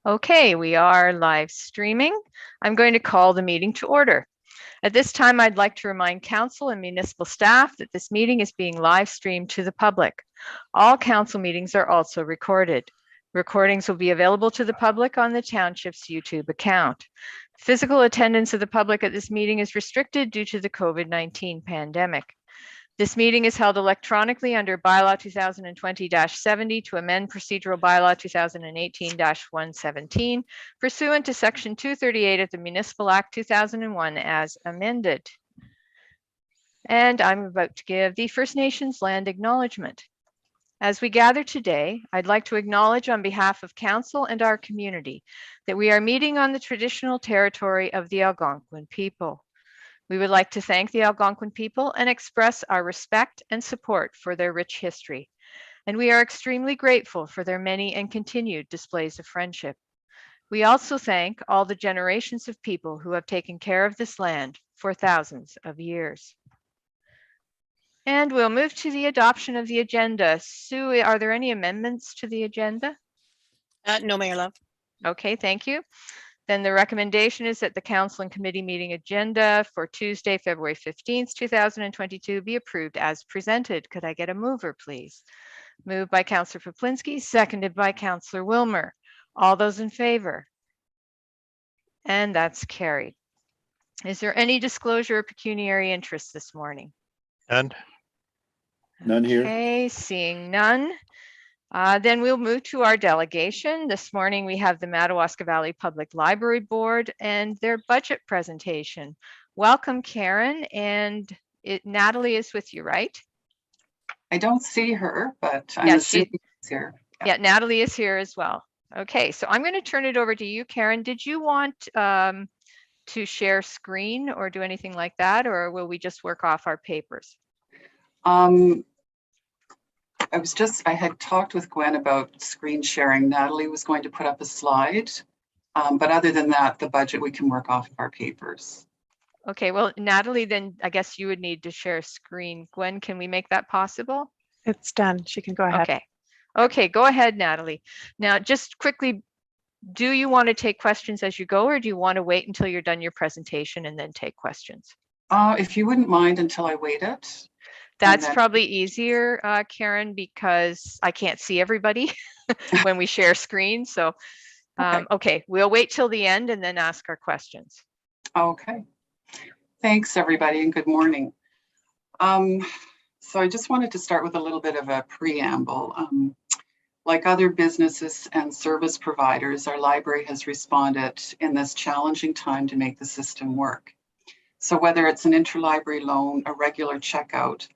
Okay, we are live streaming. I'm going to call the meeting to order. At this time, I'd like to remind council and municipal staff that this meeting is being live streamed to the public. All council meetings are also recorded. Recordings will be available to the public on the township's YouTube account. Physical attendance of the public at this meeting is restricted due to the COVID-19 pandemic. This meeting is held electronically under Bylaw 2020-70 to amend Procedural Bylaw 2018-117 pursuant to Section 238 of the Municipal Act 2001 as amended. And I'm about to give the First Nations land acknowledgement. As we gather today, I'd like to acknowledge on behalf of Council and our community that we are meeting on the traditional territory of the Algonquin people. We would like to thank the Algonquin people and express our respect and support for their rich history. And we are extremely grateful for their many and continued displays of friendship. We also thank all the generations of people who have taken care of this land for thousands of years. And we'll move to the adoption of the agenda. Sue, are there any amendments to the agenda? No, Mayor Love. Okay, thank you. Then the recommendation is that the council and committee meeting agenda for Tuesday, February 15th, 2022 be approved as presented. Could I get a mover, please? Moved by Councillor Peplinski, seconded by Councillor Wilmer. All those in favor? And that's carried. Is there any disclosure of pecuniary interest this morning? None. None here. Okay, seeing none. Then we'll move to our delegation. This morning we have the Madawaska Valley Public Library Board and their budget presentation. Welcome, Karen, and Natalie is with you, right? I don't see her, but I'm Yeah, assuming she's here. Yeah, Natalie is here as well. Okay, so I'm going to turn it over to you, Karen. Did you want to share screen or do anything like that, or will we just work off our papers? I had talked with Gwen about screen sharing. Natalie was going to put up a slide, but other than that, the budget we can work off of our papers. Okay, well, Natalie, then I guess you would need to share screen. Gwen, can we make that possible? It's done. She can go ahead. Okay, go ahead, Natalie. Now, just quickly, do you want to take questions as you go, or do you want to wait until you're done your presentation and then take questions? If you wouldn't mind until I wait it. That's probably easier, Karen, because I can't see everybody when we share screens. So, okay, we'll wait till the end and then ask our questions. Okay. Thanks, everybody, and good morning. So I just wanted to start with a little bit of a preamble. Like other businesses and service providers, our library has responded in this challenging time to make the system work. So whether it's an interlibrary loan, a regular checkout,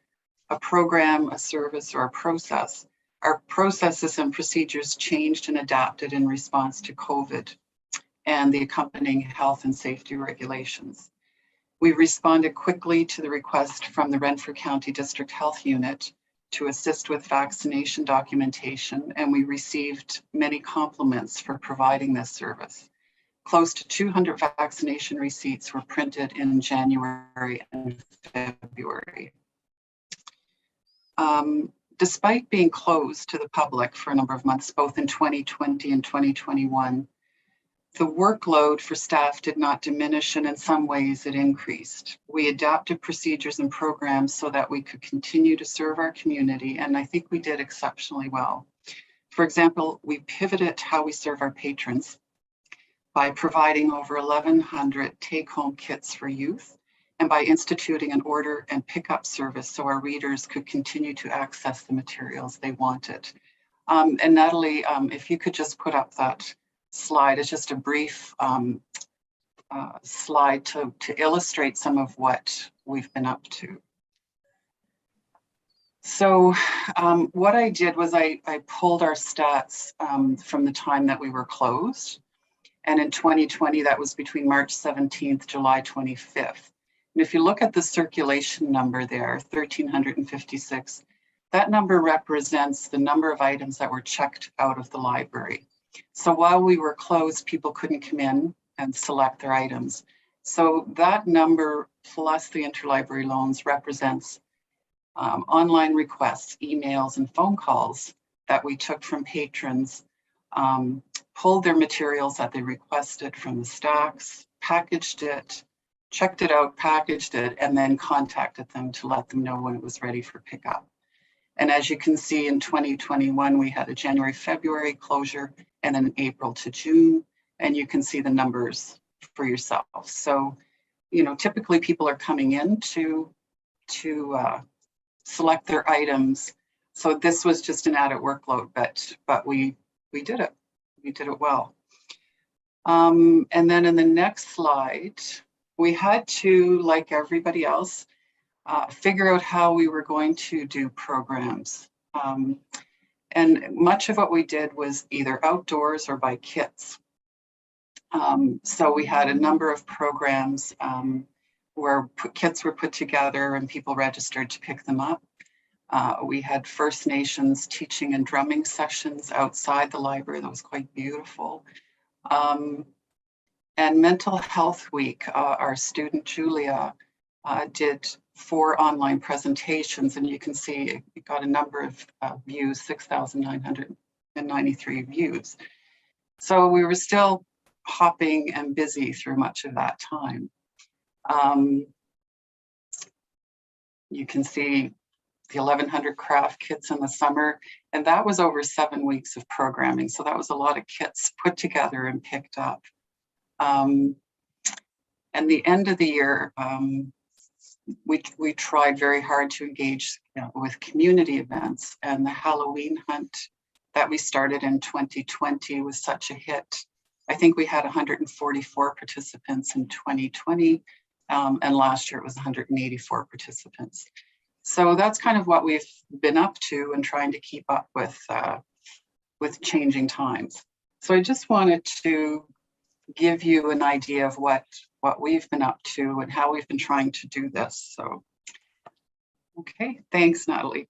a program, a service, or a process, our processes and procedures changed and adapted in response to COVID and the accompanying health and safety regulations. We responded quickly to the request from the Renfrew County District Health Unit to assist with vaccination documentation, and we received many compliments for providing this service. Close to 200 vaccination receipts were printed in January and February. Despite being closed to the public for a number of months, both in 2020 and 2021, the workload for staff did not diminish, and in some ways it increased. We adapted procedures and programs so that we could continue to serve our community, and I think we did exceptionally well. For example, we pivoted how we serve our patrons by providing over 1,100 take-home kits for youth, and by instituting an order and pickup service so our readers could continue to access the materials they wanted. And Natalie, if you could just put up that slide, it's just a brief slide to illustrate some of what we've been up to. So what I did was I pulled our stats from the time that we were closed. And in 2020, that was between March 17th, July 25th. And if you look at the circulation number there, 1,356, that number represents the number of items that were checked out of the library. So while we were closed, people couldn't come in and select their items. So that number plus the interlibrary loans represents online requests, emails, and phone calls that we took from patrons pulled their materials that they requested from the stacks, packaged it, checked it out, packaged it, and then contacted them to let them know when it was ready for pickup. And as you can see, in 2021, we had a January, February closure, and then April to June, and you can see the numbers for yourself. So, you know, typically people are coming in to select their items. So this was just an added workload, but we did it. We did it well. And then in the next slide, we had to, like everybody else, figure out how we were going to do programs. And much of what we did was either outdoors or by kits. So we had a number of programs where kits were put together and people registered to pick them up. We had First Nations teaching and drumming sessions outside the library. That was quite beautiful. And Mental Health Week, our student Julia did 4 online presentations, and you can see it got a number of views, 6,993 views. So we were still hopping and busy through much of that time. You can see the 1,100 craft kits in the summer, and that was over 7 weeks of programming. So that was a lot of kits put together and picked up. And the end of the year, we tried very hard to engage with community events, and the Halloween hunt that we started in 2020 was such a hit. I think we had 144 participants in 2020, and last year it was 184 participants. So that's kind of what we've been up to and trying to keep up with changing times. So I just wanted to give you an idea of what we've been up to and how we've been trying to do this. So, okay, thanks, Natalie.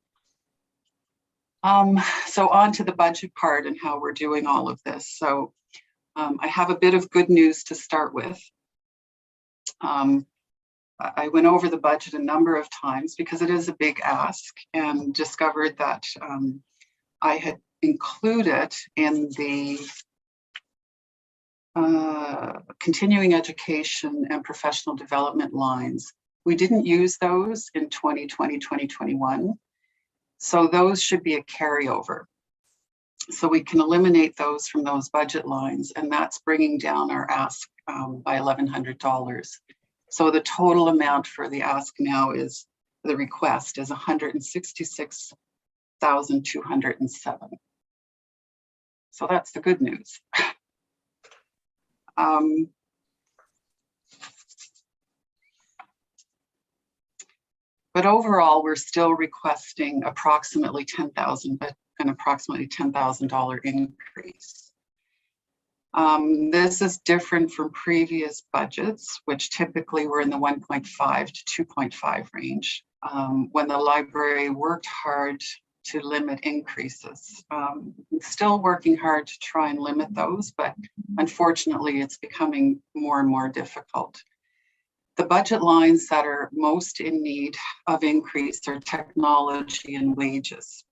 So on to the budget part and how we're doing all of this. So I have a bit of good news to start with. I went over the budget a number of times because it is a big ask, and discovered that I had included in the continuing education and professional development lines. We didn't use those in 2020, 2021. So those should be a carryover. So we can eliminate those from those budget lines, and that's bringing down our ask by $1,100. So the total amount for the ask now is, the request is $166,207. So that's the good news. But overall, we're still requesting approximately $10,000, but an approximately $10,000 increase. This is different from previous budgets, which typically were in the 1.5 to 2.5 range, when the library worked hard to limit increases. Still working hard to try and limit those, but unfortunately it's becoming more and more difficult. The budget lines that are most in need of increase are technology and wages.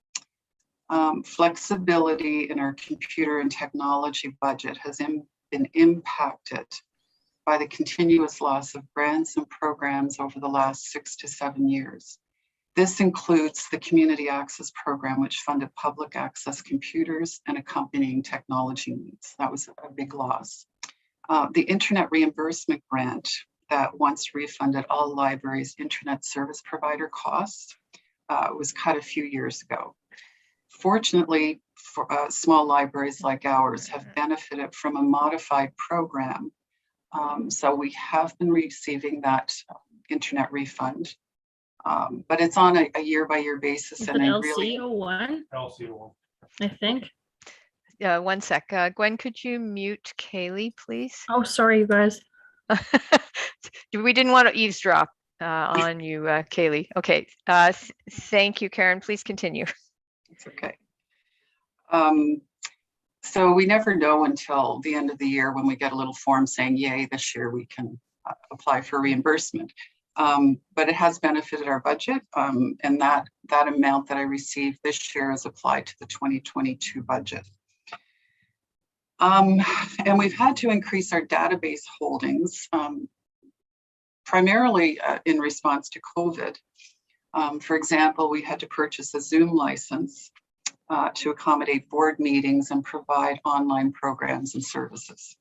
Flexibility in our computer and technology budget has been impacted by the continuous loss of grants and programs over the last 6 to 7 years. This includes the Community Access Program, which funded public access computers and accompanying technology needs. That was a big loss. The Internet Reimbursement Grant that once refunded all libraries' internet service provider costs was cut a few years ago. Fortunately, for small libraries like ours have benefited from a modified program. So we have been receiving that internet refund, but it's on a year-by-year basis. Is And it I really, LCO1? LCO1. I think. One sec. Gwen, could you mute Kaylee, please? Oh, sorry, you guys. We didn't want to eavesdrop on you, Kaylee. Okay. Thank you, Karen. Please continue. it's okay. So we never know until the end of the year when we get a little form saying, yay, this year we can apply for reimbursement. But it has benefited our budget, and that amount that I received this year is applied to the 2022 budget. And we've had to increase our database holdings, primarily in response to COVID. For example, we had to purchase a Zoom license to accommodate board meetings and provide online programs and services.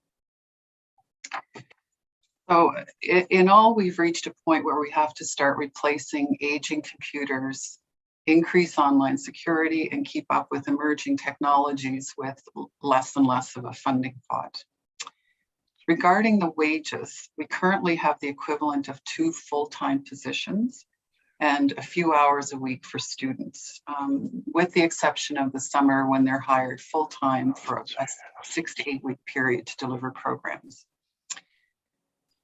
So in all, we've reached a point where we have to start replacing aging computers, increase online security, and keep up with emerging technologies with less and less of a funding pot. Regarding the wages, we currently have the equivalent of 2 full-time positions and a few hours a week for students, with the exception of the summer when they're hired full-time for a 6 to 8 week period to deliver programs.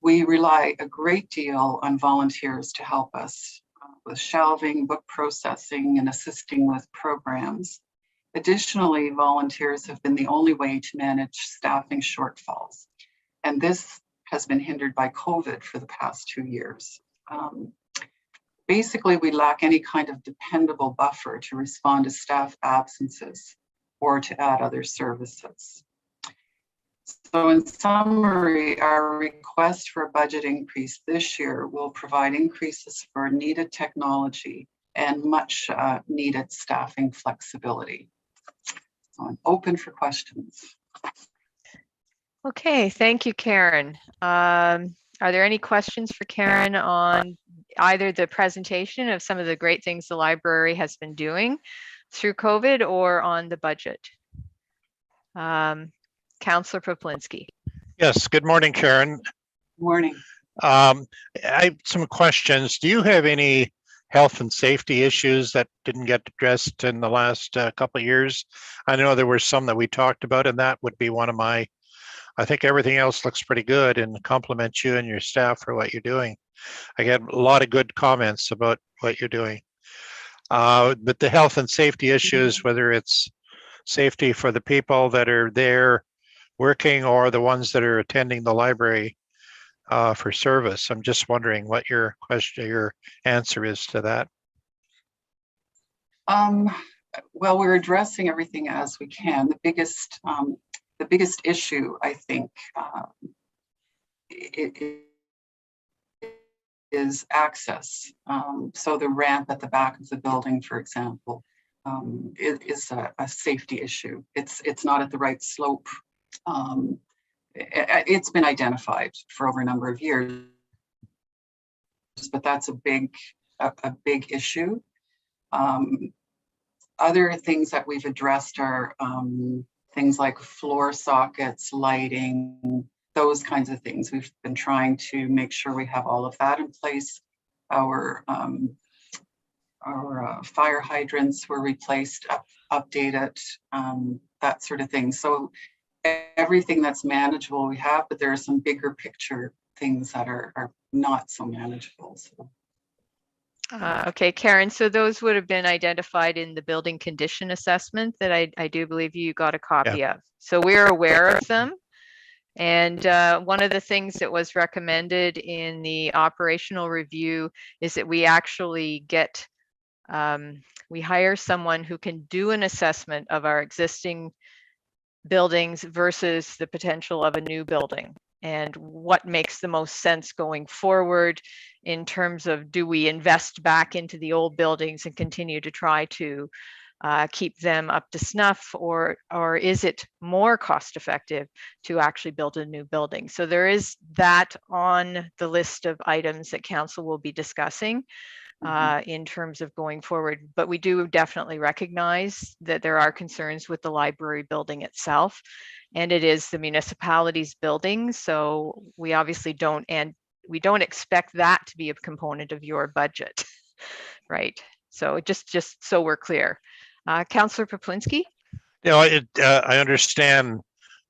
We rely a great deal on volunteers to help us with shelving, book processing, and assisting with programs. Additionally, volunteers have been the only way to manage staffing shortfalls. And this has been hindered by COVID for the past 2 years. Basically, we lack any kind of dependable buffer to respond to staff absences or to add other services. So in summary, our request for a budget increase this year will provide increases for needed technology and much needed staffing flexibility. So I'm open for questions. Okay, thank you, Karen. Are there any questions for Karen on either the presentation of some of the great things the library has been doing through COVID or on the budget? Councillor Poplinsky. Yes, good morning, Karen. Morning. I have some questions. Do you have any health and safety issues that didn't get addressed in the last couple of years? I know there were some that we talked about, and that would be one of my, I think everything else looks pretty good and compliment you and your staff for what you're doing. I get a lot of good comments about what you're doing. But the health and safety issues, whether it's safety for the people that are there working or the ones that are attending the library for service. I'm just wondering what your answer is to that. Well, we're addressing everything as we can. The biggest issue, I think, is access. So the ramp at the back of the building, for example, is a safety issue. It's not at the right slope. It's been identified for over a number of years, but that's a big issue. Other things that we've addressed are things like floor sockets, lighting, those kinds of things. We've been trying to make sure we have all of that in place. Our fire hydrants were replaced, updated, that sort of thing. So everything that's manageable we have, but there are some bigger picture things that are not so manageable. So. Okay, Karen, so those would have been identified in the building condition assessment that I do believe you got a copy of. So we're aware of them. And one of the things that was recommended in the operational review is that we actually get, we hire someone who can do an assessment of our existing buildings versus the potential of a new building, and what makes the most sense going forward in terms of, do we invest back into the old buildings and continue to try to keep them up to snuff, or is it more cost effective to actually build a new building? So there is that on the list of items that council will be discussing in terms of going forward. But we do definitely recognize that there are concerns with the library building itself, and it is the municipality's building. So we obviously don't expect that to be a component of your budget, right? So just so we're clear. Councillor Poplinsky? You know, I understand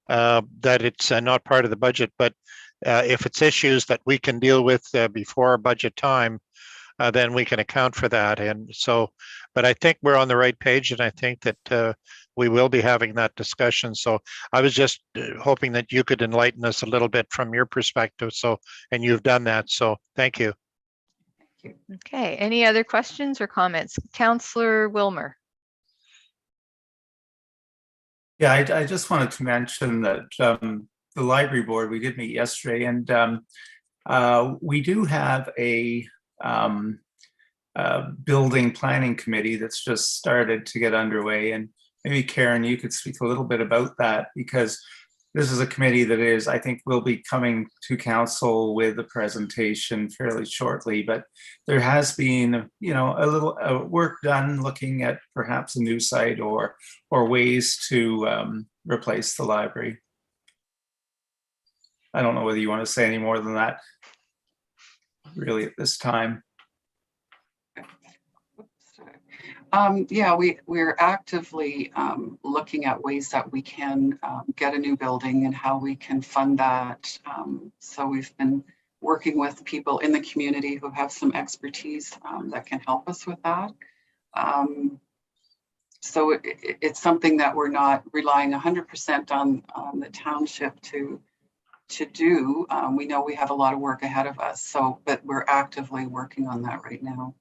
that it's not part of the budget, but if it's issues that we can deal with before our budget time, then we can account for that. And so, but I think we're on the right page, and I think that we will be having that discussion. So I was just hoping that you could enlighten us a little bit from your perspective. So, and you've done that. So thank you. Thank you. Okay, any other questions or comments? Councillor Wilmer? Yeah, I just wanted to mention that the library board, we did meet yesterday, and we do have um, a building planning committee that's just started to get underway. And maybe Karen, you could speak a little bit about that, because this is a committee that is, I think, will be coming to council with a presentation fairly shortly. But there has been, a little work done looking at perhaps a new site or ways to replace the library. I don't know whether you want to say any more than that, really, at this time. Yeah, we're actively looking at ways that we can get a new building and how we can fund that. So we've been working with people in the community who have some expertise that can help us with that. So it's something that we're not relying 100% on the township to do. We know we have a lot of work ahead of us, but we're actively working on that right now.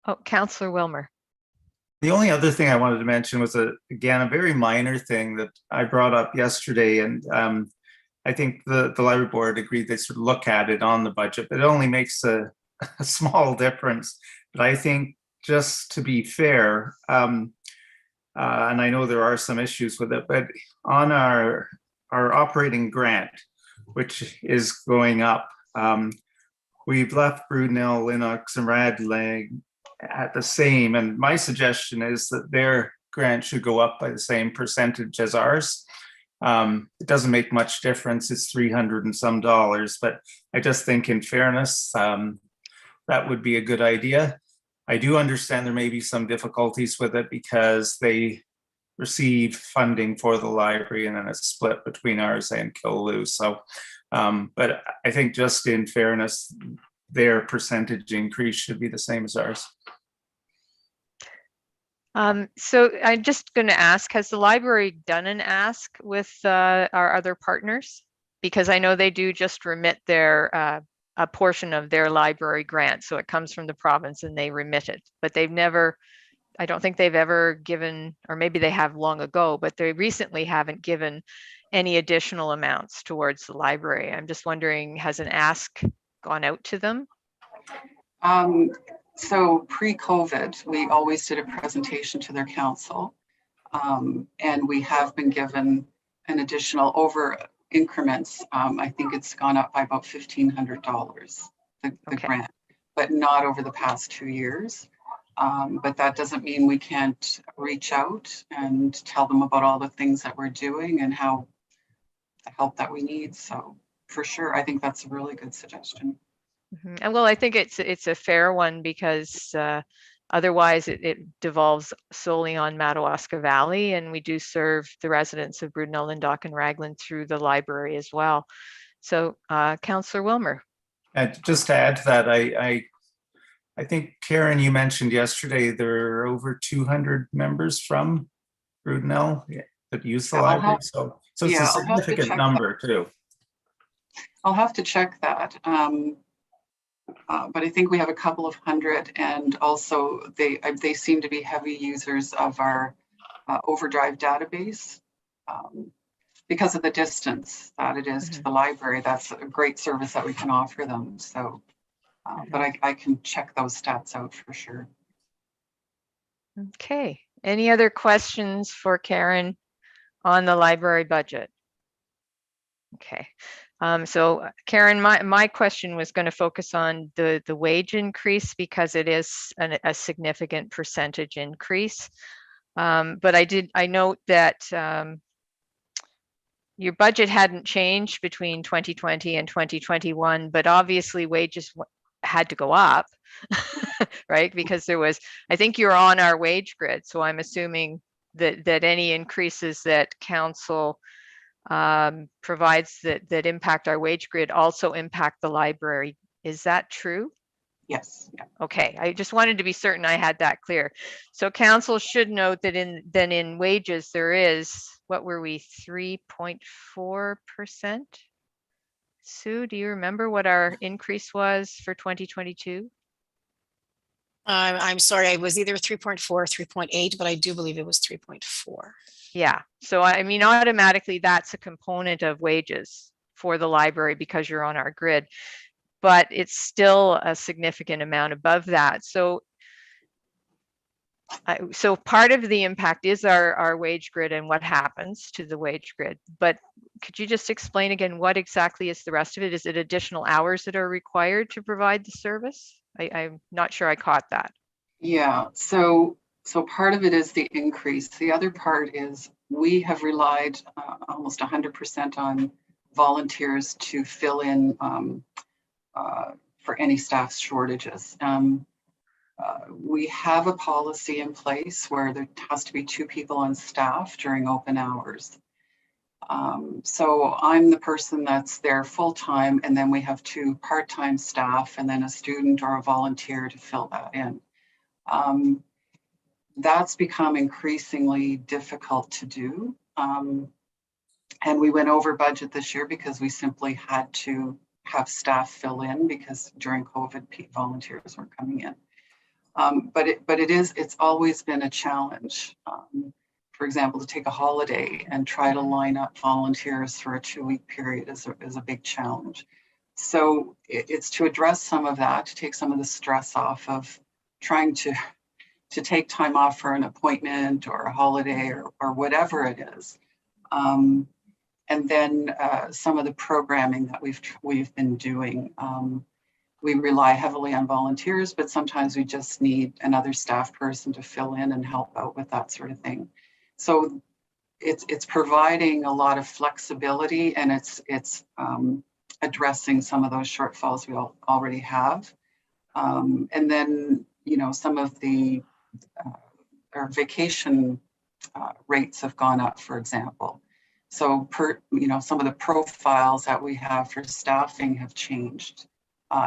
Oh, Councillor Wilmer. The only other thing I wanted to mention was, again, a very minor thing that I brought up yesterday. And I think the library board agreed they should look at it on the budget, but it only makes a small difference. But I think, just to be fair, and I know there are some issues with it, but on our operating grant, which is going up, we've left Brudenell, Lennox, and Radlag at the same. And my suggestion is that their grant should go up by the same percentage as ours. It doesn't make much difference. It's $300 and some, but I just think, in fairness, that would be a good idea. I do understand there may be some difficulties with it because they receive funding for the library and then it's split between ours and Killaloe. So, but I think, just in fairness, their percentage increase should be the same as ours. So I'm just going to ask, has the library done an ask with our other partners? Because I know they do just remit their a portion of their library grant. So it comes from the province and they remit it, but they've never, I don't think they've ever given, or maybe they have long ago, but they recently haven't given any additional amounts towards the library. I'm just wondering, has an ask gone out to them? So pre-COVID, we always did a presentation to their council, and we have been given an additional over increments. I think it's gone up by about $1,500, the grant, but not over the past 2 years. But that doesn't mean we can't reach out and tell them about all the things that we're doing and how the help that we need. So for sure, I think that's a really good suggestion. Mm-hmm. And well, I think it's a fair one, because otherwise it devolves solely on Madawaska Valley, and we do serve the residents of Brudenell, Lyndoch, and Raglan through the library as well. So Councillor Wilmer. And just to add to that, I think, Karen, you mentioned yesterday there are over 200 members from Brudenell that use the library. So it's a significant number too. I'll have to check that. But I think we have a couple of hundred, and also they seem to be heavy users of our Overdrive database because of the distance that it is to the library. That's a great service that we can offer them. So, but I can check those stats out for sure. Okay. Any other questions for Karen on the library budget? Okay. So Karen, my question was going to focus on the wage increase, because it is a significant percentage increase. But I note that your budget hadn't changed between 2020 and 2021, but obviously wages had to go up, right? Because there was, I think you're on our wage grid. So I'm assuming that any increases that council provides that impact our wage grid also impact the library. Is that true? Yes. Yeah. Okay, I just wanted to be certain I had that clear. So council should note that in wages there is, what were we, 3.4%? Sue, do you remember what our increase was for 2022? I'm sorry, I was either 3.4 or 3.8, but I do believe it was 3.4. Yeah, so I mean, automatically that's a component of wages for the library because you're on our grid, but it's still a significant amount above that. So so part of the impact is our wage grid and what happens to the wage grid. But could you just explain again what exactly is the rest of it? Is it additional hours that are required to provide the service? I'm not sure I caught that. Yeah, so part of it is the increase. The other part is we have relied almost 100% on volunteers to fill in for any staff shortages. We have a policy in place where there has to be 2 people on staff during open hours. So I'm the person that's there full-time, and then we have 2 part-time staff and then a student or a volunteer to fill that in. That's become increasingly difficult to do. And we went over budget this year because we simply had to have staff fill in because during COVID, volunteers weren't coming in. But it's always been a challenge. For example, to take a holiday and try to line up volunteers for a 2-week period is a big challenge. So it's to address some of that, to take some of the stress off of trying to take time off for an appointment or a holiday or whatever it is. And then some of the programming that we've been doing. We rely heavily on volunteers, but sometimes we just need another staff person to fill in and help out with that sort of thing. So it's providing a lot of flexibility, and it's addressing some of those shortfalls we already have. And then, some of the our vacation rates have gone up, for example. So some of the profiles that we have for staffing have changed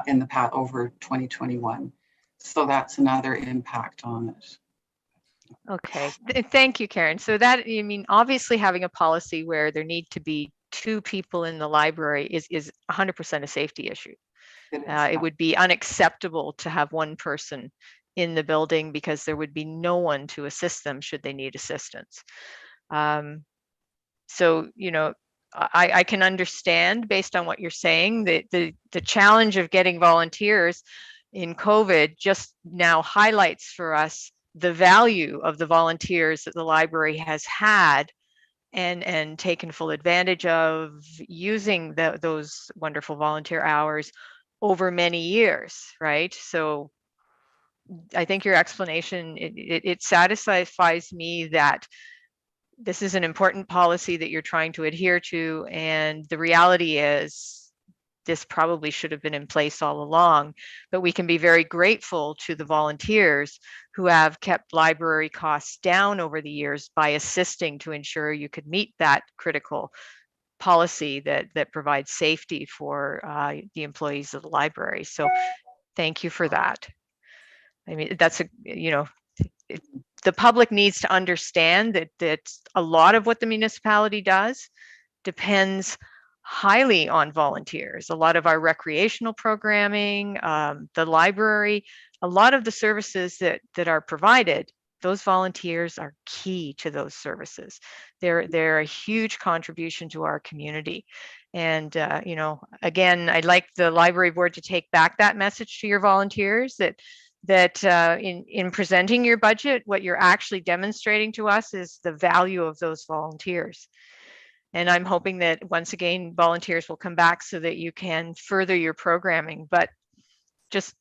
in the past over 2021. So that's another impact on it. Okay, thank you, Karen. So that, obviously having a policy where there need to be 2 people in the library is 100% a safety issue. It would be unacceptable to have 1 person in the building because there would be no one to assist them should they need assistance. So, I can understand based on what you're saying that the challenge of getting volunteers in COVID just now highlights for us the value of the volunteers that the library has had and taken full advantage of using those wonderful volunteer hours over many years, right? So I think your explanation, it satisfies me that this is an important policy that you're trying to adhere to. And the reality is this probably should have been in place all along, but we can be very grateful to the volunteers who have kept library costs down over the years by assisting to ensure you could meet that critical policy that provides safety for the employees of the library. So thank you for that. That's the public needs to understand that a lot of what the municipality does depends highly on volunteers. A lot of our recreational programming, the library, a lot of the services that are provided, those volunteers are key to those services. They're a huge contribution to our community. And, again, I'd like the library board to take back that message to your volunteers that in presenting your budget, what you're actually demonstrating to us is the value of those volunteers. And I'm hoping that once again, volunteers will come back so that you can further your programming. But just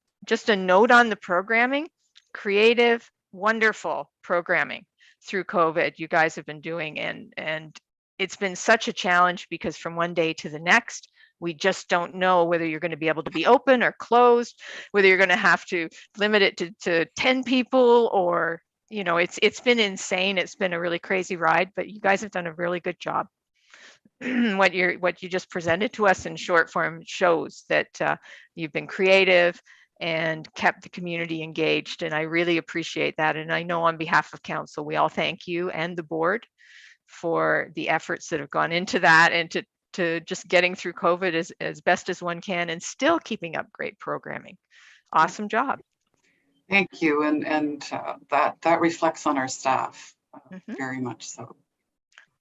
a note on the programming, creative, wonderful programming through COVID you guys have been doing. And it's been such a challenge because from one day to the next, we just don't know whether you're going to be able to be open or closed, whether you're going to have to limit it to 10 people or, it's been insane. It's been a really crazy ride, but you guys have done a really good job. What you just presented to us in short form shows that you've been creative and kept the community engaged. And I really appreciate that. And I know on behalf of council, we all thank you and the board for the efforts that have gone into that and to just getting through COVID as best as one can and still keeping up great programming. Awesome job. Thank you. And that reflects on our staff Mhm. very much so.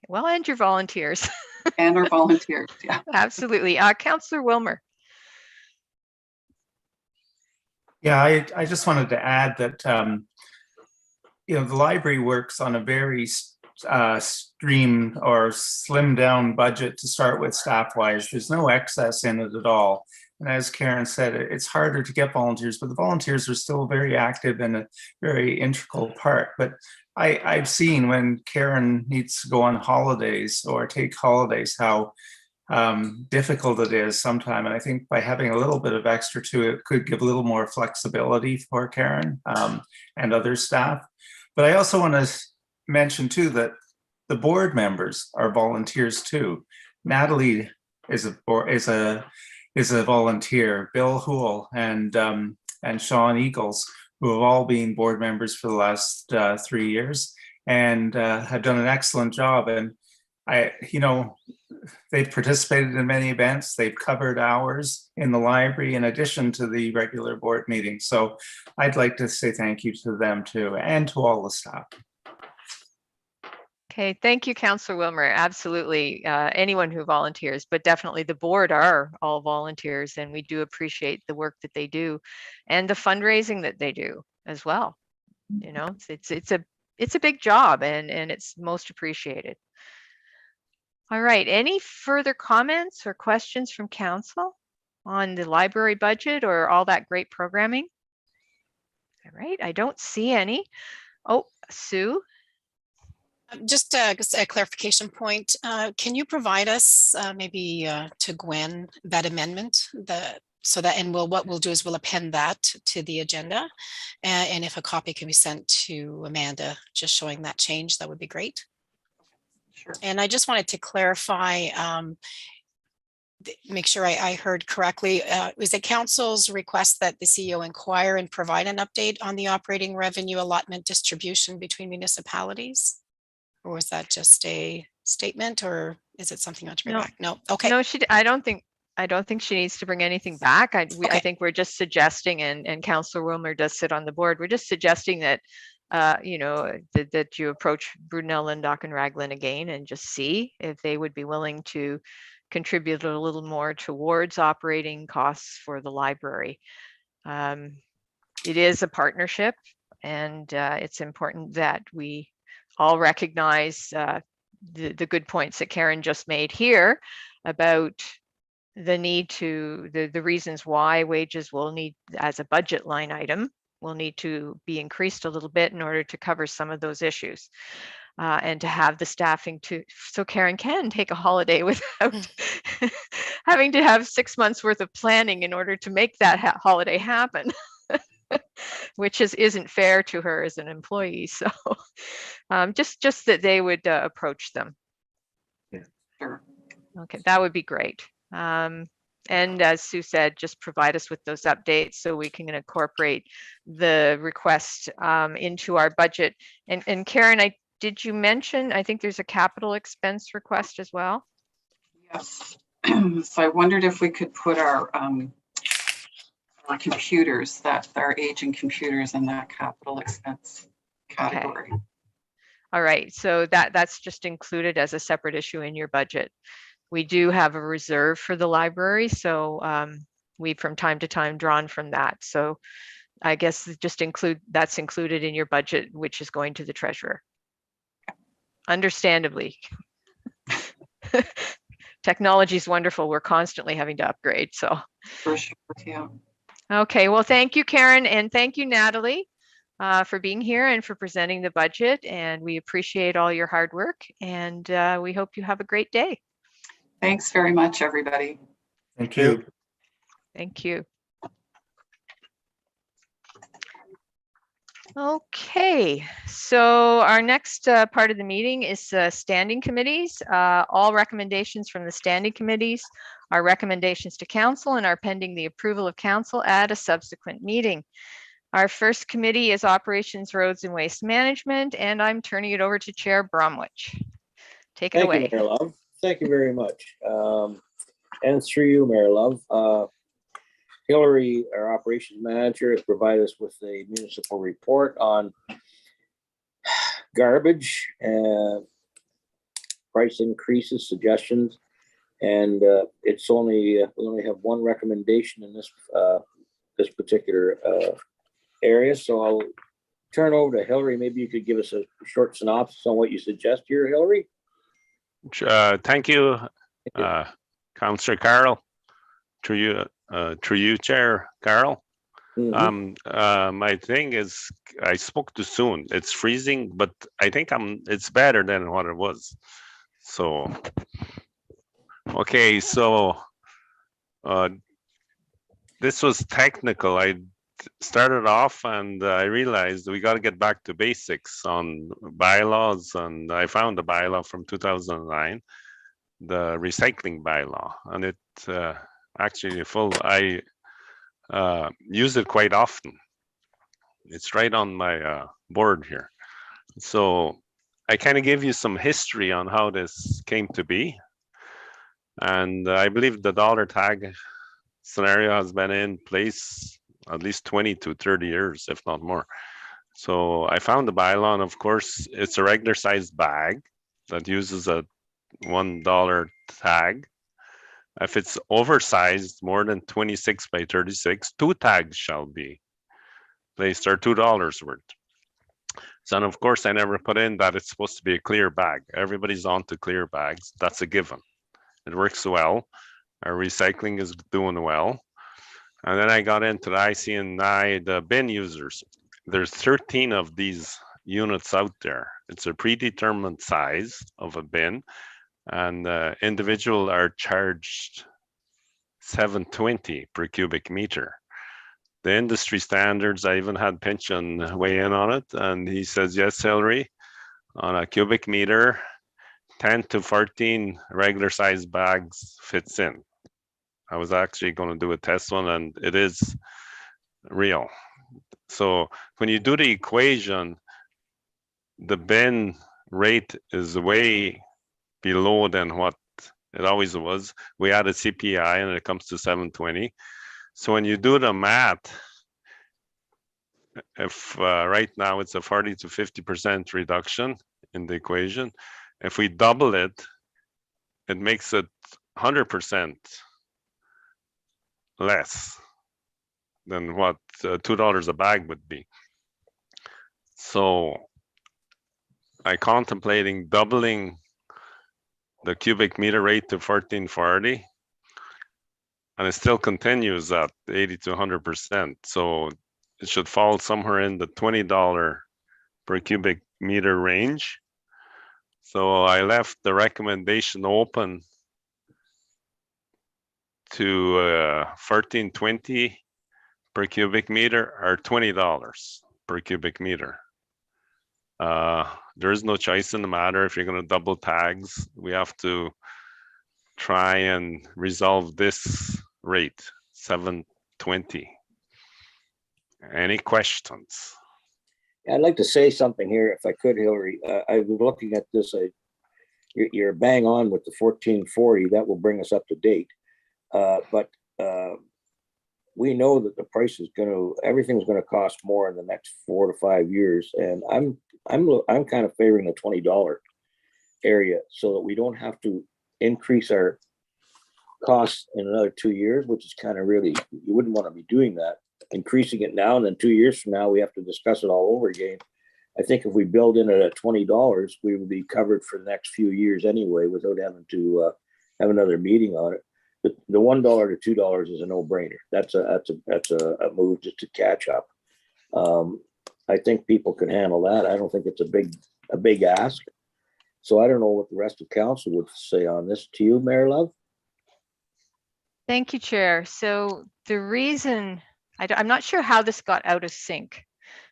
Well, and your volunteers. And our volunteers. Yeah. Absolutely. Councillor Wilmer. Yeah, I just wanted to add that, the library works on a very streamed or slimmed down budget to start with staff-wise. There's no excess in it at all. And as Karen said, it's harder to get volunteers, but the volunteers are still very active and a very integral part. But I've seen when Karen needs to go on holidays or take holidays, how difficult it is sometimes. And I think by having a little bit of extra to it could give a little more flexibility for Karen and other staff. But I also want to mention too that the board members are volunteers too. Natalie is a volunteer. Bill Houle and Sean Eagles, who have all been board members for the last 3 years and have done an excellent job. And they've participated in many events. They've covered hours in the library in addition to the regular board meetings. So I'd like to say thank you to them too, and to all the staff. Okay, thank you, Councillor Wilmer. Absolutely, anyone who volunteers, but definitely the board are all volunteers, and we do appreciate the work that they do and the fundraising that they do as well. You know, it's a big job, and it's most appreciated. All right, any further comments or questions from council on the library budget or all that great programming? All right, I don't see any. Oh, Sue. Just a clarification point. Can you provide us maybe to Gwen that amendment what we'll do is we'll append that to the agenda, and if a copy can be sent to Amanda, just showing that change, that would be great. Sure. And I just wanted to clarify, make sure I heard correctly. Was it council's request that the CEO inquire and provide an update on the operating revenue allotment distribution between municipalities? Or was that just a statement, or is it something you want to bring back? No. Okay. No, I don't think she needs to bring anything back. I think we're just suggesting, and Councillor Wilmer does sit on the board. We're just suggesting that, that you approach Brudenell, Lindock, and Raglan again and just see if they would be willing to contribute a little more towards operating costs for the library. It is a partnership, and it's important that we all recognize the good points that Karen just made here about the need to, the reasons why wages will need, as a budget line item, will need to be increased a little bit in order to cover some of those issues. And to have the staffing so Karen can take a holiday without having to have 6 months worth of planning in order to make that holiday happen. Which isn't fair to her as an employee. So just that they would approach them. Yeah. Sure. Okay, that would be great. And as Sue said, just provide us with those updates so we can incorporate the request into our budget. And Karen, did you mention, I think there's a capital expense request as well? Yes. So I wondered if we could put our computers, our aging computers, in that capital expense category. Okay. All right, so that's just included as a separate issue in your budget. We do have a reserve for the library, so we from time to time drawn from that. So I guess just that's included in your budget, which is going to the treasurer. Understandably. Technology is wonderful. We're constantly having to upgrade, so. For sure, yeah. Okay, well, thank you, Karen, and thank you, Natalie, for being here and for presenting the budget. And we appreciate all your hard work, and we hope you have a great day. Thanks very much, everybody. Thank you. Thank you. Okay, so our next part of the meeting is standing committees. All recommendations from the standing committees are recommendations to council and are pending the approval of council at a subsequent meeting. Our first committee is Operations, Roads and Waste Management, and I'm turning it over to Chair Bromwich. Take it away. Thank you, Mayor Love. Thank you very much. And through you, Mayor Love. Hillary, our operations manager, has provided us with a municipal report on garbage and price increases, suggestions. And we only have one recommendation in this particular area. So I'll turn over to Hillary. Maybe you could give us a short synopsis on what you suggest here, Hillary. Thank you, Councillor Carroll. Through you, Chair Carroll. My thing is, I spoke too soon. It's freezing, but I think it's better than what it was. So, okay, so this was technical. I started off and I realized we got to get back to basics on bylaws, and I found the bylaw from 2009, the recycling bylaw, and it actually I use it quite often. It's right on my board here. So I kind of give you some history on how this came to be. And I believe the dollar tag scenario has been in place at least 20 to 30 years, if not more. So I found the bylaw, and of course, it's a regular sized bag that uses a $1 tag. If it's oversized, more than 26 by 36, 2 tags shall be placed, or $2 worth. So, and of course, I never put in that it's supposed to be a clear bag. Everybody's on to clear bags. That's a given. It works well. Our recycling is doing well. And then I got into the ICNI, the bin users. There's 13 of these units out there. It's a predetermined size of a bin, and individual are charged $7.20 per cubic meter. The industry standards, I even had Pynchon weigh in on it, and he says, yes, Hillary, on a cubic meter, 10 to 14 regular size bags fits in. I was actually going to do a test one, and it is real. So when you do the equation, the bin rate is way below than what it always was. We added CPI and it comes to 720. So when you do the math, if right now it's a 40 to 50% reduction in the equation, if we double it, it makes it 100% less than what $2 a bag would be. So I contemplating doubling the cubic meter rate to 1440, and it still continues at 80 to 100%. So it should fall somewhere in the $20 per cubic meter range. So I left the recommendation open to 1420 per cubic meter or $20 per cubic meter. There is no choice in the matter. If you're going to double tags, we have to try and resolve this rate, 720. Any questions? I'd like to say something here, if I could, Hillary. I was looking at this. You're bang on with the 1440. That will bring us up to date. But we know that the price is everything's going to cost more in the next 4 to 5 years, and I'm kind of favoring the $20 area so that we don't have to increase our costs in another 2 years, which is kind of really, you wouldn't want to be doing that, increasing it now, and then 2 years from now we have to discuss it all over again. I think if we build in it at $20, we would be covered for the next few years anyway without having to have another meeting on it. The $1 to $2 is a no-brainer. That's a move just to catch up. I think people can handle that. I don't think it's a big ask. So I don't know what the rest of council would say on this. To you, Mayor Love? Thank you, Chair. So the reason, I'm not sure how this got out of sync,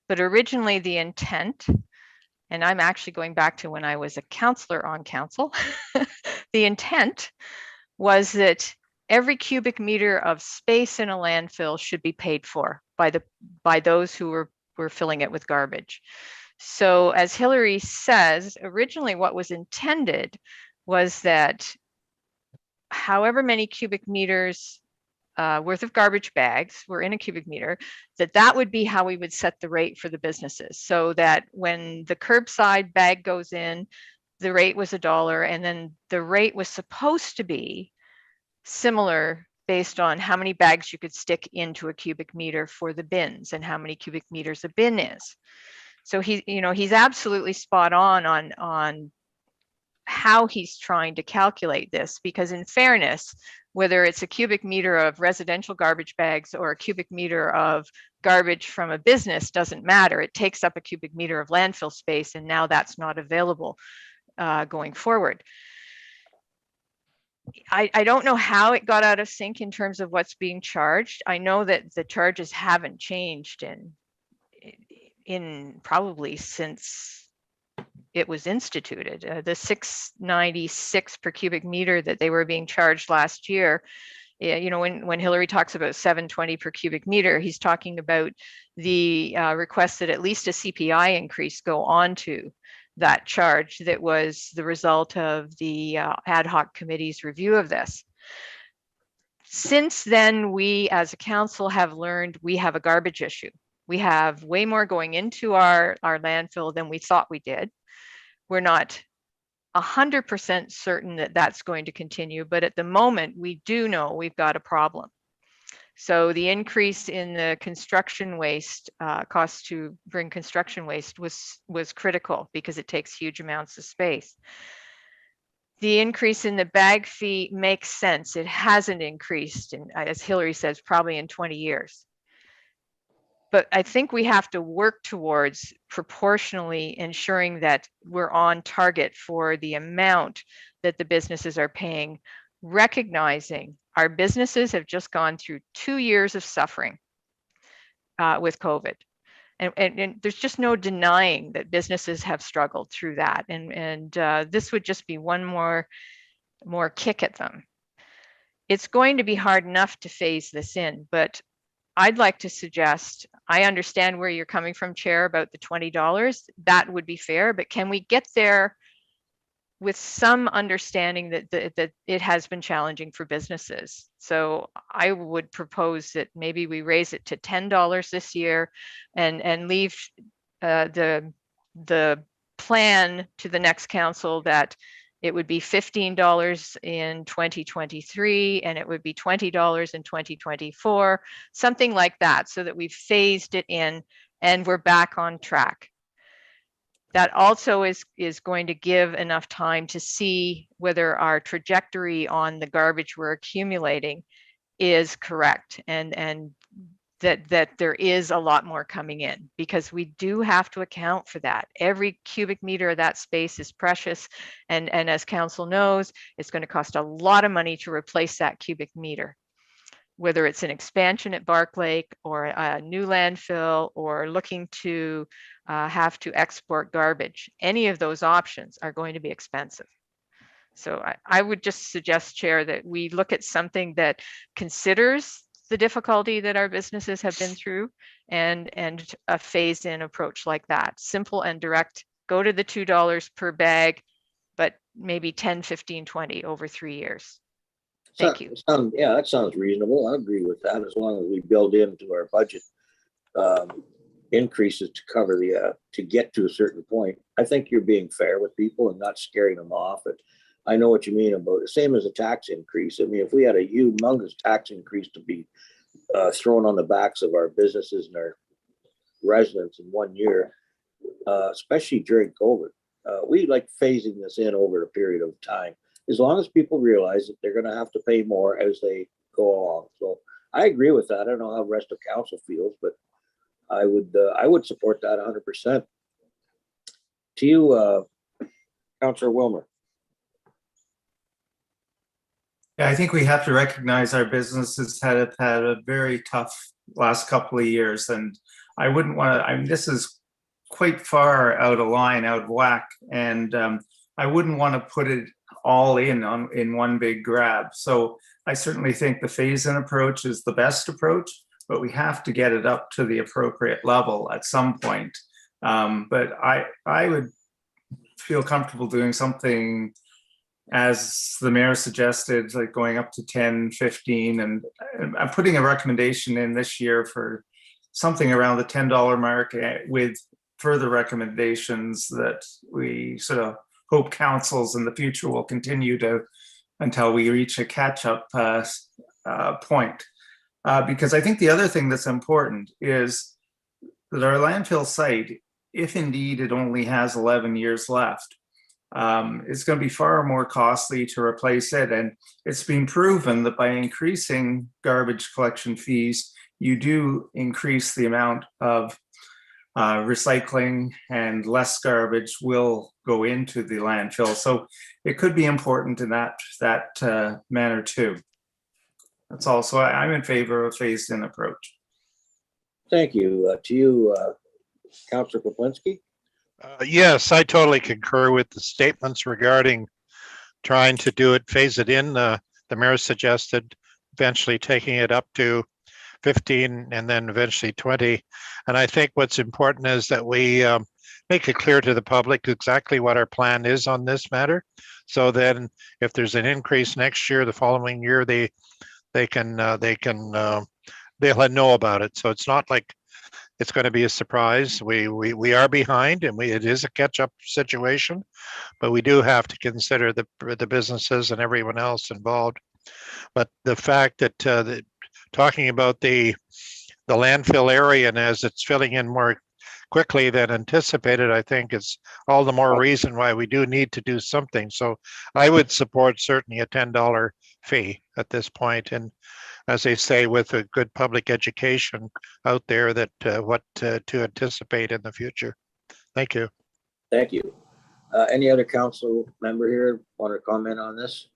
but originally the intent, and I'm actually going back to when I was a councillor on council, the intent was that every cubic meter of space in a landfill should be paid for by those who were filling it with garbage. So as Hillary says, originally what was intended was that however many cubic meters worth of garbage bags were in a cubic meter, that would be how we would set the rate for the businesses. So that when the curbside bag goes in, the rate was $1, and then the rate was supposed to be similar based on how many bags you could stick into a cubic meter for the bins and how many cubic meters a bin is. So he's absolutely spot on how he's trying to calculate this, because in fairness, whether it's a cubic meter of residential garbage bags or a cubic meter of garbage from a business doesn't matter. It takes up a cubic meter of landfill space, and now that's not available going forward. I don't know how it got out of sync in terms of what's being charged. I know that the charges haven't changed in probably since it was instituted. The $6.96 per cubic meter that they were being charged last year, when Hillary talks about $7.20 per cubic meter, he's talking about the request that at least a CPI increase go on to that charge that was the result of the ad hoc committee's review of this. Since then, we as a council have learned we have a garbage issue. We have way more going into our landfill than we thought we did. We're not 100% certain that that's going to continue, but at the moment, we do know we've got a problem. So the increase in the construction waste cost to bring construction waste was critical because it takes huge amounts of space. The increase in the bag fee makes sense. It hasn't increased, as Hillary says, probably in 20 years. But I think we have to work towards proportionally ensuring that we're on target for the amount that the businesses are paying, recognizing our businesses have just gone through 2 years of suffering with COVID. And there's just no denying that businesses have struggled through that. And this would just be one more kick at them. It's going to be hard enough to phase this in, but I'd like to suggest, I understand where you're coming from, Chair, about the $20. That would be fair, but can we get there with some understanding that it has been challenging for businesses? So I would propose that maybe we raise it to $10 this year and leave the plan to the next council that it would be $15 in 2023 and it would be $20 in 2024, something like that, so that we've phased it in and we're back on track. That also is going to give enough time to see whether our trajectory on the garbage we're accumulating is correct, and that there is a lot more coming in, because we do have to account for that. Every cubic meter of that space is precious, and as council knows, it's going to cost a lot of money to replace that cubic meter, whether it's an expansion at Bark Lake or a new landfill or looking to have to export garbage. Any of those options are going to be expensive. So I would just suggest, Chair, that we look at something that considers the difficulty that our businesses have been through and a phase-in approach like that. Simple and direct, go to the $2 per bag, but maybe 10, 15, 20 over 3 years. Thank you. Yeah, that sounds reasonable. I agree with that, as long as we build into our budget increases to cover to get to a certain point. I think you're being fair with people and not scaring them off. I know what you mean about it. Same as a tax increase. I mean, if we had a humongous tax increase to be thrown on the backs of our businesses and our residents in 1 year, especially during COVID, we like phasing this in over a period of time, as long as people realize that they're going to have to pay more as they go along. So I agree with that. I don't know how the rest of council feels, but I would support that 100%. To you, Councillor Wilmer. Yeah, I think we have to recognize our businesses have had a very tough last couple of years, and I wouldn't want to, I mean, this is quite far out of line, out of whack, and I wouldn't want to put it all in one big grab. So I certainly think the phase-in approach is the best approach, but we have to get it up to the appropriate level at some point. But I would feel comfortable doing something as the mayor suggested, like going up to 10, 15, and I'm putting a recommendation in this year for something around the $10 mark with further recommendations that we sort of hope councils in the future will continue to until we reach a catch-up point. Because I think the other thing that's important is that our landfill site, if indeed it only has 11 years left, it's going to be far more costly to replace it. And it's been proven that by increasing garbage collection fees, you do increase the amount of recycling, and less garbage will go into the landfill. So it could be important in that manner too. That's all. So I'm in favor of a phased-in approach. Thank you. To you, Councillor Kaplinski. Yes, I totally concur with the statements regarding trying to do it, phase it in. The mayor suggested eventually taking it up to 15 and then eventually 20. And I think what's important is that we make it clear to the public exactly what our plan is on this matter. So then if there's an increase next year, the following year, they'll know about it. So it's not like it's going to be a surprise. We are behind, and it is a catch-up situation, but we do have to consider the businesses and everyone else involved. But the fact that talking about the landfill area, and as it's filling in more quickly than anticipated, I think it's all the more reason why we do need to do something. So I would support certainly a $10 fee at this point. And as they say, with a good public education out there, that what to anticipate in the future. Thank you. Thank you. Any other council member here want to comment on this?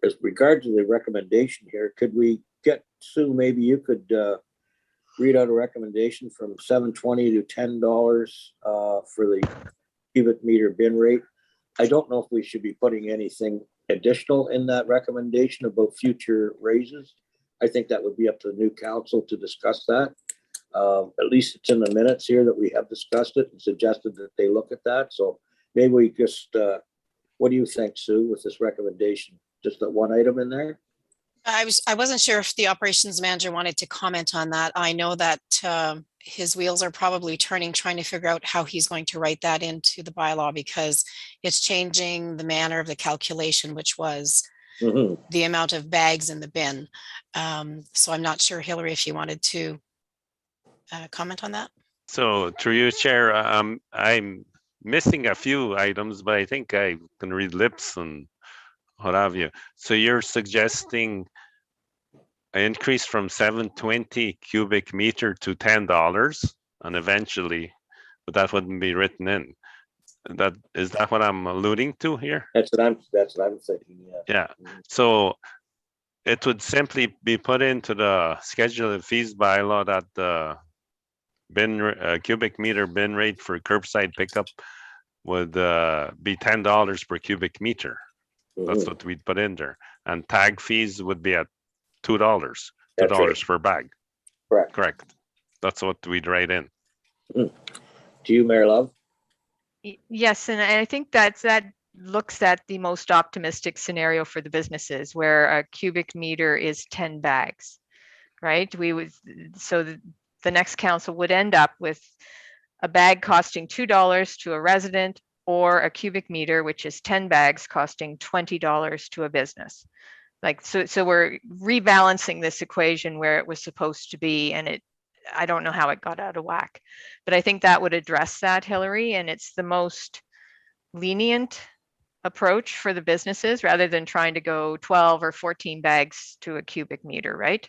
As regards to the recommendation here, could we get, Sue, maybe you could read out a recommendation from $7.20 to $10 for the cubic meter bin rate. I don't know if we should be putting anything additional in that recommendation about future raises. I think that would be up to the new council to discuss that. At least it's in the minutes here that we have discussed it and suggested that they look at that. So maybe we just, what do you think, Sue, with this recommendation? Just that one item in there? I wasn't sure if the operations manager wanted to comment on that. I know that his wheels are probably turning, trying to figure out how he's going to write that into the bylaw, because it's changing the manner of the calculation, which was the amount of bags in the bin. So I'm not sure, Hillary, if you wanted to comment on that. So through you, Chair, I'm missing a few items, but I think I can read lips and what have you. So you're suggesting an increase from 720 cubic meter to $10, and eventually, but that wouldn't be written in. Is that what I'm alluding to here? That's what I'm thinking. Yeah. So it would simply be put into the schedule of fees bylaw that the cubic meter bin rate for curbside pickup would be $10 per cubic meter. That's what we'd put in there. And tag fees would be at $2, $2 per bag. Correct. That's what we'd write in. To you, Mayor Love. Yes, and I think that looks at the most optimistic scenario for the businesses, where a cubic meter is 10 bags, right? So the next council would end up with a bag costing $2 to a resident, or a cubic meter, which is 10 bags, costing $20 to a business. Like, so we're rebalancing this equation where it was supposed to be, and I don't know how it got out of whack, but I think that would address that, Hillary, and it's the most lenient approach for the businesses, rather than trying to go 12 or 14 bags to a cubic meter, right?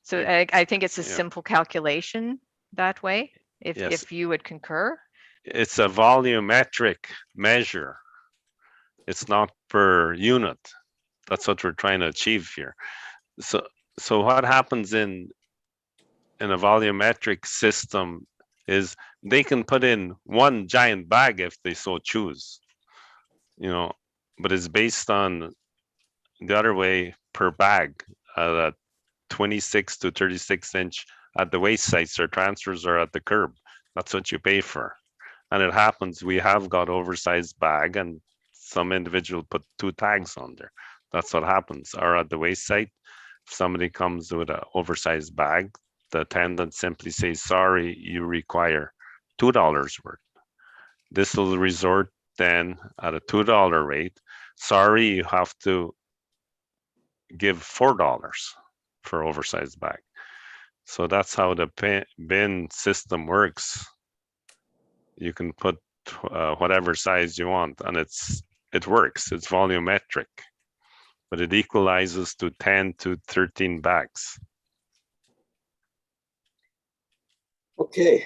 So I think it's a simple calculation that way, if you would concur. It's a volumetric measure. It's not per unit. That's what we're trying to achieve here. So what happens in a volumetric system is they can put in one giant bag if they so choose, but it's based on the other way per bag, that 26 to 36 inch at the waste sites or transfers or at the curb. That's what you pay for. And it happens, we have got oversized bag, and some individual put 2 tags on there. That's what happens. Or at the waste site, if somebody comes with an oversized bag, the attendant simply says, sorry, you require $2 worth. This will resort then at a $2 rate. Sorry, you have to give $4 for oversized bag. So that's how the bin system works. You can put whatever size you want, and it works. It's volumetric, but it equalizes to 10 to 13 bags. Okay.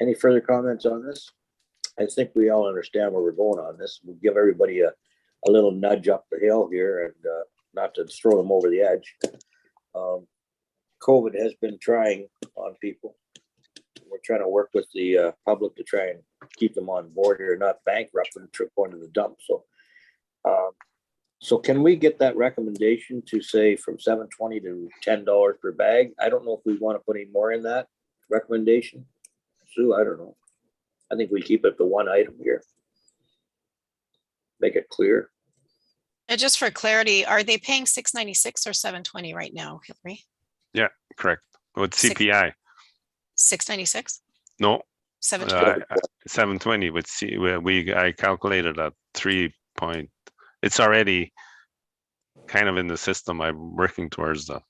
Any further comments on this? I think we all understand where we're going on this. We'll give everybody a little nudge up the hill here and not to throw them over the edge. COVID has been trying on people. We're trying to work with the public to try and keep them on board here, not bankrupt and trip going to the dump. So can we get that recommendation to say from $7.20 to $10 per bag? I don't know if we want to put any more in that recommendation. Sue, I don't know. I think we keep it to one item here. Make it clear. And just for clarity, are they paying $6.96 or $7.20 right now, Hillary? Yeah, correct. With CPI. $6.96? No, $7.20? 720 with I calculated at 3 point. It's already kind of in the system. I'm working towards that.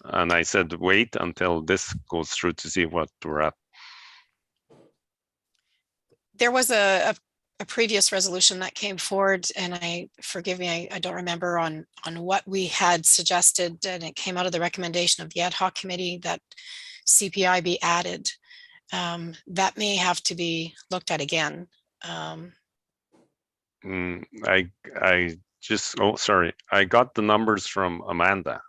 And I said, wait until this goes through to see what we're at. There was a previous resolution that came forward, and forgive me, I don't remember on what we had suggested, and it came out of the recommendation of the ad hoc committee that CPI be added. That may have to be looked at again. I just, sorry. I got the numbers from Amanda,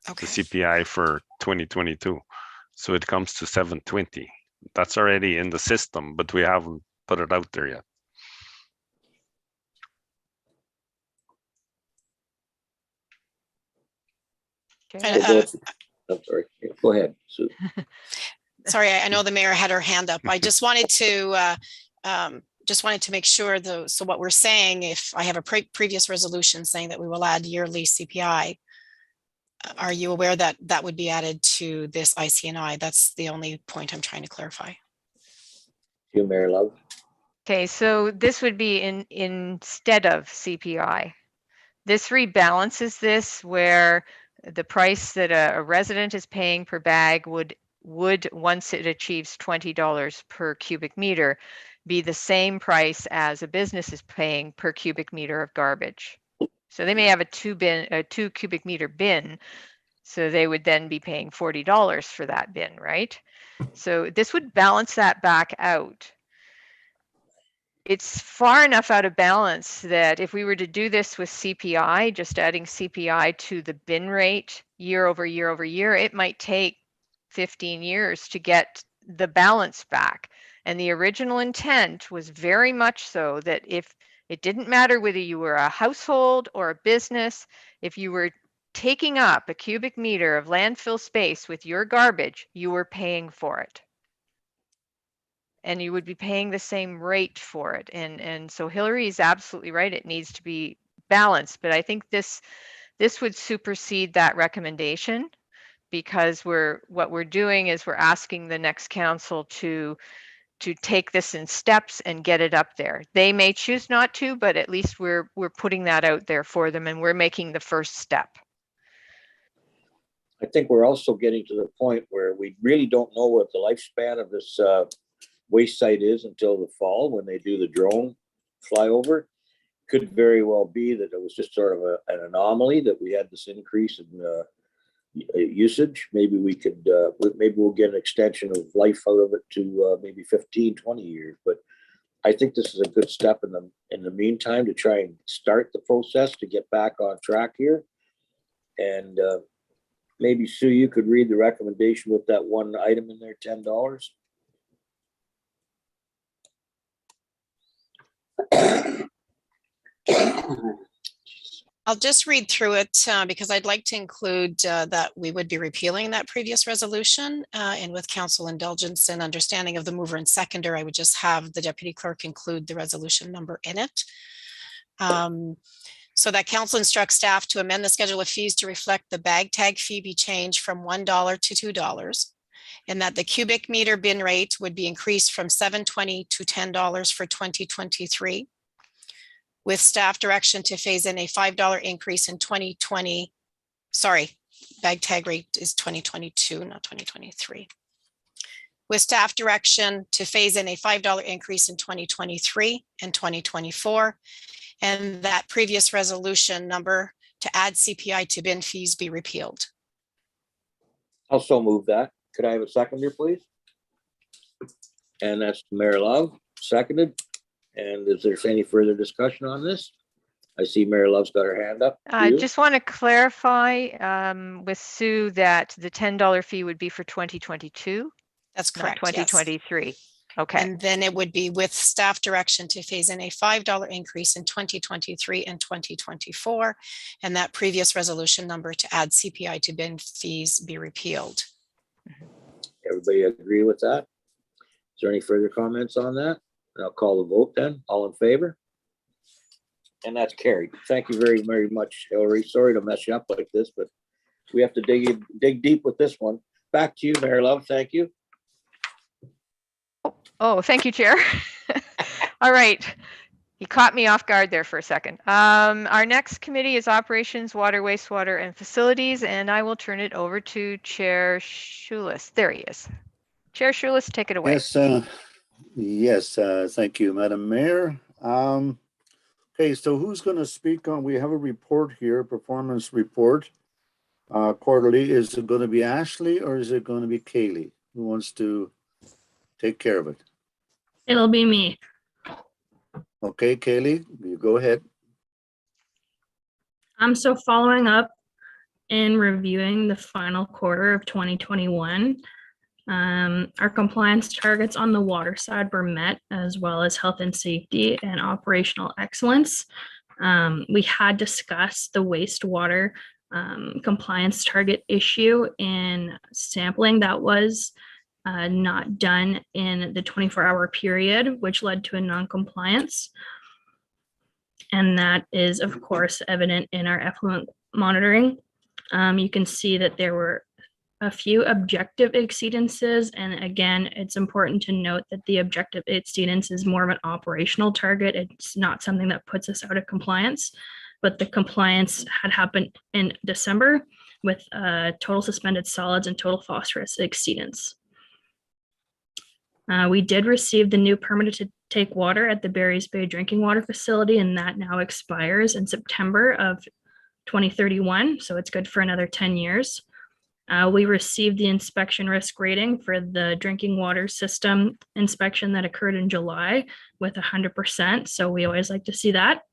Okay. the CPI for 2022. So it comes to 720. That's already in the system, but we haven't put it out there yet. Okay. I'm sorry. Go ahead, Sue. Sorry, I know the mayor had her hand up. I just wanted to make sure though. So what we're saying, if I have a previous resolution saying that we will add yearly CPI, are you aware that that would be added to this ICNI? That's the only point I'm trying to clarify. You, Mayor Love. Okay, so this would be instead of CPI. This rebalances this where the price that a resident is paying per bag would once it achieves $20 per cubic meter be the same price as a business is paying per cubic meter of garbage. So they may have a 2 cubic meter bin, so they would then be paying $40 for that bin, right? So this would balance that back out. It's far enough out of balance that if we were to do this with CPI, just adding CPI to the bin rate year over year over year, it might take 15 years to get the balance back. And the original intent was very much so that if it didn't matter whether you were a household or a business, if you were taking up a cubic meter of landfill space with your garbage, you were paying for it. And you would be paying the same rate for it. And so Hillary is absolutely right. It needs to be balanced. But I think this would supersede that recommendation, because what we're doing is we're asking the next council to take this in steps and get it up there. They may choose not to, but at least we're putting that out there for them, and we're making the first step. I think we're also getting to the point where we really don't know what the lifespan of this waste site is until the fall when they do the drone flyover. Could very well be that it was just sort of an anomaly that we had this increase in usage. Maybe we could, maybe we'll get an extension of life out of it to maybe 15, 20 years. But I think this is a good step in the meantime to try and start the process to get back on track here. And maybe Sue, you could read the recommendation with that one item in there, $10. I'll just read through it because I'd like to include that we would be repealing that previous resolution, and with council indulgence and understanding of the mover and seconder, I would just have the deputy clerk include the resolution number in it. So that council instructs staff to amend the schedule of fees to reflect the bag tag fee be changed from $1 to $2, and that the cubic meter bin rate would be increased from $7.20 to $10 for 2023, with staff direction to phase in a $5 increase in 2020. Sorry, bag tag rate is 2022, not 2023. With staff direction to phase in a $5 increase in 2023 and 2024, and that previous resolution number to add CPI to bin fees be repealed. I'll so move that. Could I have a seconder, please? And that's Mayor Love, seconded. And is there any further discussion on this? I see Mayor Love's got her hand up. I You? just want to clarify with Sue that the $10 fee would be for 2022, That's not correct. Yes. 2023. Okay. And then it would be with staff direction to phase in a $5 increase in 2023 and 2024. And that previous resolution number to add CPI to bin fees be repealed. Everybody agree with that? Is there any further comments on that? I'll call the vote then. All in favor? And that's carried. Thank you very, very much, Hillary. Sorry to mess you up like this, but we have to dig deep with this one. Back to you, Mayor Love. Thank you. Oh, thank you, Chair. All right. You caught me off guard there for a second. Our next committee is Operations, Water, Wastewater, and Facilities, and I will turn it over to Chair Schulis. There he is. Chair Schulis, take it away. Yes, thank you, Madam Mayor. Okay, so who's going to speak on, we have a report here, performance report, quarterly. Is it going to be Ashley or is it going to be Kaylee? Who wants to take care of it? It'll be me. Okay, Kaylee, you go ahead. So following up and reviewing the final quarter of 2021, our compliance targets on the water side were met, as well as health and safety and operational excellence. We had discussed the wastewater compliance target issue in sampling that was not done in the 24-hour period, which led to a non-compliance. And that is, of course, evident in our effluent monitoring. You can see that there were a few objective exceedances. And again, it's important to note that the objective exceedance is more of an operational target. It's not something that puts us out of compliance, but the compliance had happened in December with total suspended solids and total phosphorus exceedance. We did receive the new permit to take water at the Barry's Bay drinking water facility, and that now expires in September of 2031. So it's good for another 10 years. We received the inspection risk rating for the drinking water system inspection that occurred in July with 100%. So we always like to see that.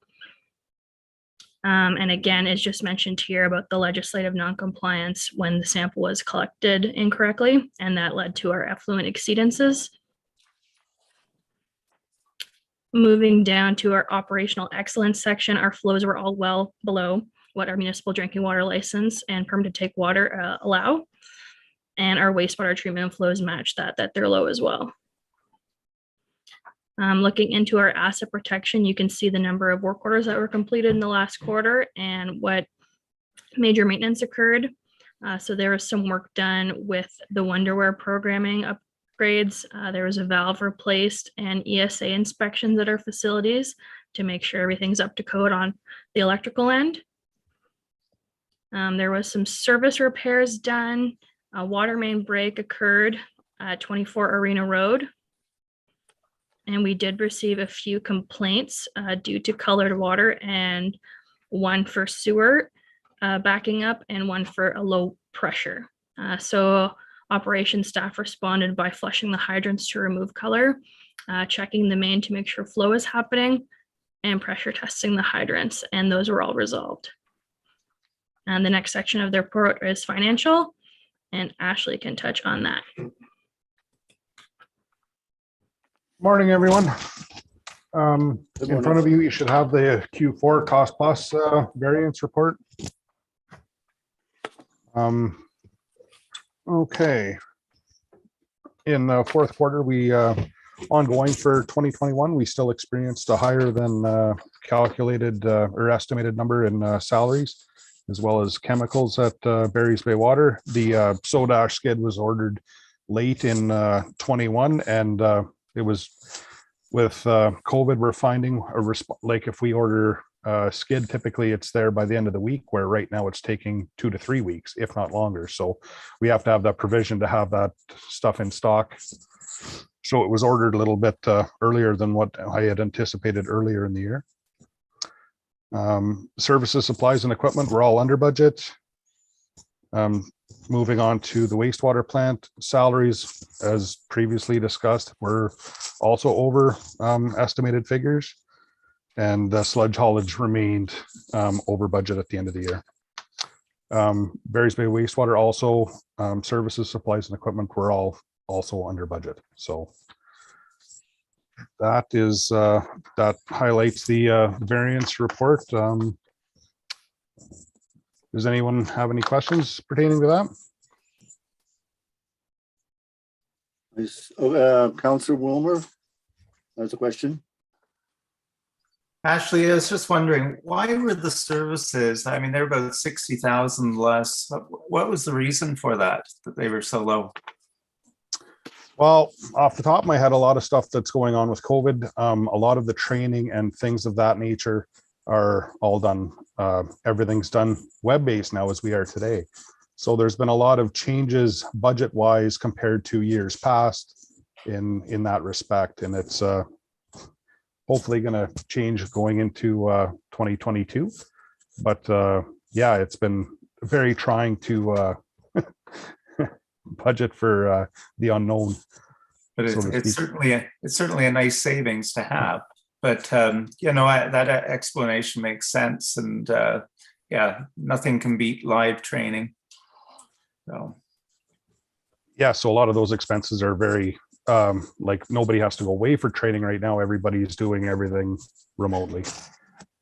And again, it's just mentioned here about the legislative noncompliance when the sample was collected incorrectly, and that led to our effluent exceedances. Moving down to our operational excellence section, our flows were all well below what our municipal drinking water license and permit to take water allow. And our wastewater treatment flows match that they're low as well. Looking into our asset protection, you can see the number of work orders that were completed in the last quarter and what major maintenance occurred. So there was some work done with the Wonderware programming upgrades. There was a valve replaced and ESA inspections at our facilities to make sure everything's up to code on the electrical end. There was some service repairs done. A water main break occurred at 24 Arena Road. And we did receive a few complaints due to colored water, and one for sewer backing up and one for a low pressure. So operations staff responded by flushing the hydrants to remove color, checking the main to make sure flow is happening, and pressure testing the hydrants, and those were all resolved. And the next section of the report is financial, and Ashley can touch on that. Morning, everyone. Good In morning. front of you, you should have the Q4 cost plus variance report. Okay. In the fourth quarter, we ongoing for 2021. We still experienced a higher than calculated or estimated number in salaries, as well as chemicals at Barry's Bay Water. The soda ash skid was ordered late in 21, and it was with COVID, we're finding like if we order skid, typically it's there by the end of the week, where right now it's taking 2 to 3 weeks, if not longer. So we have to have that provision to have that stuff in stock. So it was ordered a little bit earlier than what I had anticipated earlier in the year. Services, supplies, and equipment were all under budget. Moving on to the wastewater plant, salaries, as previously discussed, were also over estimated figures. And the sludge haulage remained over budget at the end of the year. Barry's Bay wastewater also, services, supplies, and equipment were all also under budget. So that is that highlights the variance report. Does anyone have any questions pertaining to that? Councillor Wilmer has a question. Ashley, I was just wondering, why were the services, I mean, they're about 60,000 less. What was the reason for that they were so low? Well, off the top of my head, a lot of stuff that's going on with COVID, a lot of the training and things of that nature are all done. Everything's done web-based now as we are today. So there's been a lot of changes budget-wise compared to years past in that respect. And it's hopefully going to change going into 2022. But yeah, it's been very trying to budget for the unknown. But it's certainly a nice savings to have. But you know, that explanation makes sense, and yeah, nothing can beat live training. So yeah, so a lot of those expenses are very like nobody has to go away for training right now. Everybody's doing everything remotely.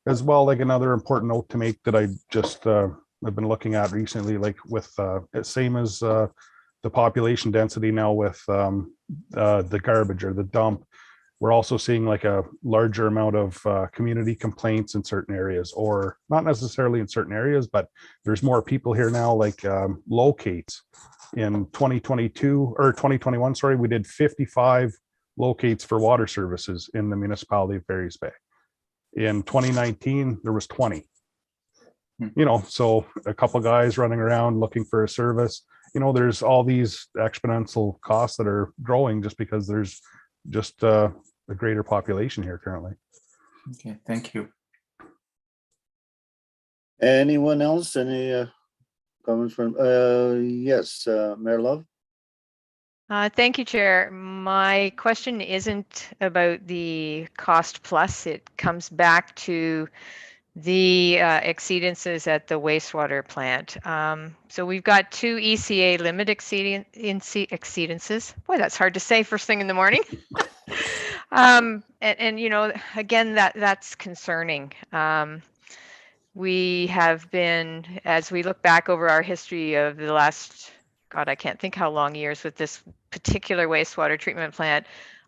As well, like another important note to make that I just I've been looking at recently, like with same as the population density now with the garbage or the dump, we're also seeing like a larger amount of community complaints in certain areas, or not necessarily in certain areas, but there's more people here now, like locates. In 2022 or 2021, sorry, we did 55 locates for water services in the municipality of Barry's Bay. In 2019, there was 20. You know, so a couple guys running around looking for a service. You know, there's all these exponential costs that are growing just because there's just a greater population here currently. okay, thank you. Anyone else? Any comments from? Yes, Mayor Love. Thank you, Chair. My question isn't about the cost plus. It comes back to the exceedances at the wastewater plant. So we've got 2 ECA limit exceedances. Boy, that's hard to say first thing in the morning. And you know, again, that's concerning. We have been, as we look back over our history of the last, God, I can't think how long years with this particular wastewater treatment plant,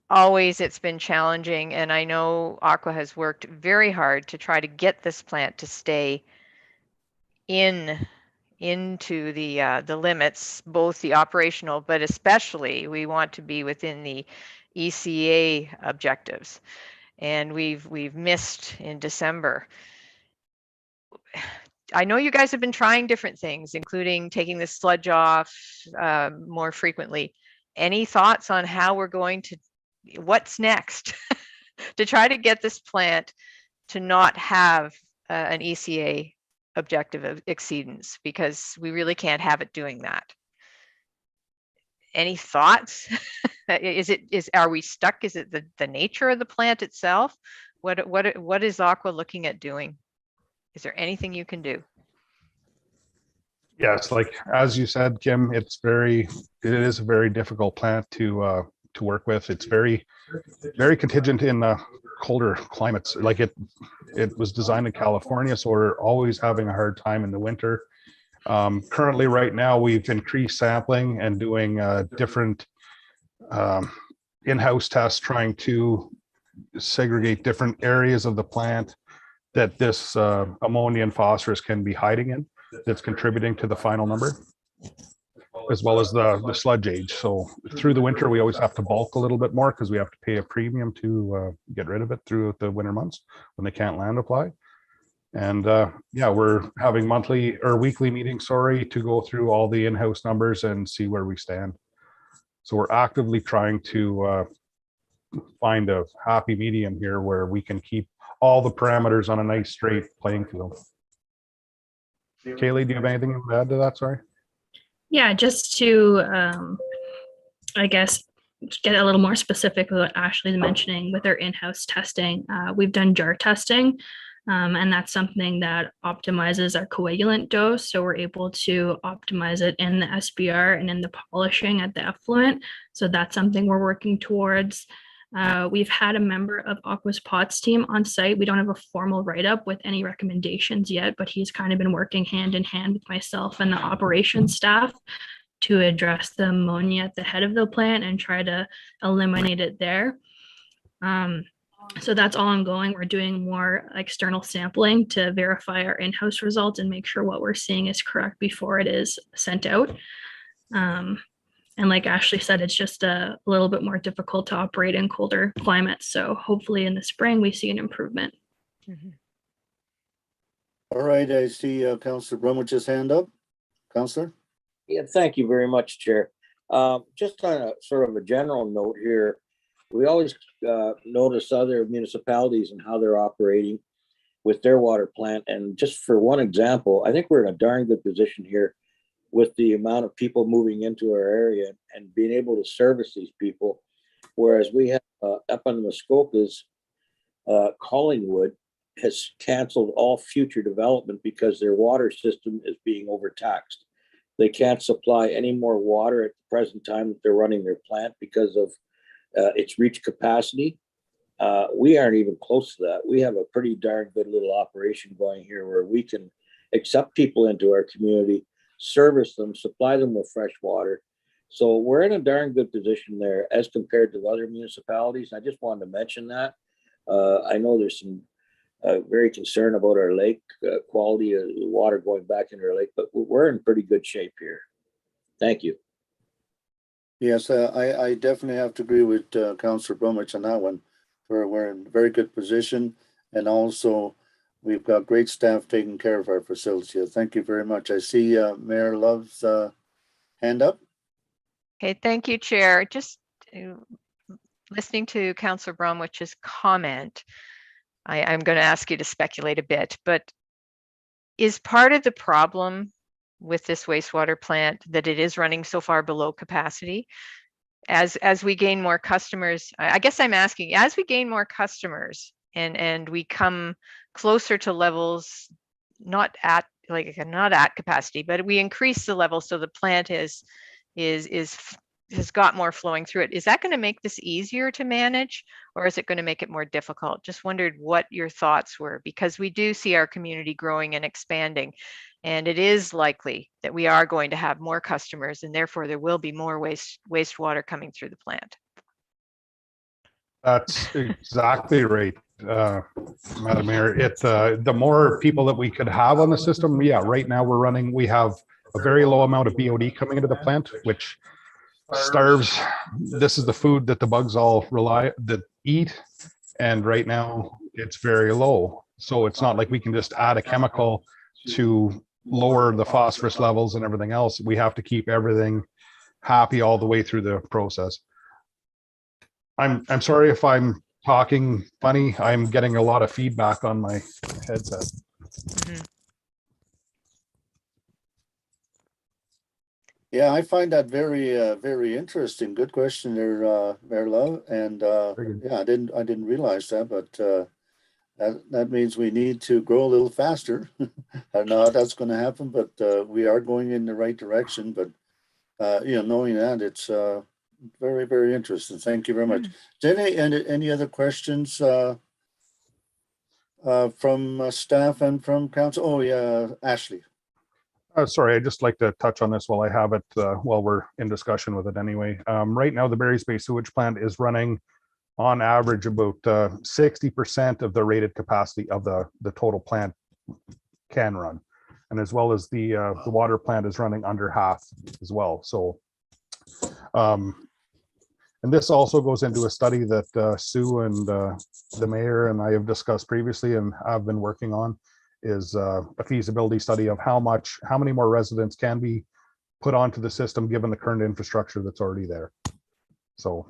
always it's been challenging. And I know Aqua has worked very hard to try to get this plant to stay into the limits, both the operational, but especially we want to be within the ECA objectives. And we've missed in December. I know you guys have been trying different things, including taking the sludge off more frequently. Any thoughts on how we're going to, what's next to try to get this plant to not have an ECA objective of exceedance, because we really can't have it doing that? Any thoughts? Are we stuck? Is it the nature of the plant itself? What is Aqua looking at doing? Is there anything you can do? Yes, like as you said, Kim, it is a very difficult plant to work with. It's very contingent in colder climates. Like it was designed in California, so we're always having a hard time in the winter. Currently, right now, we've increased sampling and doing different in-house tests trying to segregate different areas of the plant that this ammonia and phosphorus can be hiding in, that's contributing to the final number, as well as the sludge age. So through the winter, we always have to bulk a little bit more because we have to pay a premium to get rid of it through the winter months when they can't land apply. And yeah, we're having monthly or weekly meetings, sorry, to go through all the in-house numbers and see where we stand. So we're actively trying to find a happy medium here where we can keep all the parameters on a nice straight playing field. Kaylee, do you have anything to add to that? Sorry. Yeah, just to, I guess, get a little more specific with what Ashley's mentioning with our in-house testing. We've done jar testing, and that's something that optimizes our coagulant dose. So we're able to optimize it in the SBR and in the polishing at the effluent. So that's something we're working towards. We've had a member of Aqua's Pots team on site. We don't have a formal write-up with any recommendations yet, but he's kind of been working hand in hand with myself and the operations staff to address the ammonia at the head of the plant and try to eliminate it there. So that's all ongoing. We're doing more external sampling to verify our in-house results and make sure what we're seeing is correct before it is sent out. And like Ashley said, it's just a little bit more difficult to operate in colder climates. So hopefully in the spring, we see an improvement. Mhm. All right, I see Councillor Brumwich's hand up. Councillor? Yeah, thank you very much, Chair. Just on a sort of a general note here, we always notice other municipalities and how they're operating with their water plant. And just for one example, I think we're in a darn good position here with the amount of people moving into our area and being able to service these people. Whereas we have up on the Muskokas, Collingwood has canceled all future development because their water system is being overtaxed. They can't supply any more water at the present time that they're running their plant because of its reached capacity. We aren't even close to that. We have a pretty darn good little operation going here where we can accept people into our community, service them, supply them with fresh water. So we're in a darn good position there as compared to other municipalities. I just wanted to mention that. I know there's some very concerned about our lake quality of the water going back into our lake, but we're in pretty good shape here. Thank you. Yes, I definitely have to agree with Councillor Brumwich on that one. We're in a very good position, and also we've got great staff taking care of our facility. Thank you very much. I see Mayor Love's hand up. Okay, thank you, Chair. Just listening to Councillor Bromwich's comment, I'm going to ask you to speculate a bit, but is part of the problem with this wastewater plant that it is running so far below capacity? As we gain more customers, I guess I'm asking, as we gain more customers and we come closer to levels not at capacity, but we increase the level so the plant has got more flowing through it. Is that going to make this easier to manage, or is it going to make it more difficult? Just wondered what your thoughts were, because we do see our community growing and expanding, and it is likely that we are going to have more customers, and therefore there will be more wastewater coming through the plant. That's exactly right, Madam Mayor. The more people that we could have on the system, yeah, right now we have a very low amount of BOD coming into the plant, which starves. This is the food that the bugs all eat, and right now it's very low. So it's not like we can just add a chemical to lower the phosphorus levels and everything else. We have to keep everything happy all the way through the process. I'm sorry if I'm talking funny. I'm getting a lot of feedback on my headset. Mhm. Yeah, I find that very interesting. Good question there, Mayor Love. And yeah, I didn't realize that, but that means we need to grow a little faster. I don't know how that's going to happen, but we are going in the right direction. But knowing that, it's very, very interesting. Thank you very much. Any other questions from staff and from council? Oh yeah, Ashley. Sorry, I'd just like to touch on this while I have it, while we're in discussion with it anyway. Right now, the Barry's Bay sewage plant is running on average about 60% of the rated capacity of the total plant can run. And as well as the water plant is running under half as well. So, and this also goes into a study that Sue and the mayor and I have discussed previously and I've been working on, is a feasibility study of how many more residents can be put onto the system given the current infrastructure that's already there. So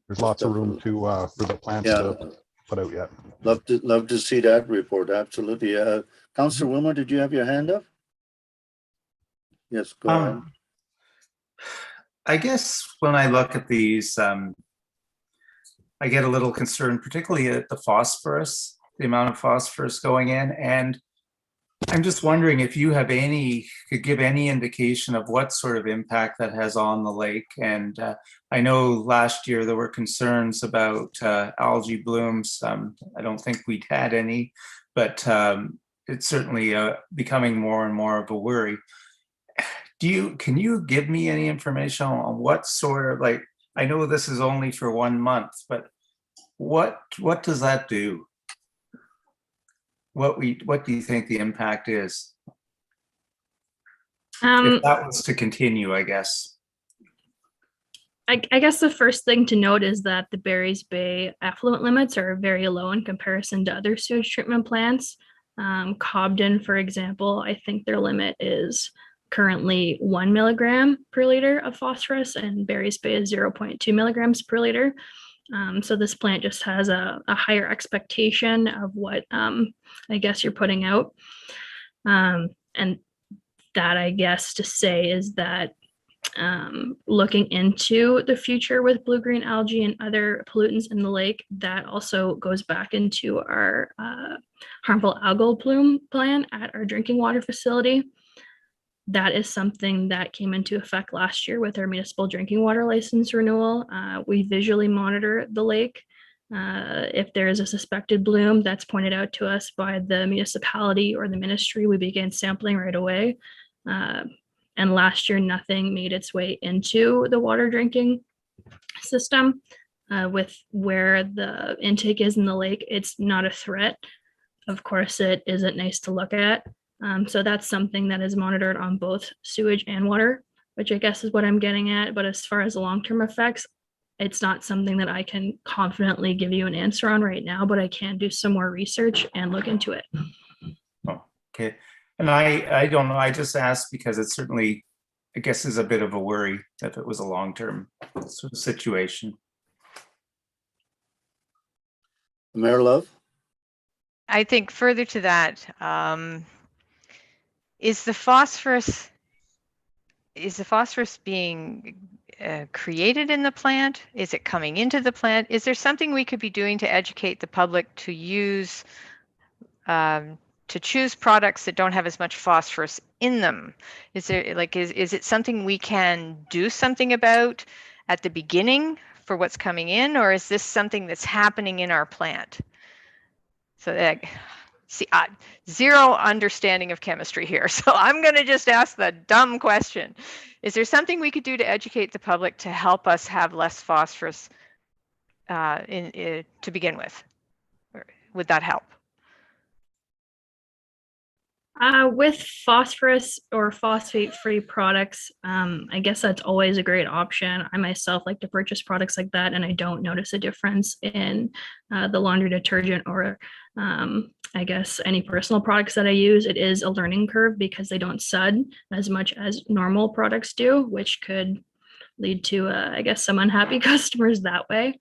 there's lots of room to for the plants to put out yet. Love to see that report. Absolutely. Councillor Wilmer, did you have your hand up? Yes, go ahead. I guess when I look at these, I get a little concerned, particularly at the phosphorus, the amount of phosphorus going in. And I'm just wondering if you have could give any indication of what sort of impact that has on the lake. And I know last year there were concerns about algae blooms. I don't think we'd had any, but it's certainly becoming more and more of a worry. Can you give me any information on what sort of, like, I know this is only for 1 month, but what does that do? What do you think the impact is? If that was to continue, I guess. I guess the first thing to note is that the Barry's Bay effluent limits are very low in comparison to other sewage treatment plants. Cobden, for example, I think their limit is currently 1 milligram per liter of phosphorus, and Barry's Bay is 0.2 milligrams per liter. So this plant just has a higher expectation of what I guess you're putting out. And that, I guess, to say is that looking into the future with blue-green algae and other pollutants in the lake, that also goes back into our harmful algal bloom plan at our drinking water facility. That is something that came into effect last year with our municipal drinking water license renewal. We visually monitor the lake. If there is a suspected bloom that's pointed out to us by the municipality or the ministry, we begin sampling right away. And last year, nothing made its way into the water drinking system. With where the intake is in the lake, it's not a threat. Of course, it isn't nice to look at. So that's something that is monitored on both sewage and water, which I guess is what I'm getting at. But as far as long-term effects, it's not something that I can confidently give you an answer on right now, but I can do some more research and look into it. Oh, okay. And I don't know, I just asked because it certainly, I guess, is a bit of a worry if it was a long-term sort of situation. Mayor Love? I think further to that, is the phosphorus being created in the plant? Is it coming into the plant? Is there something we could be doing to educate the public to use, to choose products that don't have as much phosphorus in them? Is there, like, is it something we can do something about at the beginning for what's coming in, or is this something that's happening in our plant? So see, zero understanding of chemistry here. So I'm going to just ask the dumb question. Is there something we could do to educate the public to help us have less phosphorus to begin with? Or would that help? With phosphorus or phosphate-free products, I guess that's always a great option. I myself like to purchase products like that, and I don't notice a difference in the laundry detergent or I guess any personal products that I use. It is a learning curve because they don't sud as much as normal products do, which could lead to, I guess, some unhappy customers that way.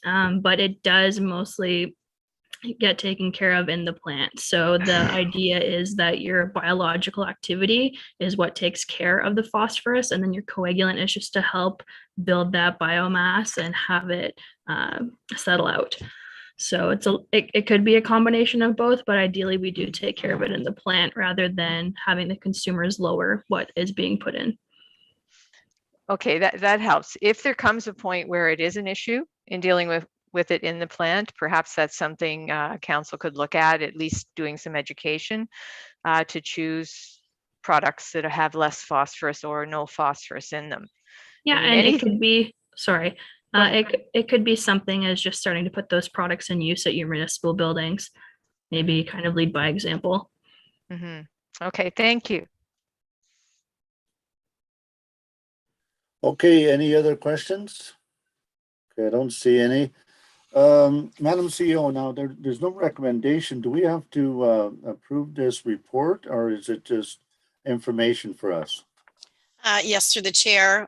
But it does mostly get taken care of in the plant. So the idea is that your biological activity is what takes care of the phosphorus, and then your coagulant is just to help build that biomass and have it settle out. So it could be a combination of both, but ideally we do take care of it in the plant rather than having the consumers lower what is being put in. Okay, that helps. If there comes a point where it is an issue in dealing with with it in the plant. Perhaps that's something council could look at least doing some education to choose products that have less phosphorus or no phosphorus in them. Yeah, I mean, and it anything- could be, sorry, Go ahead. it could be something as just starting to put those products in use at your municipal buildings. Maybe kind of lead by example. Mhm. Okay, thank you. Okay, any other questions? Okay, I don't see any. Madam CEO, now there's no recommendation. Do we have to approve this report, or is it just information for us? Yes, through the chair,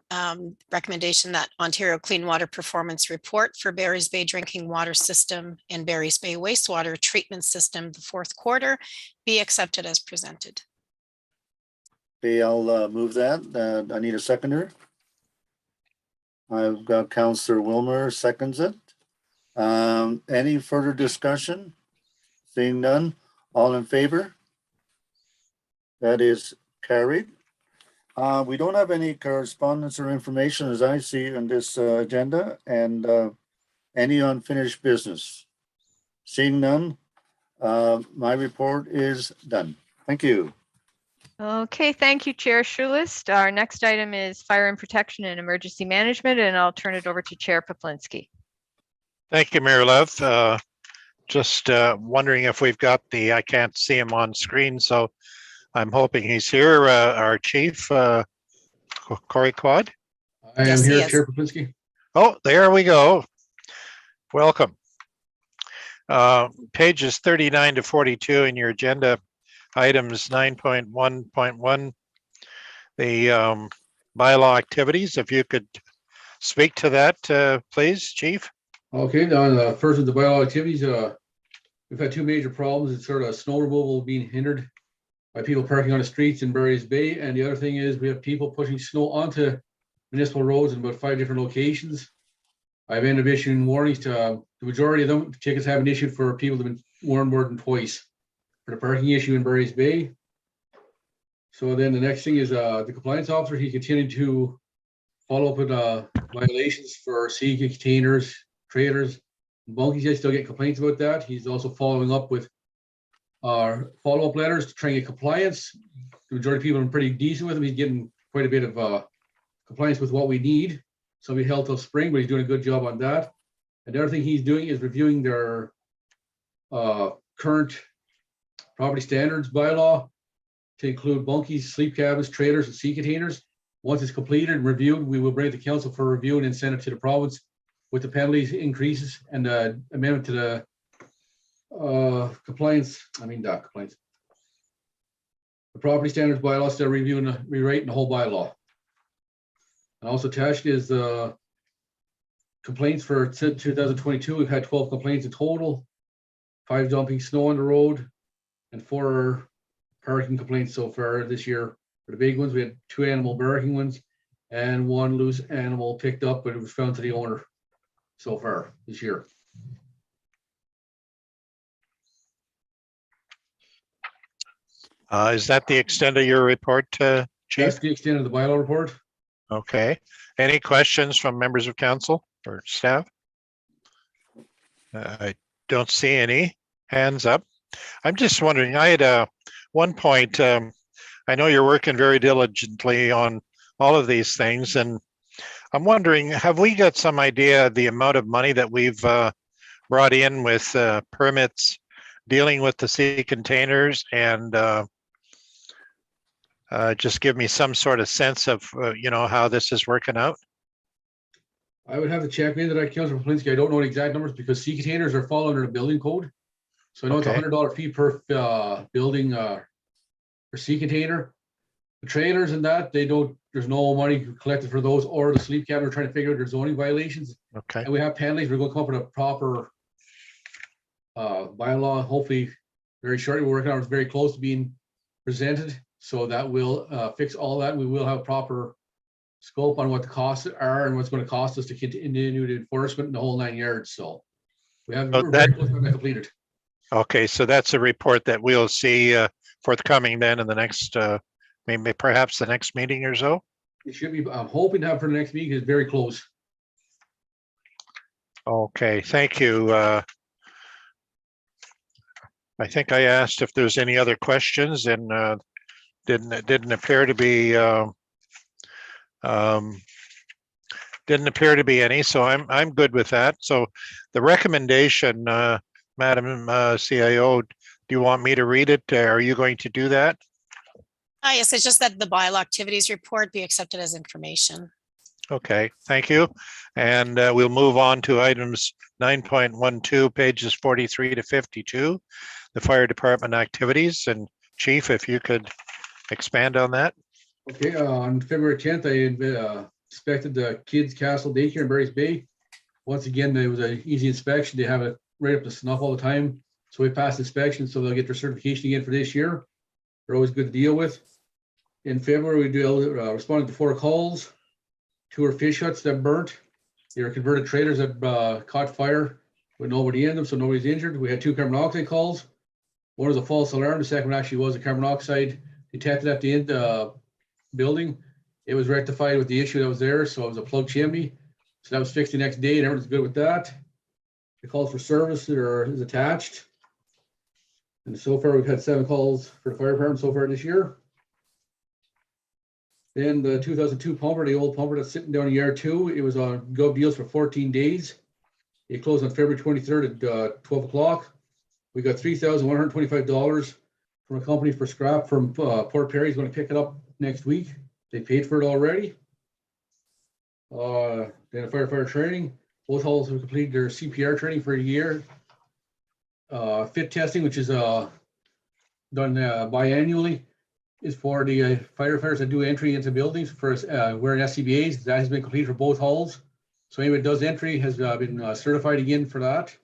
recommendation that Ontario Clean Water Performance Report for Barry's Bay Drinking Water System and Barry's Bay Wastewater Treatment System, the fourth quarter, be accepted as presented. Okay, I'll move that. I need a seconder. I've got Councillor Wilmer seconds it. Any further discussion? Seeing none, all in favor? That is carried. We don't have any correspondence or information as I see in this agenda, and any unfinished business. Seeing none, my report is done. Thank you. Okay, thank you, Chair Schulist. Our next item is Fire and Protection and Emergency Management, and I'll turn it over to Chair Poplinski. Thank you, Mayor Lev. Just wondering if we've got I can't see him on screen, so I'm hoping he's here. Our chief, Corey Quad. I am Yes, he here, is. Chair Popinski. Oh, there we go. Welcome. Pages 39 to 42 in your agenda, items 9.1.1, the bylaw activities. If you could speak to that, please, Chief. Okay, now first with the bylaw activities, we've had two major problems. It's sort of snow removal being hindered by people parking on the streets in Barry's Bay. And the other thing is we have people pushing snow onto municipal roads in about 5 different locations. I've ended up issuing warnings to the majority of them. Tickets have been issued for people that have been warned more than twice for the parking issue in Barry's Bay. So then the next thing is the compliance officer, he continued to follow up with violations for sea containers, trailers, and bunkies. I still get complaints about that. He's also following up with follow-up letters to try and get compliance. The majority of people are pretty decent with him. He's getting quite a bit of compliance with what we need. So we held till spring, but he's doing a good job on that. And the other thing he's doing is reviewing their current property standards bylaw to include bunkies, sleep cabins, trailers, and sea containers. Once it's completed and reviewed, we will bring it to council for review and then send it to the province with the penalties increases and the amendment to the compliance. The property standards bylaw, still reviewing, rewriting the whole bylaw. And also attached is the complaints for 2022. We've had 12 complaints in total, 5 dumping snow on the road, and 4 parking complaints so far this year. For the big ones, we had 2 animal barking ones and 1 loose animal picked up, but it was found to the owner so far this year. Is that the extent of your report, Chief? That's the extent of the bylaw report. Okay. Any questions from members of council or staff? I don't see any hands up. I'm just wondering, I had one point, I know you're working very diligently on all of these things, and I'm wondering, have we got some idea of the amount of money that we've brought in with permits dealing with the sea containers, and just give me some sort of sense of, how this is working out? I would have to check into that, Councilor Poplinski. I don't know the exact numbers because sea containers are fall under the building code. So I know Okay. it's $100 fee per building for sea container. The trailers and that, there's no money collected for those, or the sleep cabin. We're trying to figure out their zoning violations. Okay. And we have penalties. We're going to come up with a proper bylaw, hopefully very shortly. We're working on it. It's very close to being presented. So that will fix all that. We will have proper scope on what the costs are and what's going to cost us to continue the enforcement in the whole 9 yards. So we're very close to having that completed. Okay, so that's a report that we'll see forthcoming then in the next, maybe perhaps the next meeting or so? It should be, I'm hoping to have for the next meeting. It's very close. Okay, thank you. I think I asked if there's any other questions, and didn't appear to be didn't appear to be any. So I'm good with that. So the recommendation, Madam CIO, do you want me to read it? Are you going to do that? Yes, it's just that the bylaw activities report be accepted as information. Okay, thank you. And we'll move on to items 9.12, pages 43 to 52, the fire department activities. And Chief, if you could expand on that. Okay, on February 10th, I inspected the Kids Castle Daycare in Barry's Bay. Once again, it was an easy inspection. They have it right up to snuff all the time. So we passed inspection, so they'll get their certification again for this year. They're always good to deal with. In February, we responded to 4 calls. 2 are fish huts that burnt. They were converted trailers that caught fire with nobody in them, so nobody's injured. We had 2 carbon monoxide calls. One was a false alarm. The second one actually was a carbon monoxide detected at the end building. It was rectified with the issue that was there, so it was a plug chimney. So that was fixed the next day, and everyone's good with that. The calls for service is attached. And so far, we've had 7 calls for the fire department so far this year. Then the 2002 pumper, the old pumper that's sitting down in yard 2, it was on Gov Deals for 14 days. It closed on February 23rd at 12 o'clock. We got $3,125 from a company for scrap from Port Perry. He's going to pick it up next week. They paid for it already. Then a firefighter training. Both halls have completed their CPR training for a year. Fit testing, which is done biannually, is for the firefighters that do entry into buildings for wearing SCBAs. That has been completed for both halls. So anybody that does entry has been certified again for that.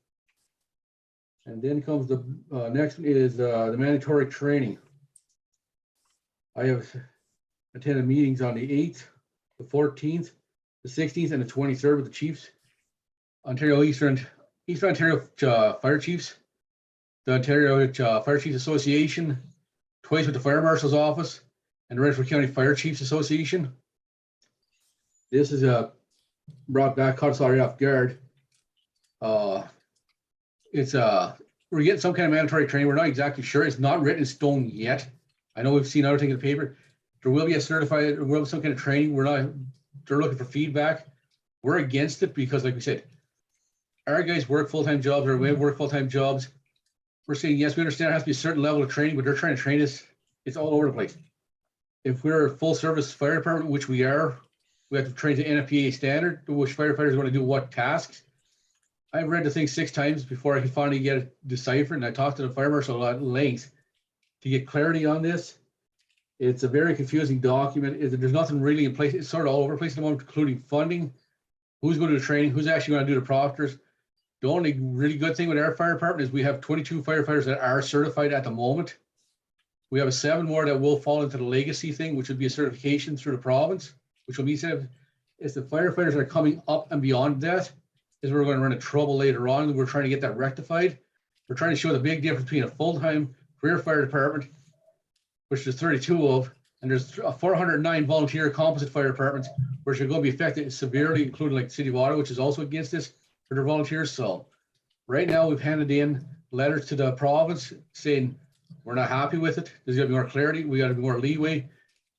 And then comes the next one is the mandatory training. I have attended meetings on the 8th, the 14th, the 16th, and the 23rd with the chiefs. Eastern Ontario Fire Chiefs, the Ontario Fire Chiefs Association, twice with the Fire Marshal's Office, and the Renfrew County Fire Chiefs Association. This is brought back, caught us already off guard. We're getting some kind of mandatory training. We're not exactly sure. It's not written in stone yet. I know we've seen other things in the paper. There will be a certified, there will be some kind of training. They're looking for feedback. We're against it because, like we said, our guys work full-time jobs, or we work full-time jobs. We're saying, yes, we understand there has to be a certain level of training, but they're trying to train us. It's all over the place. If we're a full-service fire department, which we are, we have to train to NFPA standard, which firefighters want to do what tasks. I've read the thing 6 times before I could finally get it deciphered, and I talked to the fire marshal at length to get clarity on this. It's a very confusing document. There's nothing really in place. It's sort of all over the place at the moment, including funding, who's going to do the training, who's actually going to do the proctors. The only really good thing with our fire department is we have 22 firefighters that are certified at the moment. We have 7 more that will fall into the legacy thing, which would be a certification through the province, which will be said if the firefighters that are coming up and beyond that is we're going to run into trouble later on. We're trying to get that rectified. We're trying to show the big difference between a full-time career fire department, which there's 32 of, and there's 409 volunteer composite fire departments, which are going to be affected severely, including like the City of Ottawa, which is also against this for their volunteers. So right now we've handed in letters to the province saying we're not happy with it. There's got to be more clarity. We got to be more leeway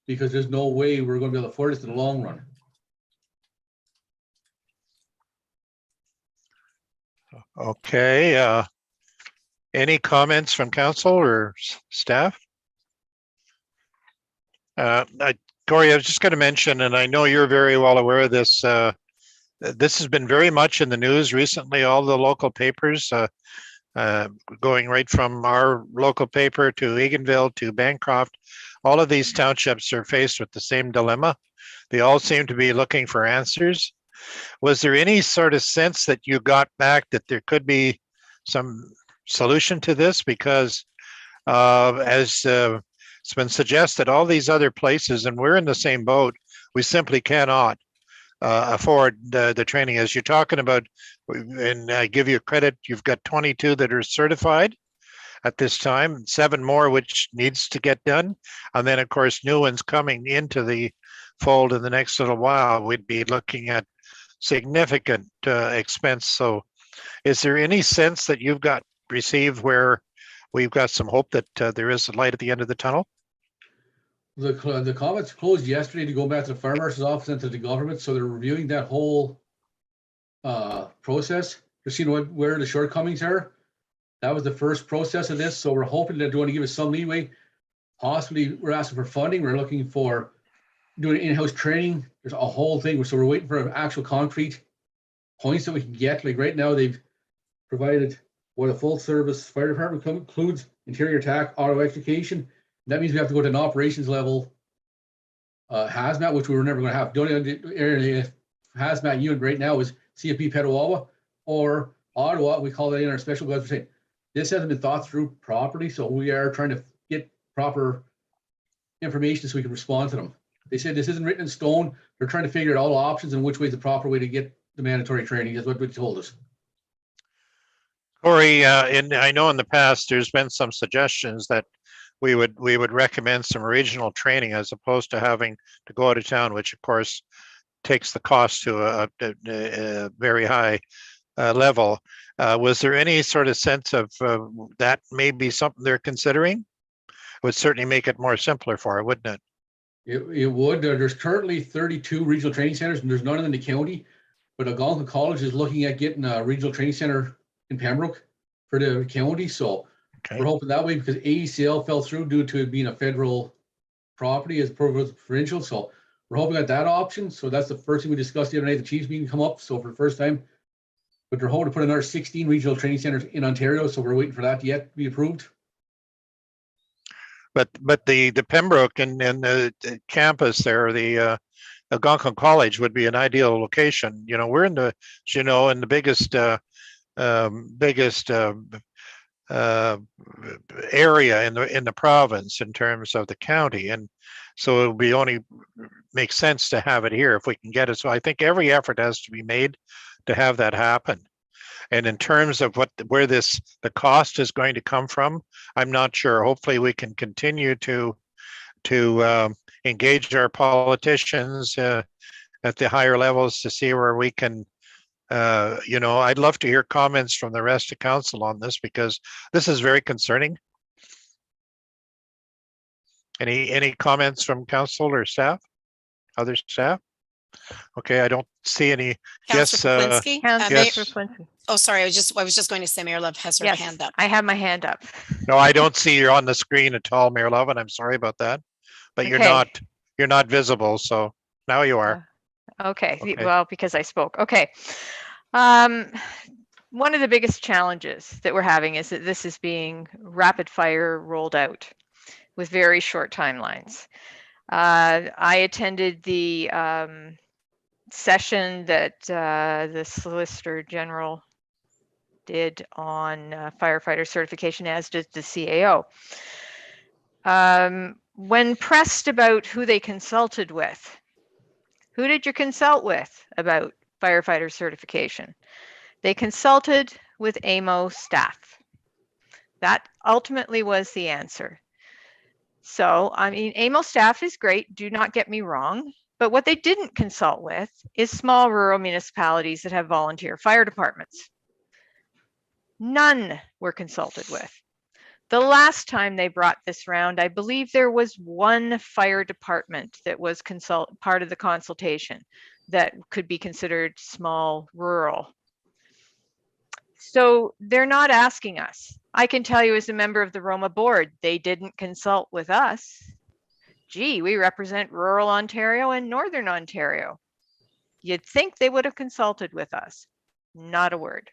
because there's no way we're going to be able to afford this in the long run. Okay. Any comments from council or staff? Corey, I was just going to mention, and I know you're very well aware of this. This has been very much in the news recently. All the local papers, going right from our local paper to Eganville to Bancroft, all of these townships are faced with the same dilemma. They all seem to be looking for answers. Was there any sort of sense that you got back that there could be some solution to this? Because as it's been suggested, all these other places, and we're in the same boat, we simply cannot afford the training. As you're talking about, and I give you credit, you've got 22 that are certified at this time, 7 more which needs to get done, and then of course new ones coming into the fold in the next little while. We'd be looking at significant expense. So is there any sense that you've got received where we've got some hope that there is a light at the end of the tunnel? The comments closed yesterday to go back to the fire marshal's office and to the government, so they're reviewing that whole process to see where the shortcomings are. That was the first process of this, so we're hoping that they're going to give us some leeway. Possibly, we're asking for funding. We're looking for doing in-house training. There's a whole thing, so we're waiting for actual concrete points that we can get. Like right now, they've provided what a full service fire department includes: interior attack, auto extrication. That means we have to go to an operations level hazmat, which we were never going to have. The only area hazmat unit right now is CFB Petawawa or Ottawa. We call that in our special guys. We're saying this hasn't been thought through properly, so we are trying to get proper information so we can respond to them. They said this isn't written in stone. They're trying to figure out all options and which way is the proper way to get the mandatory training. That's what they told us. Corey, I know in the past there's been some suggestions that we would recommend some regional training as opposed to having to go out of town, which of course takes the cost to a very high level. Was there any sort of sense of that may be something they're considering? It would certainly make it more simpler for it, wouldn't it? It would. There's currently 32 regional training centers, and there's none in the county. But Algonquin College is looking at getting a regional training center in Pembroke for the county. So we're hoping that way, because AECL fell through due to it being a federal property as provincial. So we're hoping at that option. So that's the first thing we discussed the other night. The Chiefs meeting come up. So for the first time, but they're hoping to put another 16 regional training centers in Ontario. So we're waiting for that yet to be approved. But the Pembroke and the campus there, the Algonquin College would be an ideal location. You know, we're in the, as you know, in the biggest area in the province in terms of the county, and so it would be only make sense to have it here if we can get it. So I think every effort has to be made to have that happen. And in terms of where the cost is going to come from, I'm not sure. Hopefully we can continue to engage our politicians at the higher levels to see where we can, you know, I'd love to hear comments from the rest of council on this, because this is very concerning. Any comments from council or staff, other staff? Okay, I don't see any. Councillor Yes, Poplinski? yes. Oh, sorry, I was just going to say Mayor Love has her Yes, hand up. I have my hand up. No, I don't see you on the screen at all, Mayor Love, and I'm sorry about that. But you're not visible, so now you are. Okay, Okay. well, because I spoke. Okay. One of the biggest challenges that we're having is that this is being rapid fire rolled out with very short timelines. I attended the session that the Solicitor General did on firefighter certification, as did the CAO. When pressed about who they consulted with, who did you consult with about firefighter certification? They consulted with AMO staff. That ultimately was the answer. So, I mean, AMO staff is great, do not get me wrong, but what they didn't consult with is small rural municipalities that have volunteer fire departments. None were consulted with. The last time they brought this round, I believe there was one fire department that was part of the consultation that could be considered small rural. So they're not asking us. I can tell you as a member of the Roma board, they didn't consult with us. Gee, we represent rural Ontario and Northern Ontario. You'd think they would have consulted with us. Not a word.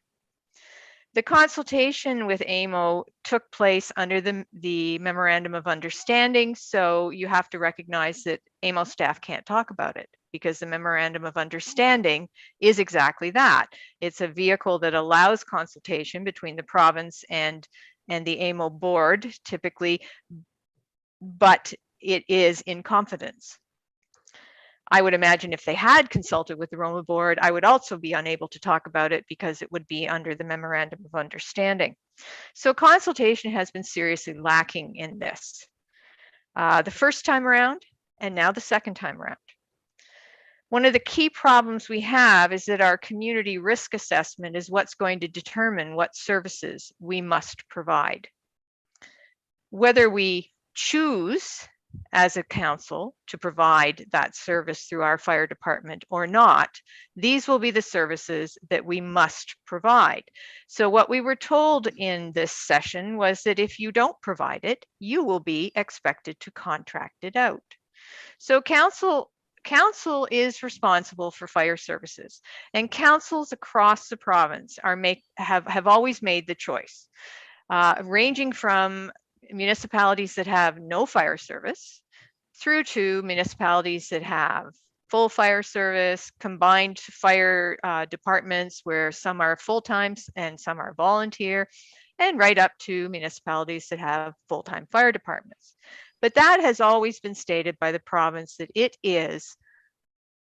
The consultation with AMO took place under the Memorandum of Understanding, so you have to recognize that AMO staff can't talk about it, because the Memorandum of Understanding is exactly that. It's a vehicle that allows consultation between the province and the AMO board, typically, but it is in confidence. I would imagine if they had consulted with the Roma board, I would also be unable to talk about it because it would be under the Memorandum of Understanding. So consultation has been seriously lacking in this. The first time around, and now the second time around. One of the key problems we have is that our community risk assessment is what's going to determine what services we must provide. Whether we choose as a council to provide that service through our fire department or not, these will be the services that we must provide. So what we were told in this session was that if you don't provide it, you will be expected to contract it out. So council is responsible for fire services, and councils across the province have always made the choice, ranging from municipalities that have no fire service through to municipalities that have full fire service, combined fire departments where some are full-time and some are volunteer, and right up to municipalities that have full-time fire departments. But that has always been stated by the province that it is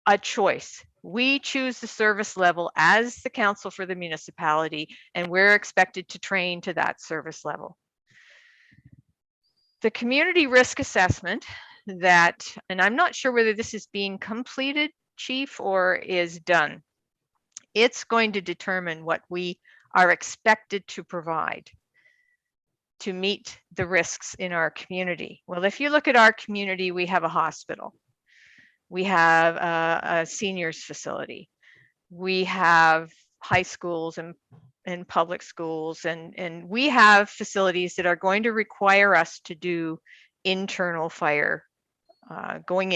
a choice. We choose the service level as the council for the municipality, and we're expected to train to that service level. The community risk assessment that, and I'm not sure whether this is being completed, Chief, or is done. It's going to determine what we are expected to provide to meet the risks in our community. Well, if you look at our community, we have a hospital. We have a seniors facility. We have high schools and public schools, and we have facilities that are going to require us to do internal fire going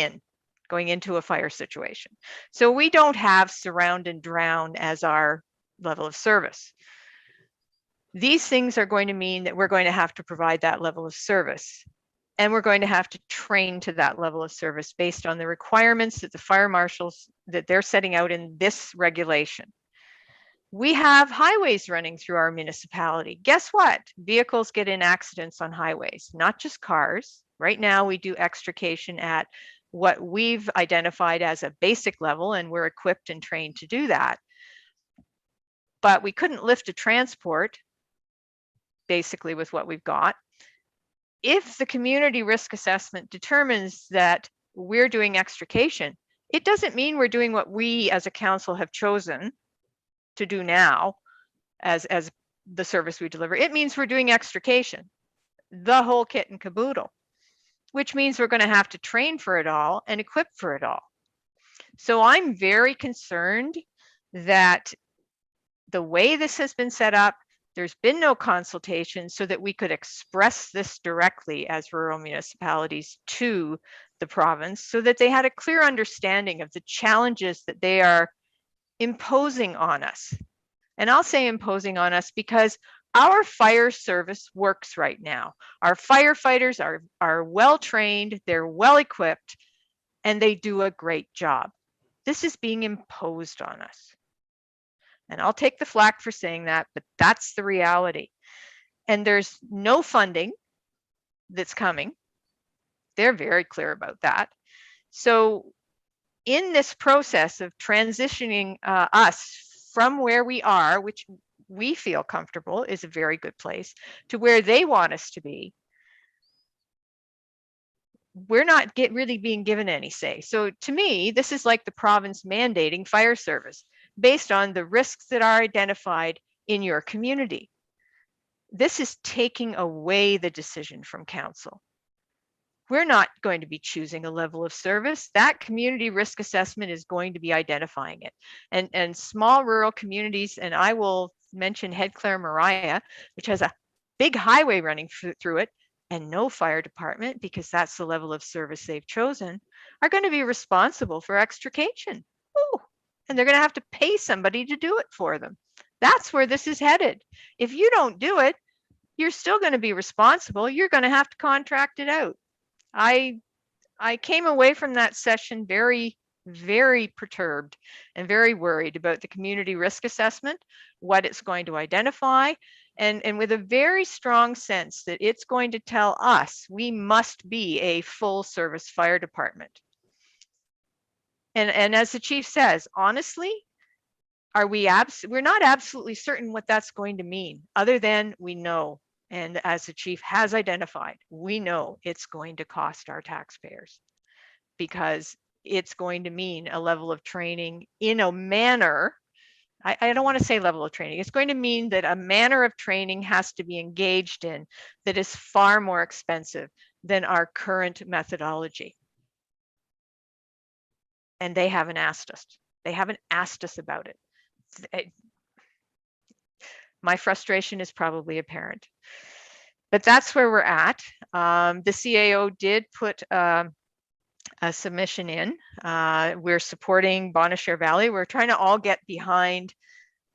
into a fire situation. So we don't have surround and drown as our level of service. These things are going to mean that we're going to have to provide that level of service, and we're going to have to train to that level of service based on the requirements that the fire marshals that they're setting out in this regulation. We have highways running through our municipality. Guess what? Vehicles get in accidents on highways, not just cars. Right now, we do extrication at what we've identified as a basic level, and we're equipped and trained to do that. But we couldn't lift a transport basically with what we've got. If the community risk assessment determines that we're doing extrication, it doesn't mean we're doing what we as a council have chosen to do now as the service we deliver. It means we're doing extrication, the whole kit and caboodle, which means we're going to have to train for it all and equip for it all. So I'm very concerned that the way this has been set up, there's been no consultation so that we could express this directly as rural municipalities to the province so that they had a clear understanding of the challenges that they are imposing on us. And I'll say imposing on us because our fire service works right now. Our firefighters are well trained, they're well equipped, and they do a great job. This is being imposed on us. And I'll take the flack for saying that, but that's the reality. And there's no funding that's coming. They're very clear about that. So in this process of transitioning us from where we are, which we feel comfortable is a very good place, to where they want us to be, we're not really being given any say. So to me, this is like the province mandating fire service based on the risks that are identified in your community. This is taking away the decision from council. We're not going to be choosing a level of service. That community risk assessment is going to be identifying it. And small rural communities, and I will mention Headclare Mariah, which has a big highway running through it and no fire department because that's the level of service they've chosen, are going to be responsible for extrication. Ooh. And they're going to have to pay somebody to do it for them. That's where this is headed. If you don't do it, you're still going to be responsible. You're going to have to contract it out. I came away from that session very, very perturbed and very worried about the community risk assessment, what it's going to identify, and with a very strong sense that it's going to tell us we must be a full service fire department. And as the chief says, honestly, we're not absolutely certain what that's going to mean, other than we know, and as the chief has identified, we know it's going to cost our taxpayers because it's going to mean a level of training in a manner. I don't want to say level of training. It's going to mean that a manner of training has to be engaged in that is far more expensive than our current methodology. And they haven't asked us. They haven't asked us about it. My frustration is probably apparent. But that's where we're at. The CAO did put a submission in. We're supporting Bonnechere Valley. We're trying to all get behind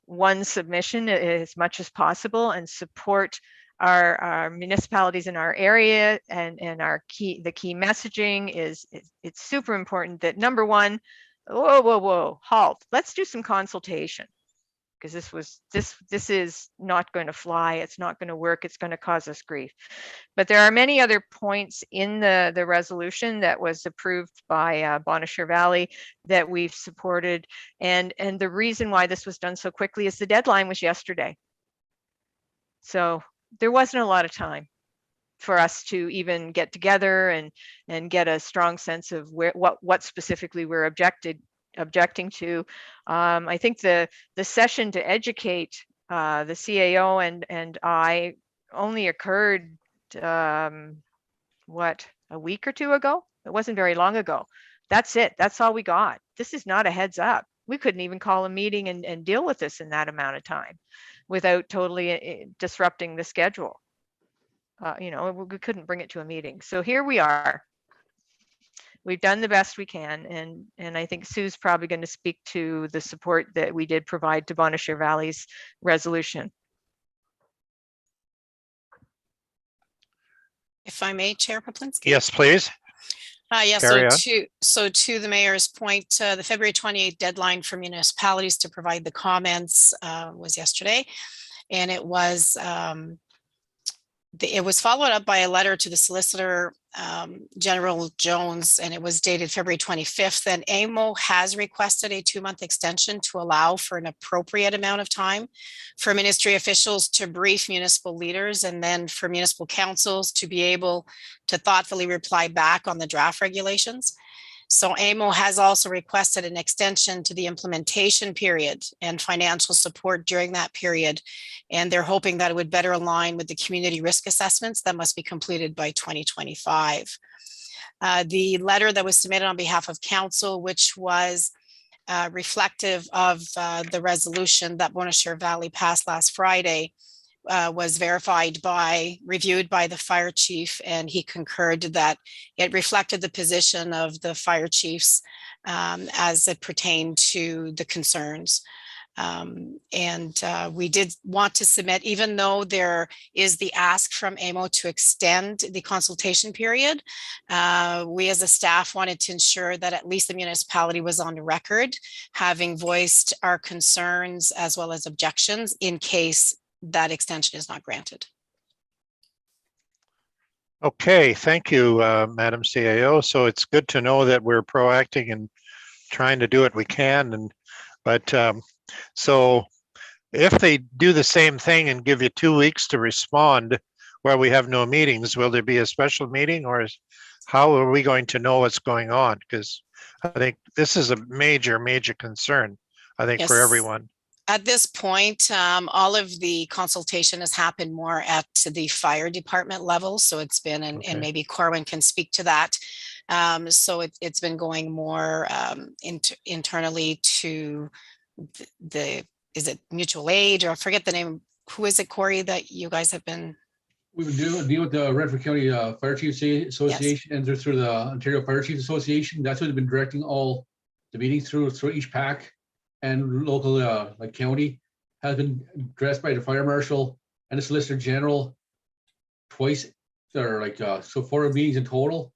one submission as much as possible and support our municipalities in our area, and the key messaging is it's super important that, number one, whoa, halt. Let's do some consultation, because this is not going to fly. It's not going to work. It's going to cause us grief. But there are many other points in the resolution that was approved by Bonnechere Valley that we've supported. And the reason why this was done so quickly is the deadline was yesterday. So there wasn't a lot of time for us to even get together and get a strong sense of what specifically we're objecting to. I think the session to educate the CAO and I only occurred what, a week or two ago? It wasn't very long ago. That's it. That's all we got. This is not a heads up. We couldn't even call a meeting and deal with this in that amount of time without totally disrupting the schedule. We couldn't bring it to a meeting. So here we are. We've done the best we can, and I think Sue's probably going to speak to the support that we did provide to Bonnechere Valley's resolution. If I may, Chair Paplinsky. Yes, please. Yeah, Carry so to the mayor's point, the February 28th deadline for municipalities to provide the comments was yesterday, and it was followed up by a letter to the Solicitor General Jones, and it was dated February 25th. And AMO has requested a 2-month extension to allow for an appropriate amount of time for ministry officials to brief municipal leaders, and then for municipal councils to be able to thoughtfully reply back on the draft regulations. So AMO has also requested an extension to the implementation period and financial support during that period. And they're hoping that it would better align with the community risk assessments that must be completed by 2025. The letter that was submitted on behalf of council, which was reflective of the resolution that Bonnechere Valley passed last Friday, was reviewed by the fire chief, and he concurred that it reflected the position of the fire chiefs as it pertained to the concerns. We did want to submit, even though there is the ask from AMO to extend the consultation period, we as a staff wanted to ensure that at least the municipality was on the record, having voiced our concerns as well as objections in case that extension is not granted. Okay, thank you, Madam CAO. So it's good to know that we're proacting and trying to do what we can. So if they do the same thing and give you 2 weeks to respond while we have no meetings, will there be a special meeting, or how are we going to know what's going on? Because I think this is a major concern, I think, for everyone. At this point, all of the consultation has happened more at the fire department level. So it's been, and maybe Corwin can speak to that. So it's been going more internally to is it mutual aid, or I forget the name. Who is it, Corey, that you guys have been? We've been dealing with the Renfrew County Fire Chiefs Association, and through the Ontario Fire Chiefs Association. That's who's been directing all the meetings through each PAC. And local, like county, has been addressed by the fire marshal and the Solicitor General twice. There are so 4 meetings in total.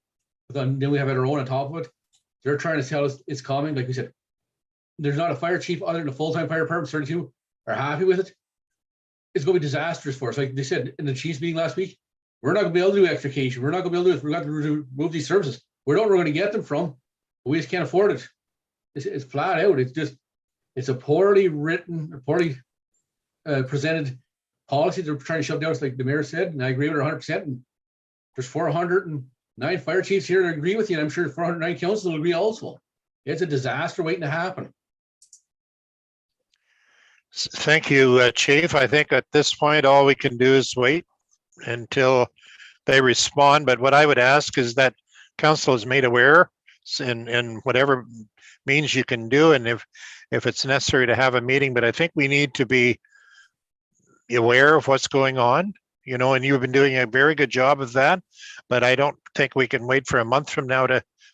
But then we have our own on top of it. They're trying to tell us it's coming. Like we said, there's not a fire chief other than a full-time fire department. 32 are happy with it. It's going to be disastrous for us. Like they said in the chiefs meeting last week, we're not going to be able to do extrication. We're not going to be able to do this. We're going to remove these services. We don't know where we're going to get them from, but we just can't afford it. It's flat out. It's a poorly written, poorly presented policy they're trying to shove down, like the mayor said, and I agree with her 100%. And there's 409 fire chiefs here that agree with you, and I'm sure 409 councils will agree also. It's a disaster waiting to happen. Thank you, Chief. I think at this point, all we can do is wait until they respond. But what I would ask is that council is made aware in whatever means you can do, and if it's necessary to have a meeting. But I think we need to be aware of what's going on, you know, and you've been doing a very good job of that. But I don't think we can wait for a month from now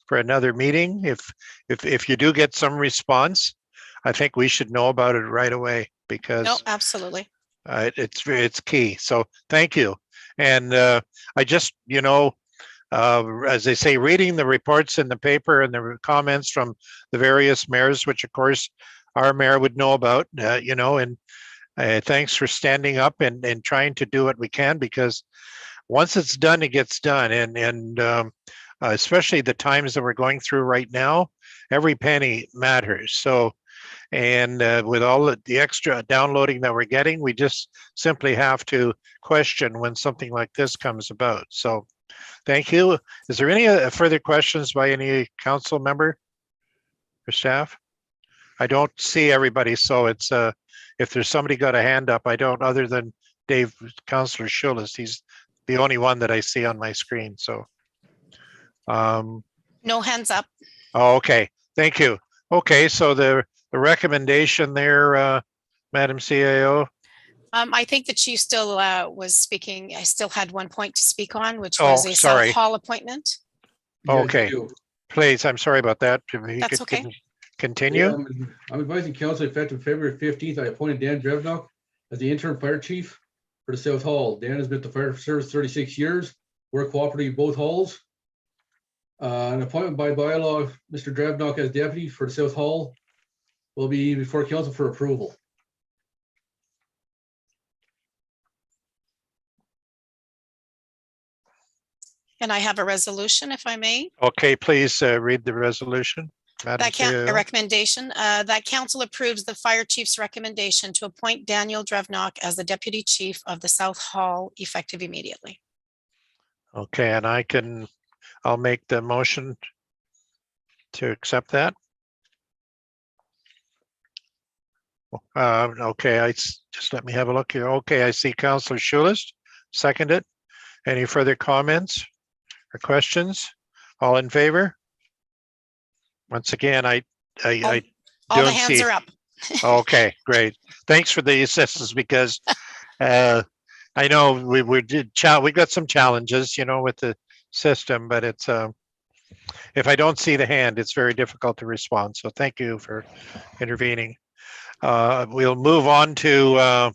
for another meeting. If you do get some response, I think we should know about it right away, because No, absolutely. it's key. So thank you. And I just, you know, as they say, reading the reports in the paper and the comments from the various mayors, which of course our mayor would know about, you know, and thanks for standing up and trying to do what we can, because once it's done, it gets done. And especially the times that we're going through right now, every penny matters. So, and with all the extra downloading that we're getting, we just simply have to question when something like this comes about. So thank you. Is there any further questions by any council member or staff? I don't see everybody, so it's if there's somebody got a hand up, I don't, other than Dave, Councillor Schulis, he's the only one that I see on my screen. So No hands up. oh, okay, thank you. Okay, so the recommendation there, Madam CAO. I think the chief still was speaking. I still had one point to speak on, which Oh, was a sorry. South Hall appointment. Yes, Okay. you do. Please, I'm sorry about that. If you That's could okay. Continue. Yeah, I'm advising council effective February 15th, I appointed Dan Drevnock as the interim fire chief for the South Hall. Dan has been at the fire service 36 years, worked cooperatively in both halls. An appointment by bylaw, Mr. Drevnock as deputy for the South Hall will be before council for approval. And I have a resolution, if I may. Okay, please read the resolution. Madam A CAO. recommendation that council approves the fire chief's recommendation to appoint Daniel Drevnock as the deputy chief of the South Hall effective immediately. Okay, and I'll make the motion to accept that. Okay, just let me have a look here. Okay, I see Councillor Schulis, seconded. Any further comments or questions? All in favor? Once again, I All the don't hands see. are up. Okay, great. Thanks for the assistance, because I know we got some challenges, you know, with the system, but it's if I don't see the hand, it's very difficult to respond. So thank you for intervening. We'll move on to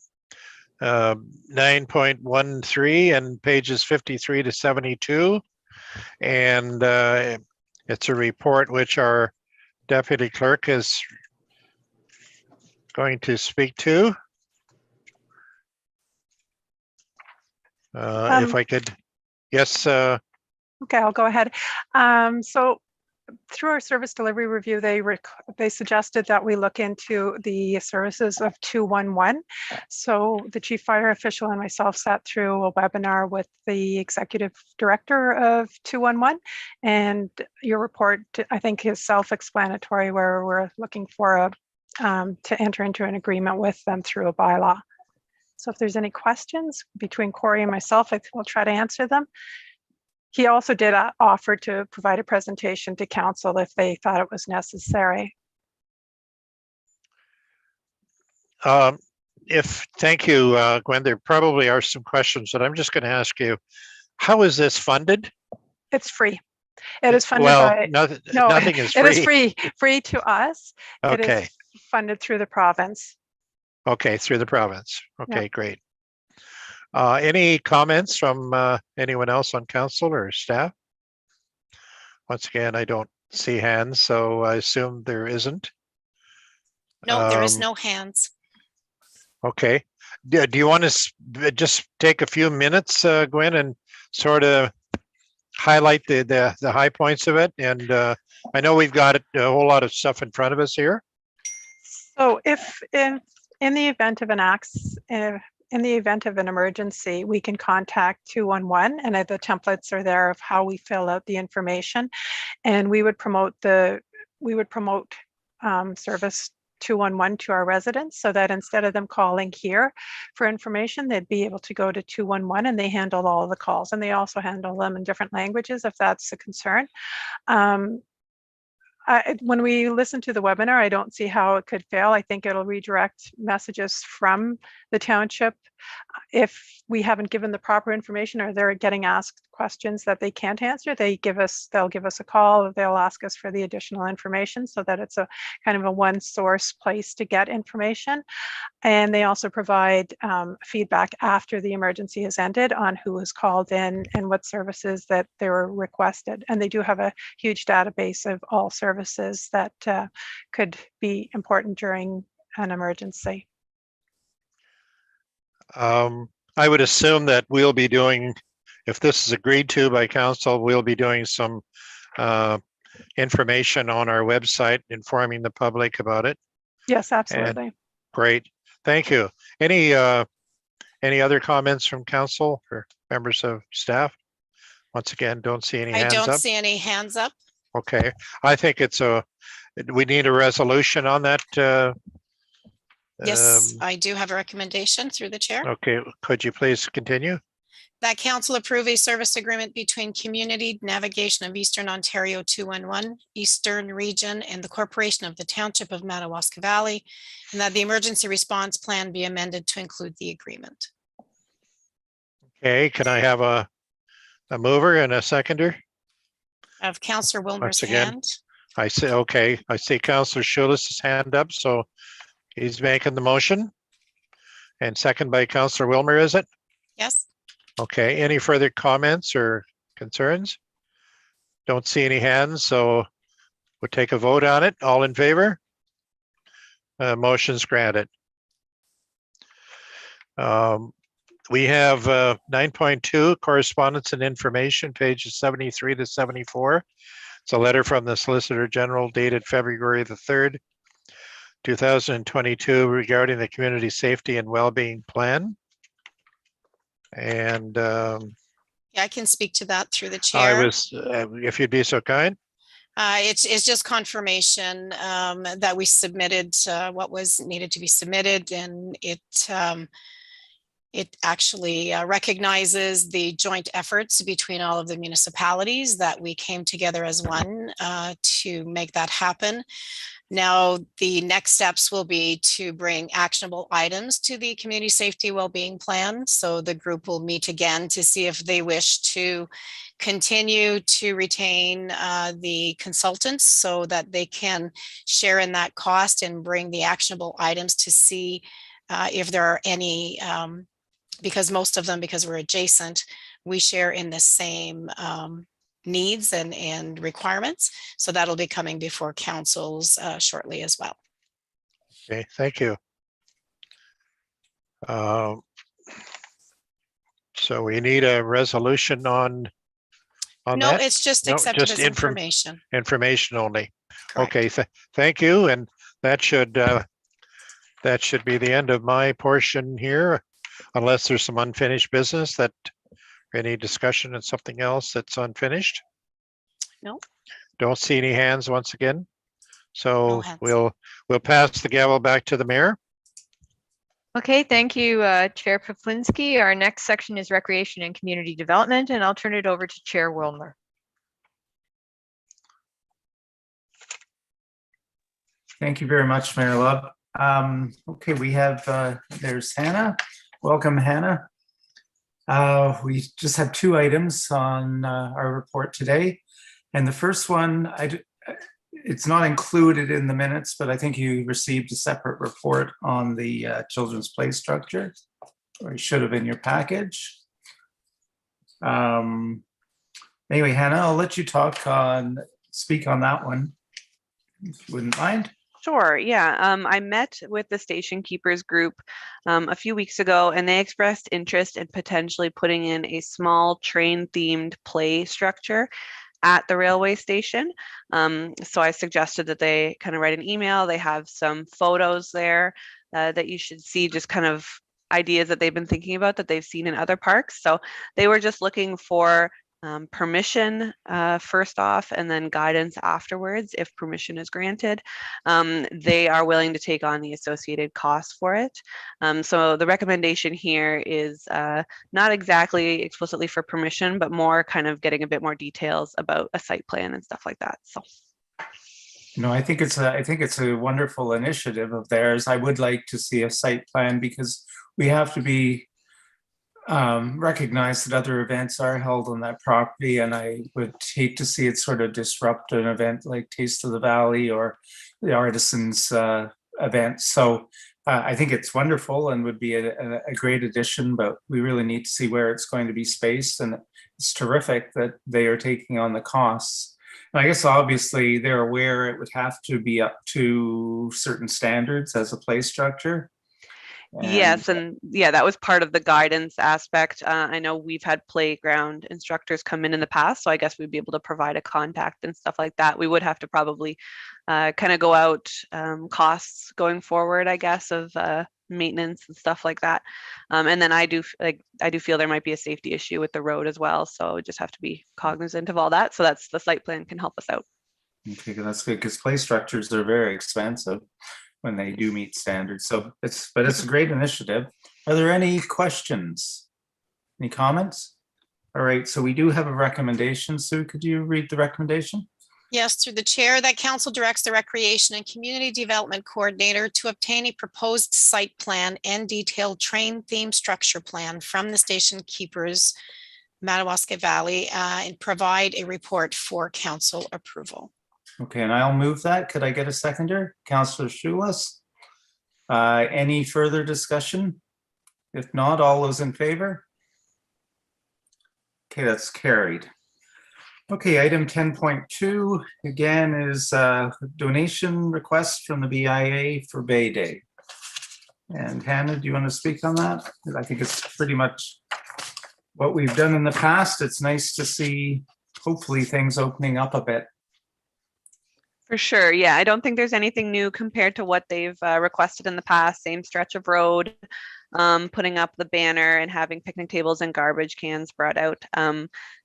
9.13 and pages 53 to 72. And it's a report which our deputy clerk is going to speak to. If I could, yes. Okay, I'll go ahead. So through our service delivery review, they suggested that we look into the services of 211. So the chief fire official and myself sat through a webinar with the executive director of 211, and your report, I think, is self-explanatory, where we're looking for to enter into an agreement with them through a bylaw. So if there's any questions between Corey and myself, I will try to answer them. He also did offer to provide a presentation to council if they thought it was necessary. Thank you, Gwen. There probably are some questions, but I'm just going to ask you, how is this funded? It's free. It is funded by, nothing is free. It is free to us. Okay. It is funded through the province. Okay, through the province. Okay, Yeah. Great. Any comments from anyone else on council or staff? Once again, I don't see hands, so I assume there isn't. No, there is no hands. Okay. Do you want to just take a few minutes, Gwen, and sort of highlight the high points of it? And I know we've got a whole lot of stuff in front of us here. So if in the event of in the event of an emergency, we can contact 211, and the templates are there of how we fill out the information. And we would promote the we would promote service 211 to our residents so that instead of them calling here for information, they'd be able to go to 211 and they handle all of the calls, and they also handle them in different languages if that's a concern. When we listen to the webinar, I don't see how it could fail. I think it'll redirect messages from the township if we haven't given the proper information or they're getting asked questions that they can't answer. They'll give us a call, or they'll ask us for the additional information so that it's a kind of a one source place to get information. And they also provide feedback after the emergency has ended on who has called in and what services that they were requested. And they do have a huge database of all services that could be important during an emergency. I would assume that we'll be doing, if this is agreed to by council, we'll be doing some information on our website, informing the public about it. Yes, absolutely. Great, thank you. Any other comments from council or members of staff? Once again, don't see any I hands don't up. see any hands up. Okay, I think we need a resolution on that. Yes, I do have a recommendation through the chair. Okay, could you please continue? That council approve a service agreement between Community Navigation of Eastern Ontario 211 Eastern Region and the Corporation of the Township of Madawaska Valley, and that the emergency response plan be amended to include the agreement. Okay, can I have a mover and a seconder? Of Councillor Wilmer's Once again, hand. I see, okay, I see Councillor Schulis's hand up, so he's making the motion. And second by Councillor Wilmer, is it? Yes. Okay, any further comments or concerns? Don't see any hands, so we'll take a vote on it. All in favor? Motion's granted. We have 9.2 correspondence and information, pages 73 to 74. It's a letter from the Solicitor General dated February the 3rd, 2022 regarding the Community Safety and Wellbeing Plan. And Yeah, I can speak to that through the chair. If you'd be so kind. It's just confirmation that we submitted what was needed to be submitted, and it actually recognizes the joint efforts between all of the municipalities that we came together as one to make that happen. Now, the next steps will be to bring actionable items to the Community Safety Wellbeing Plan. So the group will meet again to see if they wish to continue to retain the consultants so that they can share in that cost and bring the actionable items to see if there are any, because most of them, because we're adjacent, we share in the same needs and requirements. So that'll be coming before councils shortly as well. Okay, thank you. So we need a resolution on No, that? it's just No, accepted just as information. Information only. Correct. Okay, thank you. And that should be the end of my portion here, unless there's some unfinished business that any discussion on something else that's unfinished. No. Don't see any hands once again. No So hands. we'll pass the gavel back to the mayor. Okay, thank you, Chair Paflinski. Our next section is Recreation and Community Development, and I'll turn it over to Chair Wilmer. Thank you very much, Mayor Love. Okay, we have, there's Hannah. Welcome, Hannah. We just have two items on our report today. And the first one, it's not included in the minutes, but I think you received a separate report on the children's play structure, or it should have in your package. Anyway, Hannah, I'll let you speak on that one, if you wouldn't mind. Sure, yeah. I met with the Station Keepers group a few weeks ago, and they expressed interest in potentially putting in a small train-themed play structure at the railway station. So I suggested that they kind of write an email. They have some photos there that you should see, just kind of ideas that they've been thinking about that they've seen in other parks. So they were just looking for permission first off, and then guidance afterwards if permission is granted. They are willing to take on the associated costs for it. So the recommendation here is not exactly explicitly for permission, but more kind of getting a bit more details about a site plan and stuff like that. So. No, I think it's a wonderful initiative of theirs. I would like to see a site plan because we have to be recognize that other events are held on that property, and I would hate to see it sort of disrupt an event like Taste of the Valley or the Artisans event. So I think it's wonderful and would be a great addition, but we really need to see where it's going to be spaced, and it's terrific that they are taking on the costs. And I guess obviously they're aware it would have to be up to certain standards as a play structure. Yes, and yeah, that was part of the guidance aspect. I know we've had playground instructors come in the past, so I guess we'd be able to provide a contact and stuff like that. We would have to probably kind of go out costs going forward, I guess, of maintenance and stuff like that. And then I do feel there might be a safety issue with the road as well, so just have to be cognizant of all that. So that's the site plan can help us out. Okay, that's good because play structures are very expensive when they do meet standards. So it's a great initiative. Are there any questions? Any comments? All right, so we do have a recommendation. Sue, could you read the recommendation? Yes, through the chair, that council directs the Recreation and Community Development Coordinator to obtain a proposed site plan and detailed train theme structure plan from the station keepers, Madawaska Valley, and provide a report for council approval. Okay, and I'll move that. Could I get a seconder? Councillor Schulas. Any further discussion? If not, all those in favor? Okay, that's carried. Okay, item 10.2 again is donation request from the BIA for Bay Day. And Hannah, do you want to speak on that? I think it's pretty much what we've done in the past. It's nice to see hopefully things opening up a bit. For sure. Yeah, I don't think there's anything new compared to what they've requested in the past. Same stretch of road, putting up the banner and having picnic tables and garbage cans brought out.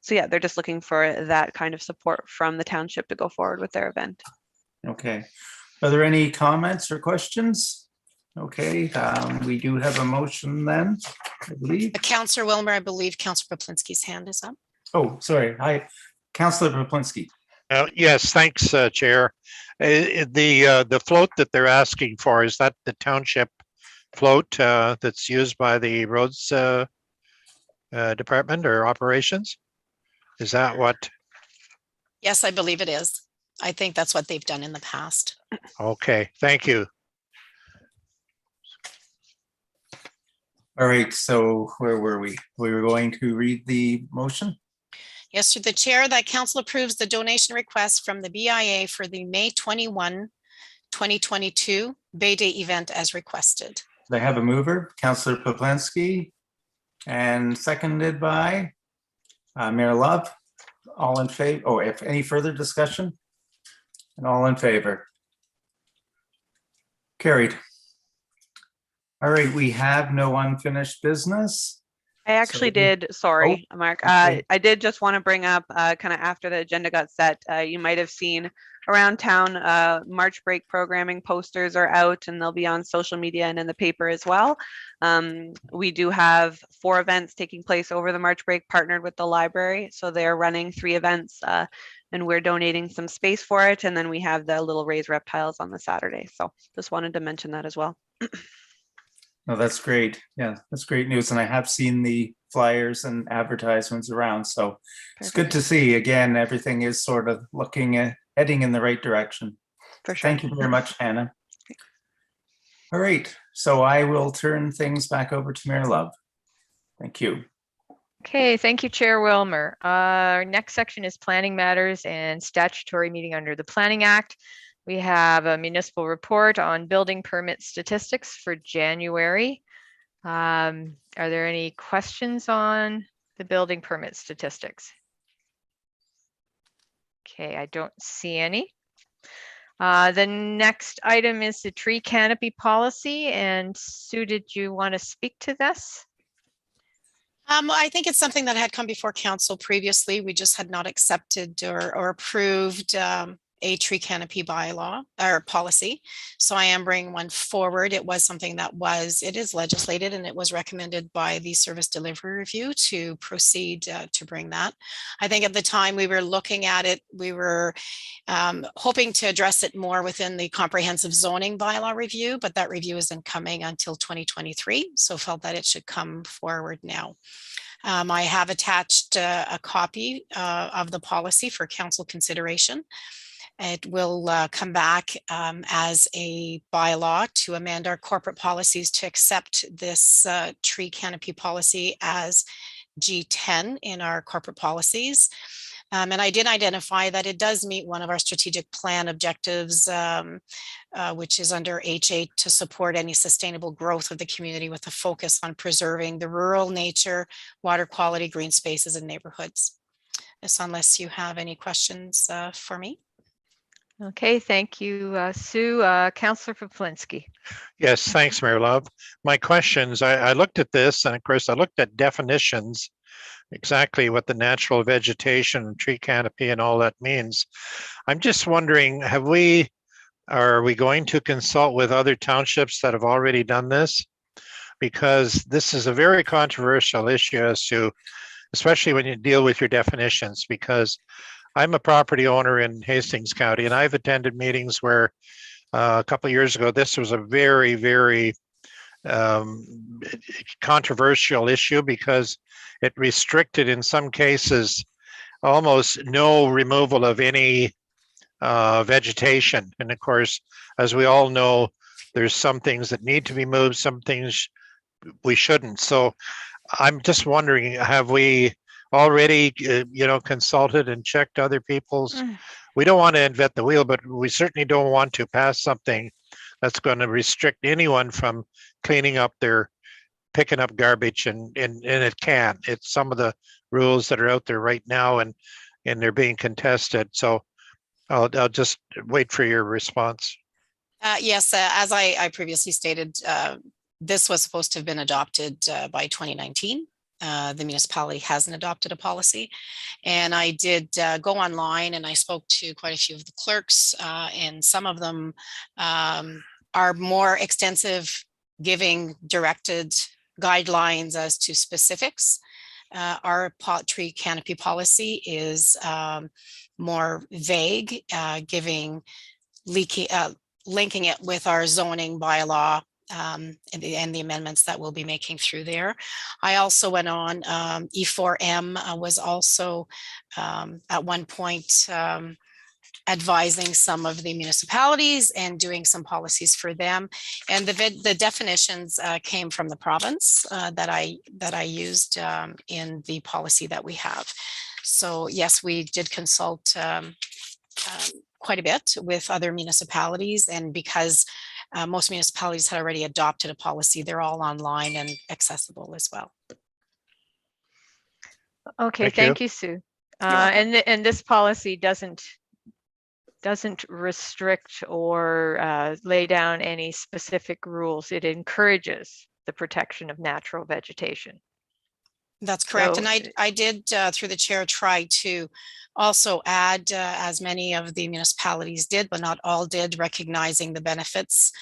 So yeah, they're just looking for that kind of support from the township to go forward with their event. Okay. Are there any comments or questions? Okay, we do have a motion then, I believe. Councillor Wilmer, I believe Councillor Poplinski's hand is up. Oh, sorry. Hi, Councillor Poplinski. Yes, thanks, Chair. The float that they're asking for, is that the township float that's used by the roads department or operations? Is that what? Yes, I believe it is. I think that's what they've done in the past. Okay, thank you. All right, so where were we? We were going to read the motion. Yes, through the chair, that council approves the donation request from the BIA for the May 21, 2022 Bay Day event as requested. They have a mover, Councillor Poplinski, and seconded by Mayor Love. All in favor? Oh, if any further discussion? And all in favor? Carried. All right, we have no unfinished business. I actually did, sorry, Mark. okay. I did just want to bring up kind of after the agenda got set, you might have seen around town, March break programming posters are out and they'll be on social media and in the paper as well. We do have 4 events taking place over the March break partnered with the library. So they're running 3 events and we're donating some space for it. And then we have the little raised reptiles on the Saturday. So just wanted to mention that as well. No, that's great. Yeah, that's great news. And I have seen the flyers and advertisements around. So it's good to see. Again, everything is sort of looking at heading in the right direction. For sure. Thank you very much, Hannah. All right, so I will turn things back over to Mayor Love. Thank you. Okay, thank you, Chair Wilmer. Our next section is planning matters and statutory meeting under the Planning Act. We have a municipal report on building permit statistics for January. Are there any questions on the building permit statistics? Okay, I don't see any. The next item is the tree canopy policy. And Sue, did you want to speak to this? I think it's something that had come before council previously. We just had not accepted or approved a tree canopy bylaw or policy. So I am bringing one forward. It was something that it is legislated, and it was recommended by the service delivery review to proceed to bring that. I think at the time we were looking at it, we were hoping to address it more within the comprehensive zoning bylaw review, but that review isn't coming until 2023. So felt that it should come forward now. I have attached a copy of the policy for council consideration. It will come back as a bylaw to amend our corporate policies to accept this tree canopy policy as G10 in our corporate policies. And I did identify that it does meet one of our strategic plan objectives, which is under H8, to support any sustainable growth of the community with a focus on preserving the rural nature, water quality, green spaces, and neighborhoods. So unless you have any questions for me. Okay, thank you, Sue. Councillor Fuflinski. Yes, thanks, Mayor Love. My questions, I looked at this, and of course I looked at definitions, exactly what the natural vegetation, tree canopy and all that means. I'm just wondering, are we going to consult with other townships that have already done this? Because this is a very controversial issue as to, especially when you deal with your definitions, because I'm a property owner in Hastings County, and I've attended meetings where a couple of years ago, this was a very, very controversial issue because it restricted, in some cases, almost no removal of any vegetation. And of course, as we all know, there's some things that need to be moved, some things we shouldn't. So I'm just wondering, have we already, consulted and checked other people's? We don't want to invent the wheel, but we certainly don't want to pass something that's going to restrict anyone from cleaning up picking up garbage, and it can. It's some of the rules that are out there right now, and they're being contested. So I'll just wait for your response. Yes, as I previously stated, this was supposed to have been adopted by 2019. The municipality hasn't adopted a policy. And I did go online and I spoke to quite a few of the clerks, and some of them are more extensive, giving directed guidelines as to specifics. Our tree canopy policy is more vague, linking it with our zoning bylaw and the amendments that we'll be making through there. I also went on, E4M was also at one point advising some of the municipalities and doing some policies for them. And the definitions came from the province that I used in the policy that we have. So yes, we did consult quite a bit with other municipalities, and because most municipalities had already adopted a policy, they're all online and accessible as well. Okay, thank you, Sue. And this policy doesn't restrict or lay down any specific rules. It encourages the protection of natural vegetation. That's correct. So, and I did, through the chair, try to also add, as many of the municipalities did, but not all did, recognizing the benefits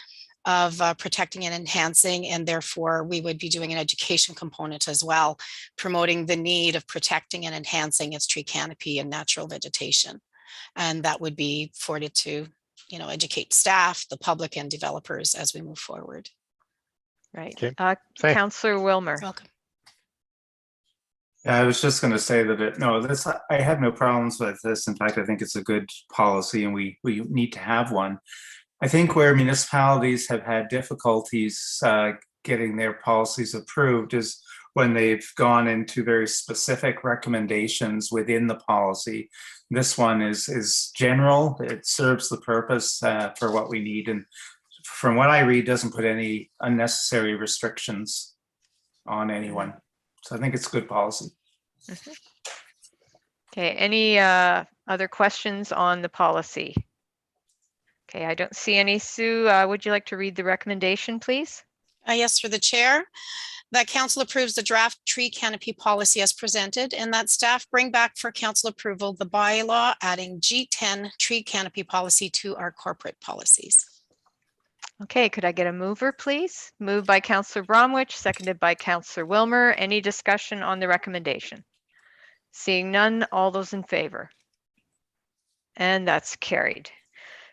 of protecting and enhancing, and therefore we would be doing an education component as well, promoting the need of protecting and enhancing its tree canopy and natural vegetation. And that would be forwarded to, educate staff, the public, and developers as we move forward. Right. Okay. Councillor Wilmer. Welcome. Yeah, I was just going to say that I have no problems with this. In fact, I think it's a good policy, and we need to have one. I think where municipalities have had difficulties getting their policies approved is when they've gone into very specific recommendations within the policy. This one is general. It serves the purpose for what we need, and from what I read, doesn't put any unnecessary restrictions on anyone. So I think it's good policy. Mm-hmm. Okay, any other questions on the policy? Okay, I don't see any. Sue, would you like to read the recommendation, please? Yes, for the chair. that council approves the draft tree canopy policy as presented, and that staff bring back for council approval the bylaw adding G10 tree canopy policy to our corporate policies. Okay, could I get a mover, please? Moved by Councillor Bromwich, seconded by Councillor Wilmer. Any discussion on the recommendation? Seeing none, all those in favor? And that's carried.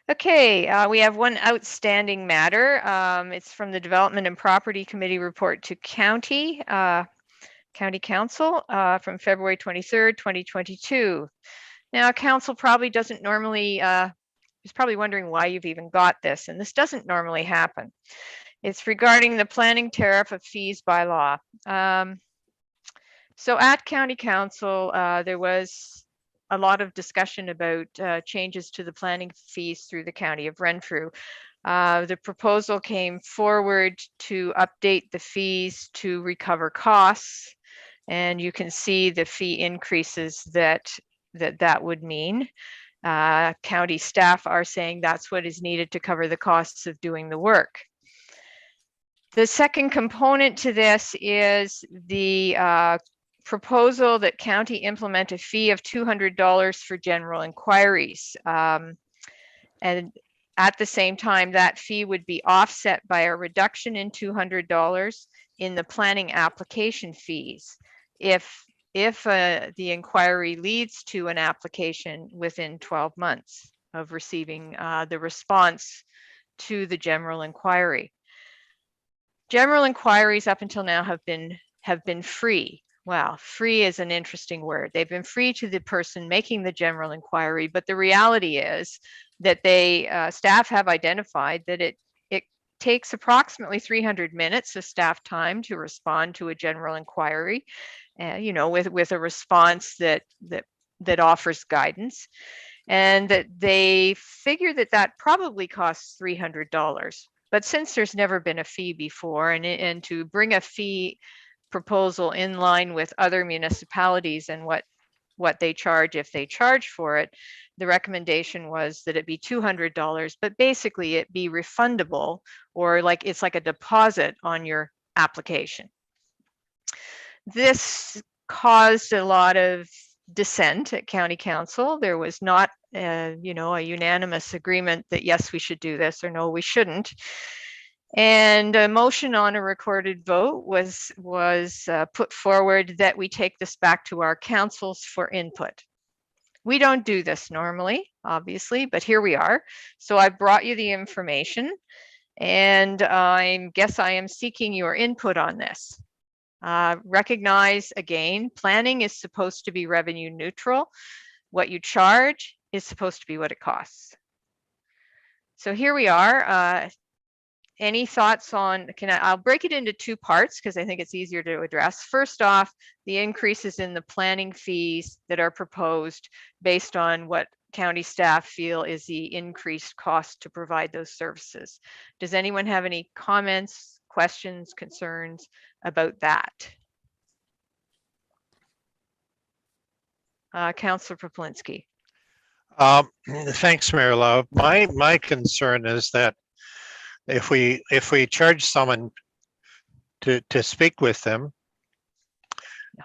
Okay, we have one outstanding matter. It's from the Development and Property Committee report to County Council from February 23rd, 2022. Now, Council probably doesn't normally, is probably wondering why you've even got this, and this doesn't normally happen. It's regarding the planning tariff of fees by law. So at County Council, there was a lot of discussion about changes to the planning fees through the County of Renfrew. The proposal came forward to update the fees to recover costs, and you can see the fee increases that would mean. County staff are saying that's what is needed to cover the costs of doing the work. The second component to this is the proposal that county implement a fee of $200 for general inquiries. And at the same time, that fee would be offset by a reduction in $200 in the planning application fees if the inquiry leads to an application within 12 months of receiving the response to the general inquiry. General inquiries up until now have been free. Wow, free is an interesting word. They've been free to the person making the general inquiry, but the reality is that staff have identified that it takes approximately 300 minutes of staff time to respond to a general inquiry, with a response that offers guidance, and that they figure that probably costs $300. But since there's never been a fee before, and to bring a fee proposal in line with other municipalities and what they charge if they charge for it, the recommendation was that it be $200, but basically it be refundable, or it's like a deposit on your application. This caused a lot of dissent at County Council. There was not a unanimous agreement that yes, we should do this, or no, we shouldn't. And a motion on a recorded vote was put forward that we take this back to our councils for input. We don't do this normally, obviously, but here we are. So I brought you the information, and I guess I am seeking your input on this. Recognize again, planning is supposed to be revenue neutral. What you charge is supposed to be what it costs. So here we are. Any thoughts on, I'll break it into two parts because I think it's easier to address. First off, the increases in the planning fees that are proposed based on what county staff feel is the increased cost to provide those services. Does anyone have any comments, questions, concerns about that? Councillor Poplinsky. Thanks, Mayor Love. My concern is that if we charge someone to speak with them,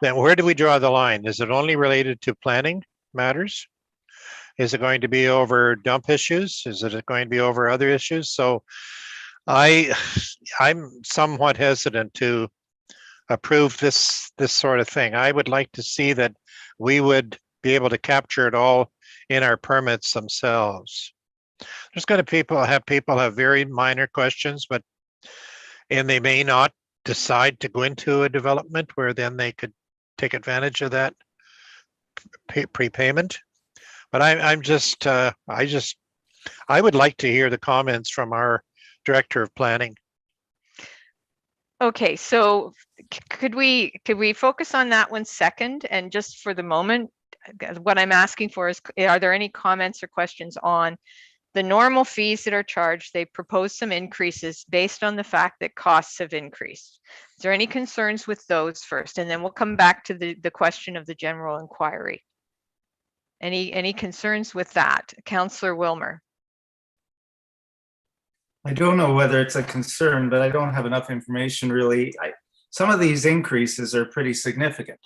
then where do we draw the line? Is it only related to planning matters? Is it going to be over dump issues? Is it going to be over other issues? So I'm somewhat hesitant to approve this sort of thing. I would like to see that we would be able to capture it all in our permits themselves. There's going to people have very minor questions, and they may not decide to go into a development where then they could take advantage of that prepayment. But I would like to hear the comments from our Director of Planning. Okay, so could we focus on that one second? And just for the moment, what I'm asking for is, are there any comments or questions on the normal fees that are charged? They propose some increases based on the fact that costs have increased. Is there any concerns with those first? And then we'll come back to the question of the general inquiry. Any concerns with that? Councillor Wilmer. I don't know whether it's a concern, but I don't have enough information really. some of these increases are pretty significant.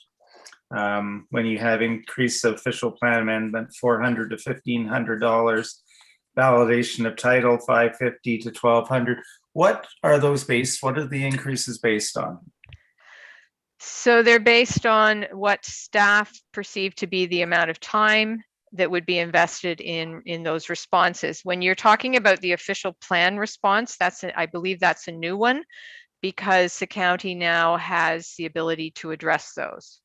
When you have increase of official plan amendment, $400 to $1,500, validation of title, $550 to $1,200. What are those based? What are the increases based on? So they're based on what staff perceive to be the amount of time that would be invested in those responses. When you're talking about the official plan response, I believe that's a new one, because the county now has the ability to address those.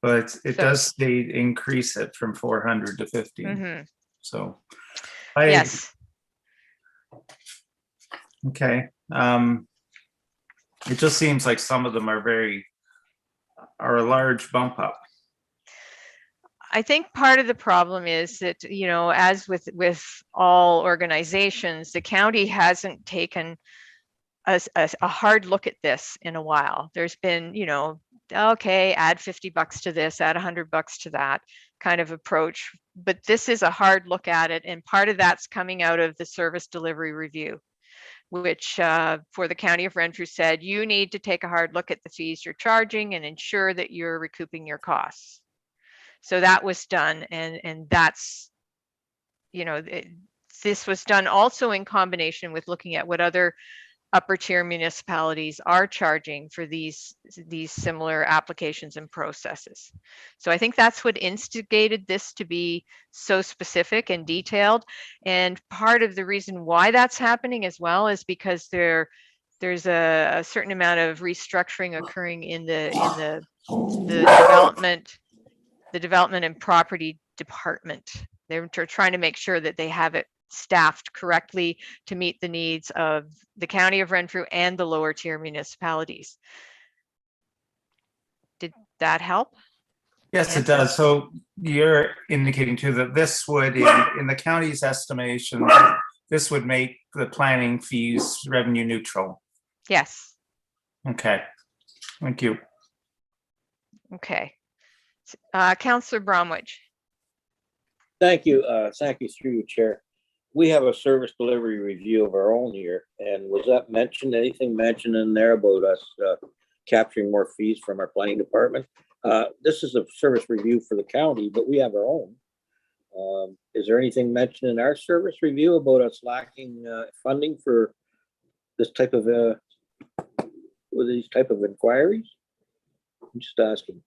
But it does state increase it from 400 to 15. Mm-hmm. So Yes. Okay. It just seems like some of them are a large bump up. I think part of the problem is that, you know, as with all organizations, the county hasn't taken a hard look at this in a while. There's been, you know, okay, add $50 to this, add $100 to that kind of approach. But this is a hard look at it. And part of that's coming out of the service delivery review, which for the County of Renfrew said, you need to take a hard look at the fees you're charging and ensure that you're recouping your costs. So that was done, and that's, you know, this was done also in combination with looking at what other upper tier municipalities are charging for these similar applications and processes. So I think that's what instigated this to be so specific and detailed. And part of the reason why that's happening as well is because there's a certain amount of restructuring occurring in the development and property department. They're trying to make sure that they have it staffed correctly to meet the needs of the County of Renfrew and the lower tier municipalities. Did that help? Yes, it does. So you're indicating too that this would, in the county's estimation, this would make the planning fees revenue neutral. Yes. Okay. Thank you. Okay. Councillor Bromwich. Thank you. Thank you through you, Chair. We have a service delivery review of our own here, and was that mentioned? Anything mentioned in there about us capturing more fees from our planning department? This is a service review for the county, but we have our own. Is there anything mentioned in our service review about us lacking funding for this type of with these type of inquiries? I'm just asking.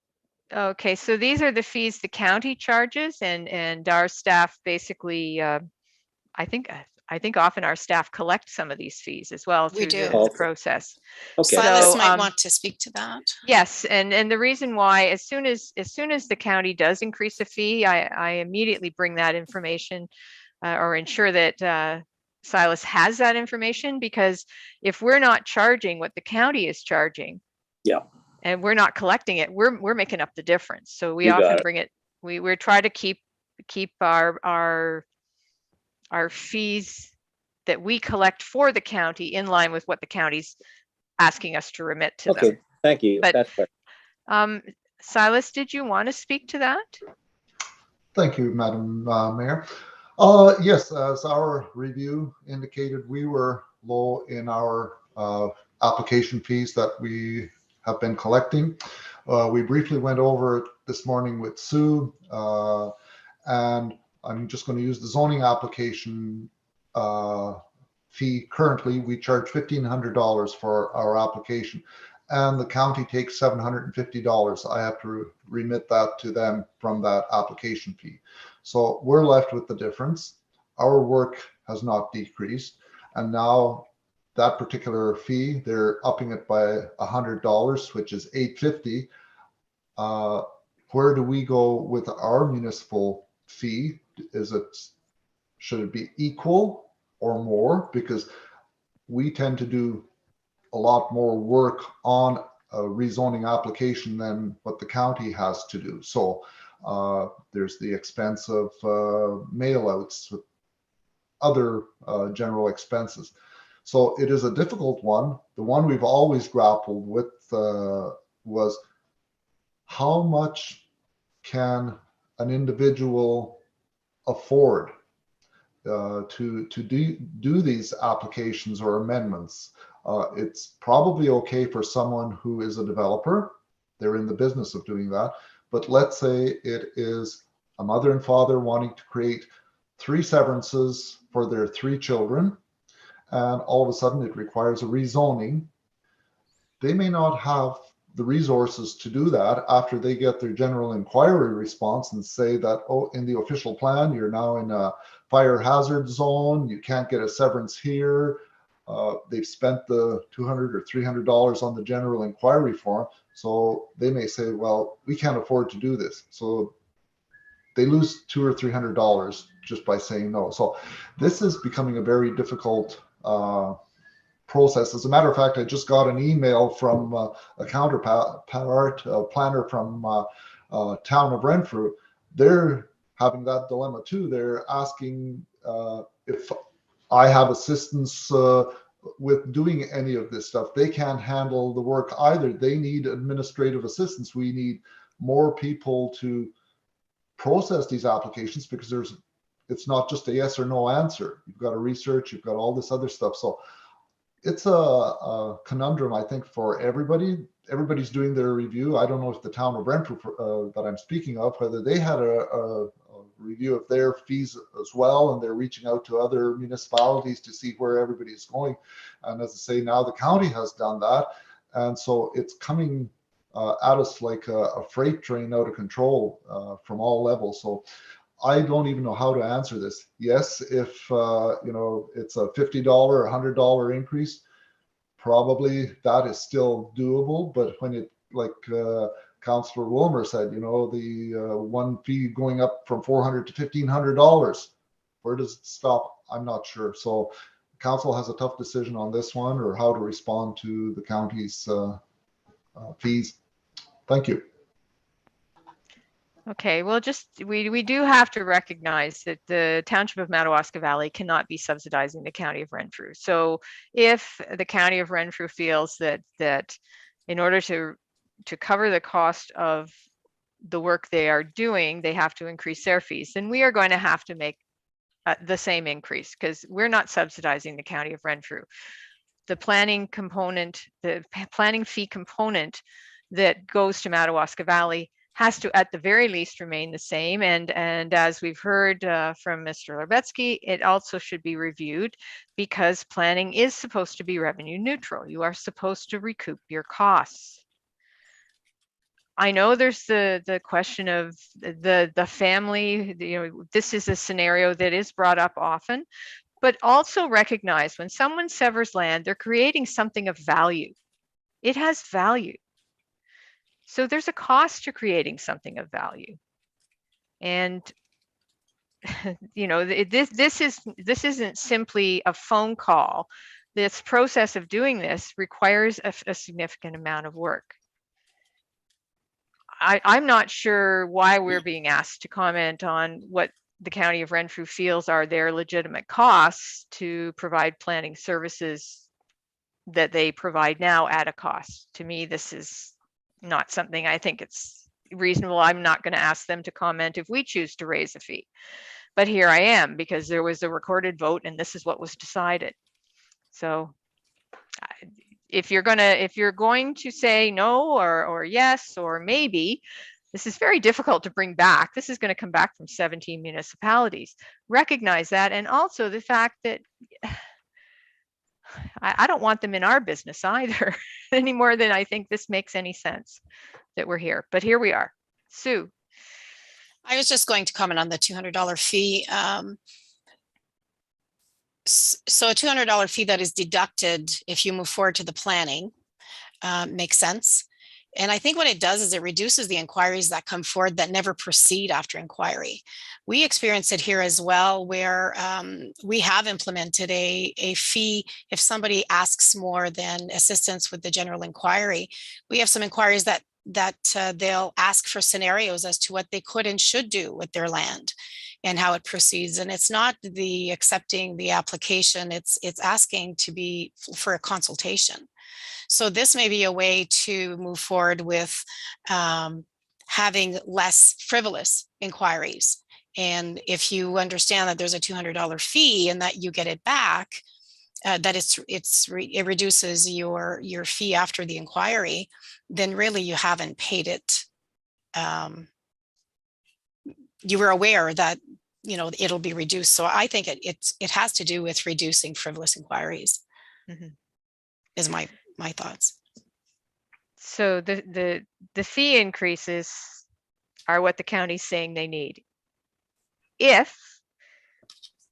Okay, so these are the fees the county charges, and our staff basically, I think often our staff collect some of these fees as well through the process. Okay. Silas So, might want to speak to that. Yes, and the reason why, as soon as the county does increase a fee, I immediately bring that information or ensure that Silas has that information, because if we're not charging what the county is charging, yeah, and we're not collecting it, we're making up the difference. So we You got often it. bring it. We try to keep our fees that we collect for the county in line with what the county's asking us to remit to them. Okay, thank you. But That's fine. Silas, did you want to speak to that? Thank you, Madam Mayor. Yes, as our review indicated, we were low in our application fees that we have been collecting. We briefly went over it this morning with Sue, and I'm just going to use the zoning application fee. Currently, we charge $1,500 for our application, and the county takes $750. I have to remit that to them from that application fee. So we're left with the difference. Our work has not decreased, and now that particular fee, they're upping it by $100, which is $850. Where do we go with our municipal fee? Should it be equal or more? Because we tend to do a lot more work on a rezoning application than what the county has to do. So there's the expense of mail outs, other general expenses. So it is a difficult one. The one we've always grappled with was how much can an individual afford to do these applications or amendments. It's probably okay for someone who is a developer. They're in the business of doing that. But let's say it is a mother and father wanting to create 3 severances for their 3 children, and all of a sudden it requires a rezoning. They may not have the resources to do that after they get their general inquiry response and say that, oh, in the official plan, you're now in a fire hazard zone, you can't get a severance here. They've spent the $200 or $300 on the general inquiry form. So they may say, well, we can't afford to do this. So they lose $200 or $300 just by saying no. So this is becoming a very difficult process. As a matter of fact, I just got an email from a counterpart, a planner from town of Renfrew. They're having that dilemma too. They're asking if I have assistance with doing any of this stuff. They can't handle the work either. They need administrative assistance. We need more people to process these applications because it's not just a yes or no answer. You've got to research, you've got all this other stuff. So it's a conundrum, I think, for everybody. Everybody's doing their review. I don't know if the town of Renfrew that I'm speaking of, whether they had a review of their fees as well, and they're reaching out to other municipalities to see where everybody is going. And as I say, now the county has done that. And so it's coming at us like a freight train out of control from all levels. So I don't even know how to answer this. Yes, if it's a $50 or $100 increase, probably that is still doable. But when it, like Councillor Wilmer said, the one fee going up from $400 to $1,500, where does it stop? I'm not sure. So council has a tough decision on this one, or how to respond to the county's fees. Thank you. Okay, well, we do have to recognize that the Township of Madawaska Valley cannot be subsidizing the County of Renfrew. So if the County of Renfrew feels that in order to cover the cost of the work they are doing, they have to increase their fees, then we are going to have to make the same increase, because we're not subsidizing the County of Renfrew. The planning component, the planning fee component that goes to Madawaska Valley has to, at the very least, remain the same. And as we've heard from Mr. Larbetsky, it also should be reviewed, because planning is supposed to be revenue neutral. You are supposed to recoup your costs. I know there's the question of the family. This is a scenario that is brought up often, but also recognize when someone severs land, they're creating something of value. It has value. So there's a cost to creating something of value. And this isn't simply a phone call. This process of doing this requires a significant amount of work. I'm not sure why we're being asked to comment on what the County of Renfrew feels are their legitimate costs to provide planning services that they provide now at a cost. To me, this is not something I think it's reasonable. I'm not going to ask them to comment if we choose to raise a fee. But here I am, because there was a recorded vote and this is what was decided. So if you're going to say no or yes or maybe, this is very difficult to bring back. This is going to come back from 17 municipalities. Recognize that, and also the fact that I don't want them in our business either, any more than I think this makes any sense that we're here. But here we are. Sue. I was just going to comment on the $200 fee. So a $200 fee that is deducted if you move forward to the planning makes sense. And I think what it does is it reduces the inquiries that come forward that never proceed after inquiry. We experience it here as well, where we have implemented a fee if somebody asks more than assistance with the general inquiry. We have some inquiries that they'll ask for scenarios as to what they could and should do with their land and how it proceeds. And it's not the accepting the application, it's asking to be for a consultation. So this may be a way to move forward with having less frivolous inquiries. And if you understand that there's a $200 fee and that you get it back, that it reduces your fee after the inquiry, then really you haven't paid it. You were aware that, you know, it'll be reduced. So I think it has to do with reducing frivolous inquiries. Is my thoughts. So the fee increases are what the county's saying they need. If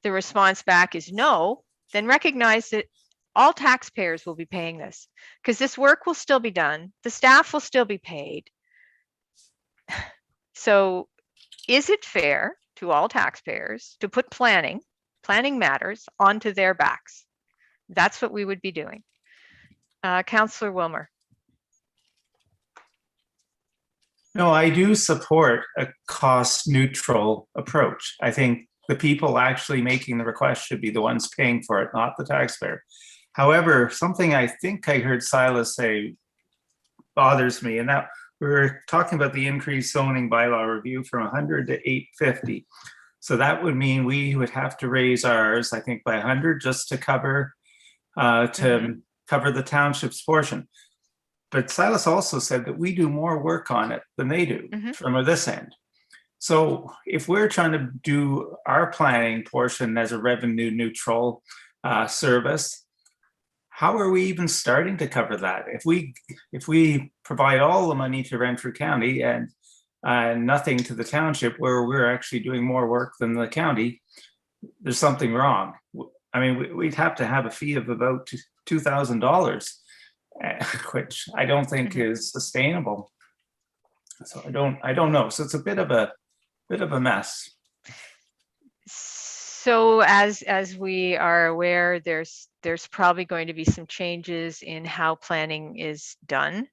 the response back is no, then recognize that all taxpayers will be paying this, because this work will still be done. The staff will still be paid. So is it fair to all taxpayers to put planning matters onto their backs? That's what we would be doing. Councillor Wilmer. No, I do support a cost neutral approach. I think the people actually making the request should be the ones paying for it, not the taxpayer. However, something I think I heard Silas say bothers me, and that we were talking about the increased zoning bylaw review from 100 to 850. So that would mean we would have to raise ours, I think, by 100 just to cover cover the township's portion. But Silas also said that we do more work on it than they do from this end. So if we're trying to do our planning portion as a revenue neutral service, how are we even starting to cover that? If we provide all the money to Renfrew County and nothing to the township, where we're actually doing more work than the county, there's something wrong. I mean, we'd have to have a fee of about $2,000, which I don't think is sustainable. So I don't know. So it's a bit of a mess. So as we are aware, there's probably going to be some changes in how planning is done.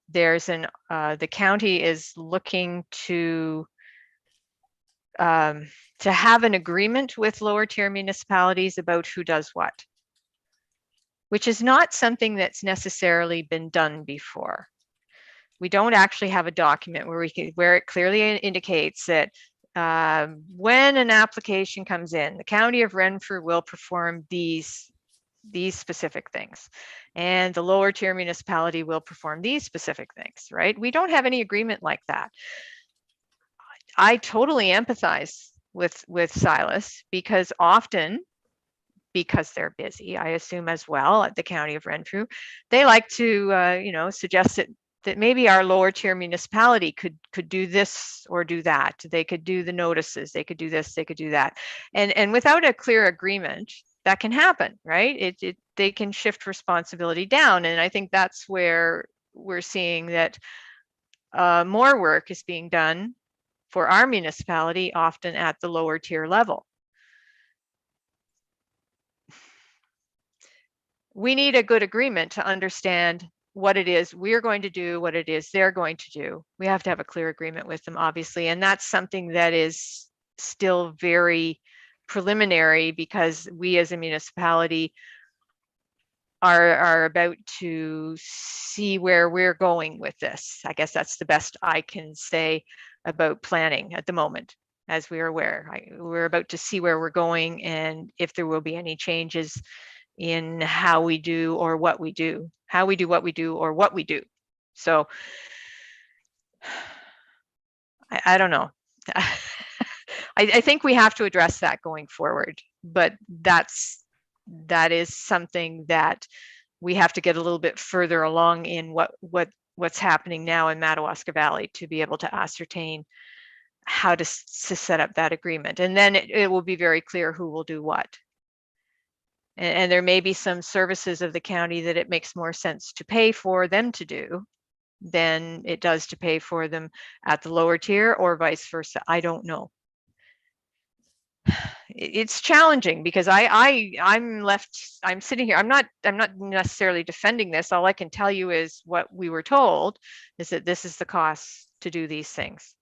There's the county is looking to have an agreement with lower tier municipalities about who does what, which is not something that's necessarily been done before. We don't actually have a document where it clearly indicates that when an application comes in, the County of Renfrew will perform these specific things, and the lower tier municipality will perform these specific things, right? We don't have any agreement like that. I totally empathize with Silas, because often, because they're busy, I assume as well at the County of Renfrew, they like to suggest that maybe our lower tier municipality could do this or do that. They could do the notices, they could do this, they could do that. And without a clear agreement, that can happen, right? They can shift responsibility down. And I think that's where we're seeing that more work is being done for our municipality, often at the lower tier level. We need a good agreement to understand what it is we're going to do, what it is they're going to do. We have to have a clear agreement with them, obviously. And that's something that is still very preliminary, because we as a municipality are about to see where we're going with this. I guess that's the best I can say about planning at the moment. As we are aware, we're about to see where we're going and if there will be any changes in how we do or what we do, how we do what we do or what we do. So I don't know. I think we have to address that going forward, but that is something that we have to get a little bit further along in what's happening now in Madawaska Valley to be able to ascertain how to set up that agreement. And then it will be very clear who will do what. And there may be some services of the county that it makes more sense to pay for them to do than it does to pay for them at the lower tier, or vice versa. I don't know. It's challenging because I'm sitting here. I'm not necessarily defending this. All I can tell you is what we were told is that this is the cost to do these things.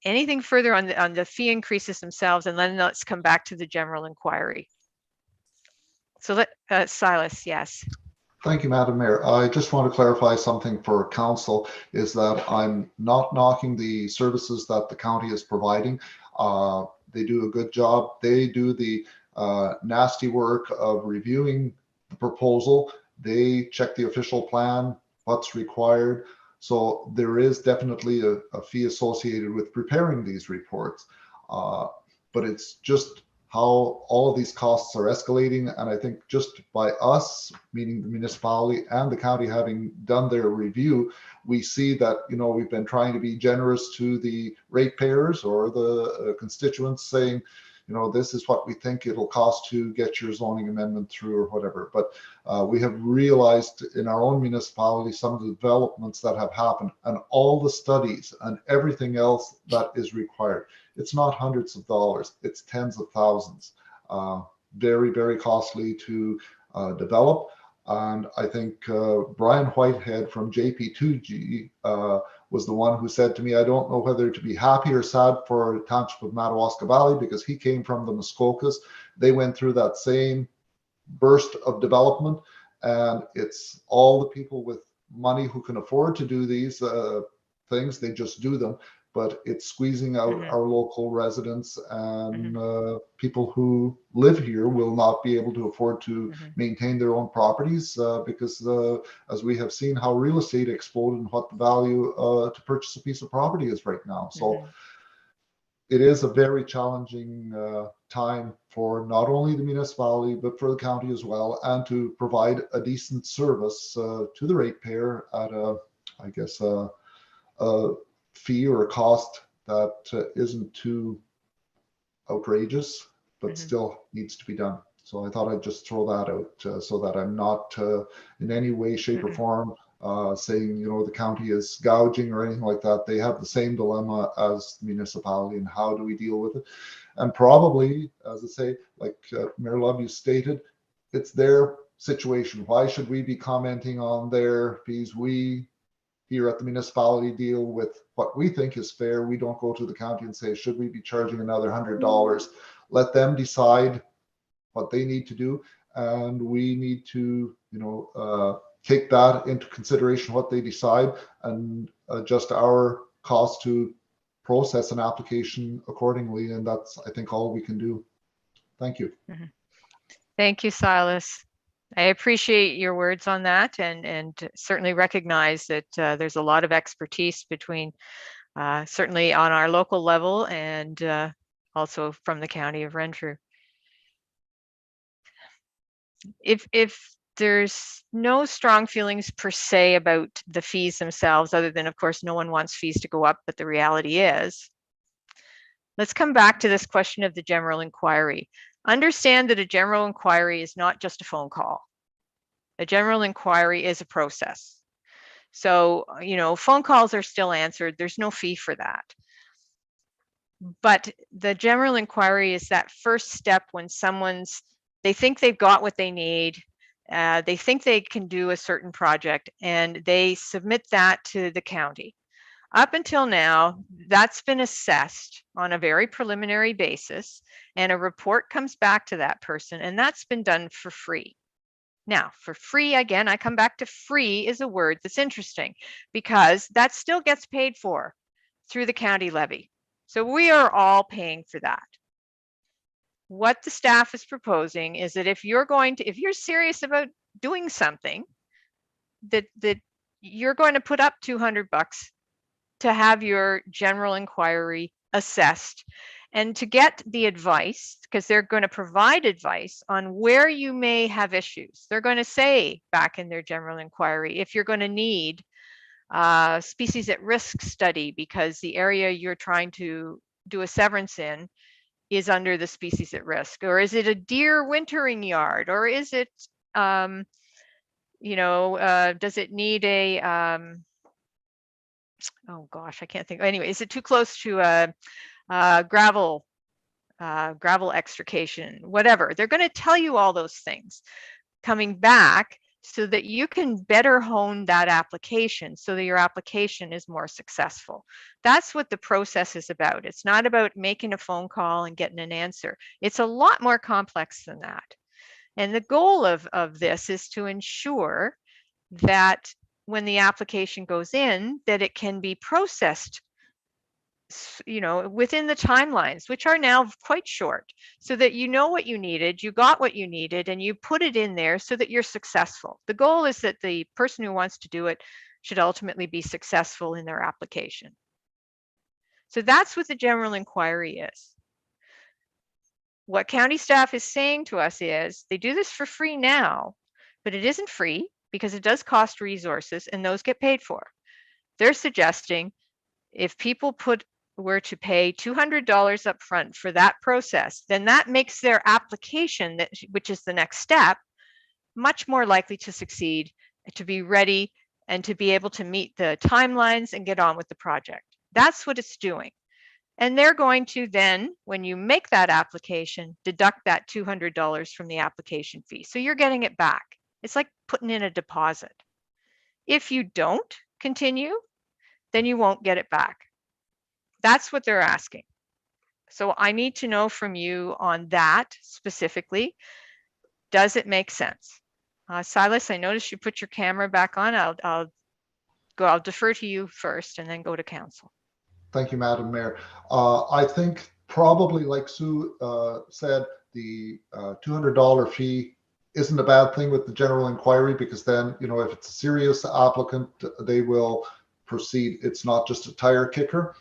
Anything further on the fee increases themselves, and then let's come back to the general inquiry. So Silas, yes. Thank you, Madam Mayor. I just want to clarify something for council, is that I'm not knocking the services that the county is providing. They do a good job. They do the nasty work of reviewing the proposal. They check the official plan, what's required. So there is definitely a fee associated with preparing these reports. But it's just how all of these costs are escalating. And I think just by us, meaning the municipality and the county, having done their review, we see that, you know, we've been trying to be generous to the ratepayers or the constituents, saying, you know, this is what we think it'll cost to get your zoning amendment through or whatever. But we have realized in our own municipality some of the developments that have happened and all the studies and everything else that is required. It's not hundreds of dollars, it's tens of thousands. Very, very costly to develop. And I think Brian Whitehead from JP2G was the one who said to me, I don't know whether to be happy or sad for the township of Madawaska Valley, because he came from the Muskokas. They went through that same burst of development, and it's all the people with money who can afford to do these things, they just do them. But it's squeezing out our local residents, and people who live here will not be able to afford to maintain their own properties because as we have seen how real estate exploded and what the value to purchase a piece of property is right now. So it is a very challenging time for not only the municipality, but for the county as well, and to provide a decent service to the ratepayer at I guess, a fee or a cost that isn't too outrageous, but still needs to be done. So I thought I'd just throw that out so that I'm not in any way, shape, or form saying, you know, the county is gouging or anything like that. They have the same dilemma as the municipality, and how do we deal with it? And probably, as I say, like Mayor Love, you stated, it's their situation. Why should we be commenting on their fees? We here at the municipality deal with what we think is fair. We don't go to the county and say, should we be charging another $100? Let them decide what they need to do, and we need to, you know, take that into consideration, what they decide, and adjust our cost to process an application accordingly. And that's, I think, all we can do. Thank you. Thank you, Silas. I appreciate your words on that, and certainly recognize that there's a lot of expertise between certainly on our local level and also from the county of Renfrew. If there's no strong feelings per se about the fees themselves, other than, of course, no one wants fees to go up, but the reality is, let's come back to this question of the general inquiry. Understand that a general inquiry is not just a phone call. A general inquiry is a process. So, you know, phone calls are still answered. There's no fee for that. But the general inquiry is that first step when they think they've got what they need. They think they can do a certain project, and they submit that to the county. Up until now, that's been assessed on a very preliminary basis, and a report comes back to that person, and that's been done for free. Now, for free, again, I come back to free is a word that's interesting, because that still gets paid for through the county levy. So we are all paying for that. What the staff is proposing is that if you're serious about doing something, that you're going to put up $200 to have your general inquiry assessed, and to get the advice, because they're going to provide advice on where you may have issues. They're going to say back in their general inquiry if you're going to need a species at risk study because the area you're trying to do a severance in is under the species at risk, or is it a deer wintering yard, or is it, you know, does it need a, oh gosh, I can't think. Anyway, is it too close to a gravel extrication, whatever. They're going to tell you all those things coming back so that you can better hone that application so that your application is more successful. That's what the process is about. It's not about making a phone call and getting an answer. It's a lot more complex than that. And the goal of this is to ensure that when the application goes in, that it can be processed within the timelines, which are now quite short, so that you know what you needed, you got what you needed, and you put it in there so that you're successful. The goal is that the person who wants to do it should ultimately be successful in their application. So that's what the general inquiry is. What county staff is saying to us is they do this for free now, but it isn't free because it does cost resources and those get paid for. They're suggesting if people were to pay $200 up front for that process, then that makes their application, which is the next step, much more likely to succeed, to be ready, and to be able to meet the timelines and get on with the project. That's what it's doing. And they're going to then, when you make that application, deduct that $200 from the application fee. So you're getting it back. It's like putting in a deposit. If you don't continue, then you won't get it back. That's what they're asking. So I need to know from you on that specifically. Does it make sense? Silas, I noticed you put your camera back on. I'll defer to you first and then go to council. Thank you, Madam Mayor. I think probably like Sue said, the $200 fee isn't a bad thing with the general inquiry, because then, if it's a serious applicant, they will proceed. It's not just a tire kicker.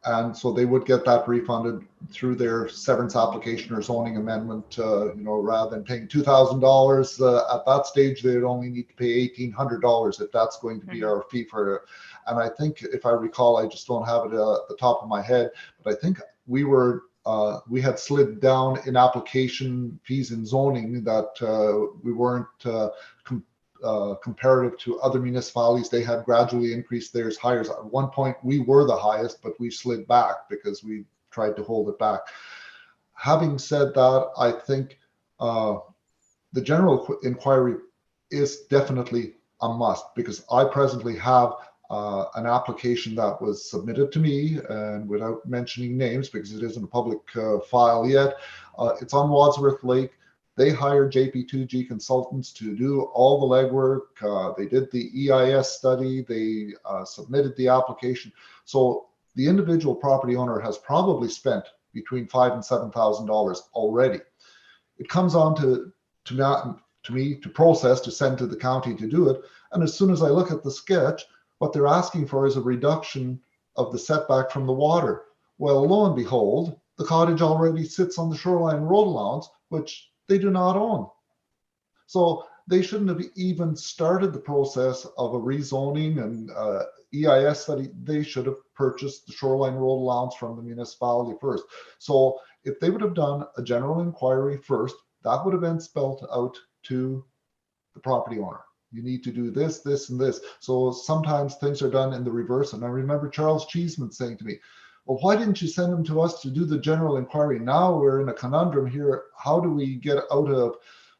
And so they would get that refunded through their severance application or zoning amendment, rather than paying $2,000 at that stage, they'd only need to pay $1,800 if that's going to be our fee for it. And I think, if I recall, I just don't have it at the top of my head, but I think we had slid down in application fees in zoning that we weren't comparative to other municipalities. They had gradually increased theirs higher. At one point, we were the highest, but we slid back because we tried to hold it back. Having said that, I think the general inquiry is definitely a must, because I presently have an application that was submitted to me, and without mentioning names because it isn't a public file yet, it's on Wadsworth Lake. They hired JP2G consultants to do all the legwork. They did the EIS study. They submitted the application. So the individual property owner has probably spent between $5,000 and $7,000 already. It comes on to me to process, to send to the county to do it. And as soon as I look at the sketch, what they're asking for is a reduction of the setback from the water. Well, lo and behold, the cottage already sits on the shoreline road allowance, which they do not own. So they shouldn't have even started the process of a rezoning and EIS study. They should have purchased the shoreline road allowance from the municipality first. So if they would have done a general inquiry first, that would have been spelled out to the property owner. You need to do this, this, and this. So sometimes things are done in the reverse. And I remember Charles Cheeseman saying to me, well, why didn't you send them to us to do the general inquiry? Now we're in a conundrum here. How do we get out of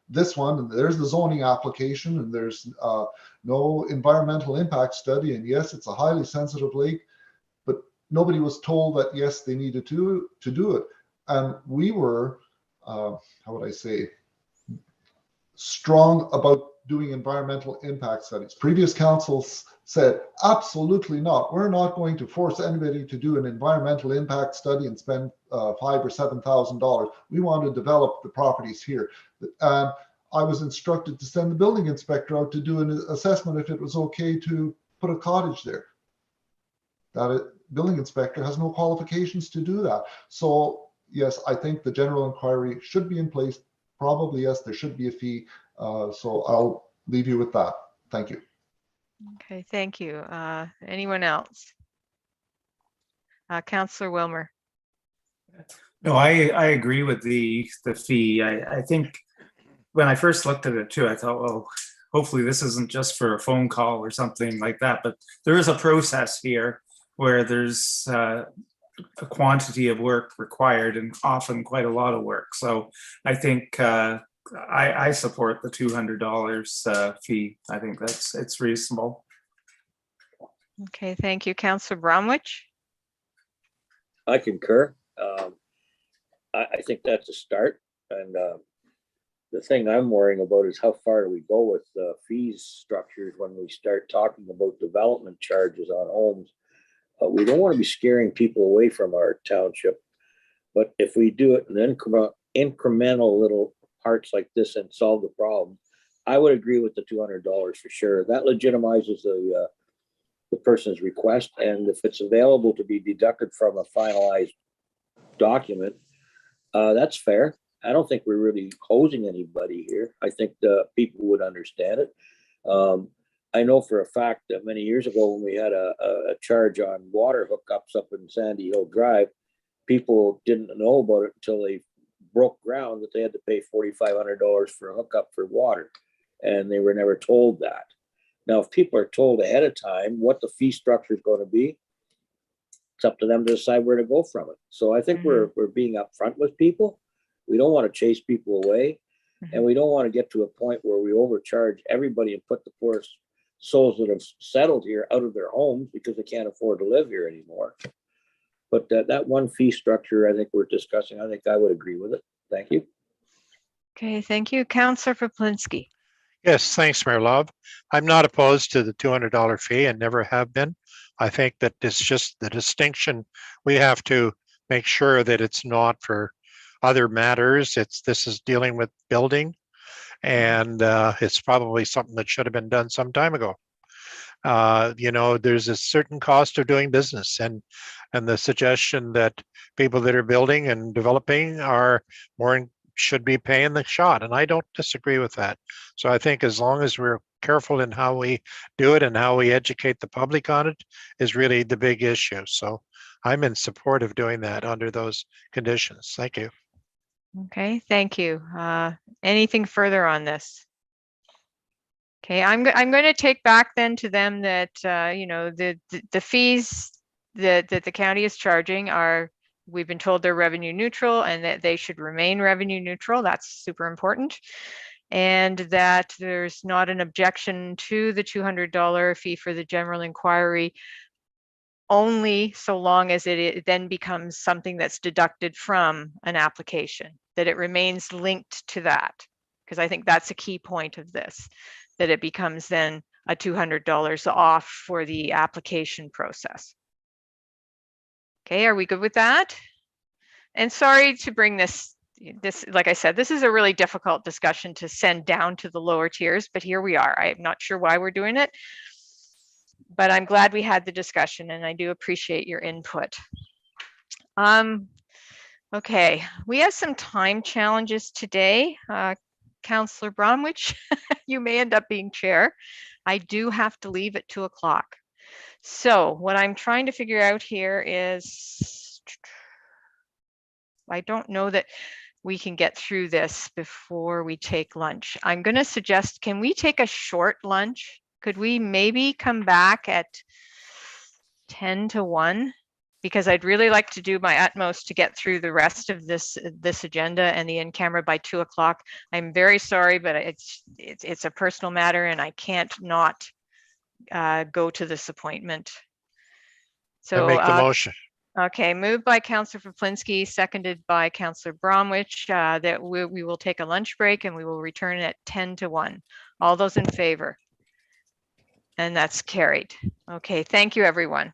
this one? And there's the zoning application, and there's no environmental impact study. And yes, it's a highly sensitive lake, but nobody was told that, yes, they needed to do it. And we were, how would I say, strong about doing environmental impact studies. Previous councils said, absolutely not. We're not going to force anybody to do an environmental impact study and spend $5,000 or $7,000. We want to develop the properties here. And I was instructed to send the building inspector out to do an assessment if it was okay to put a cottage there. That building inspector has no qualifications to do that. So yes, I think the general inquiry should be in place. Probably yes, there should be a fee. So I'll leave you with that. Thank you. Okay, thank you. Anyone else? Councillor Wilmer. No, I agree with the fee. I think when I first looked at it too, I thought, well, hopefully this isn't just for a phone call or something like that. But there is a process here where there's a quantity of work required, and often quite a lot of work. So I think I support the $200 fee. I think it's reasonable. Okay, thank you. Councillor Bromwich. I concur. I think that's a start. And the thing I'm worrying about is how far do we go with fees structures when we start talking about development charges on homes We don't want to be scaring people away from our township. But if we do it in incremental little parts like this and solve the problem, I would agree with the $200 for sure. That legitimizes the person's request. And if it's available to be deducted from a finalized document, that's fair. I don't think we're really hosing anybody here. I think the people would understand it. I know for a fact that many years ago when we had a charge on water hookups up in Sandy Hill Drive, people didn't know about it until they broke ground that they had to pay $4,500 for a hookup for water. And they were never told that. Now, if people are told ahead of time what the fee structure is going to be, it's up to them to decide where to go from it. So I think we're being upfront with people. We don't want to chase people away. And we don't want to get to a point where we overcharge everybody and put the poor souls that have settled here out of their homes because they can't afford to live here anymore. But that one fee structure, I think we're discussing, I think I would agree with it. Thank you. Okay, thank you. Councillor Faplinski. Yes, thanks, Mayor Love. I'm not opposed to the $200 fee and never have been. I think that it's just the distinction. We have to make sure that it's not for other matters. This is dealing with building, and it's probably something that should have been done some time ago. There's a certain cost of doing business, and the suggestion that people that are building and developing are should be paying the shot, and I don't disagree with that. So I think as long as we're careful in how we do it and how we educate the public on it is really the big issue. So I'm in support of doing that under those conditions. Thank you. Okay, thank you. Anything further on this? Okay, I'm going to take back then to them that the fees that the county is charging are, we've been told they're revenue neutral and that they should remain revenue neutral. That's super important. And that there's not an objection to the $200 fee for the general inquiry, only so long as it then becomes something that's deducted from an application, that it remains linked to that. Because I think that's a key point of this, that it becomes then a $200 off for the application process. Okay, are we good with that? And sorry to bring this, like I said, this is a really difficult discussion to send down to the lower tiers, but here we are. I'm not sure why we're doing it, but I'm glad we had the discussion and I do appreciate your input. Okay, we have some time challenges today. Councillor Bromwich, you may end up being chair. I do have to leave at 2 o'clock. So what I'm trying to figure out here is, I don't know that we can get through this before we take lunch. I'm going to suggest, can we take a short lunch? Could we maybe come back at 10 to 1? Because I'd really like to do my utmost to get through the rest of this agenda and the in-camera by 2 o'clock. I'm very sorry, but it's a personal matter and I can't not go to this appointment. So I make the motion. Okay, moved by Councillor Faplinski, seconded by Councillor Bromwich, that we will take a lunch break and we will return at 10 to 1. All those in favor? And that's carried. Okay, thank you, everyone.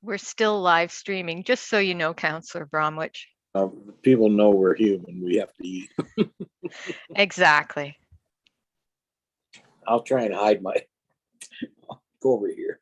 We're still live streaming, just so you know, Councillor Bromwich. People know we're human. We have to eat. Exactly. I'll try and hide my, go over here.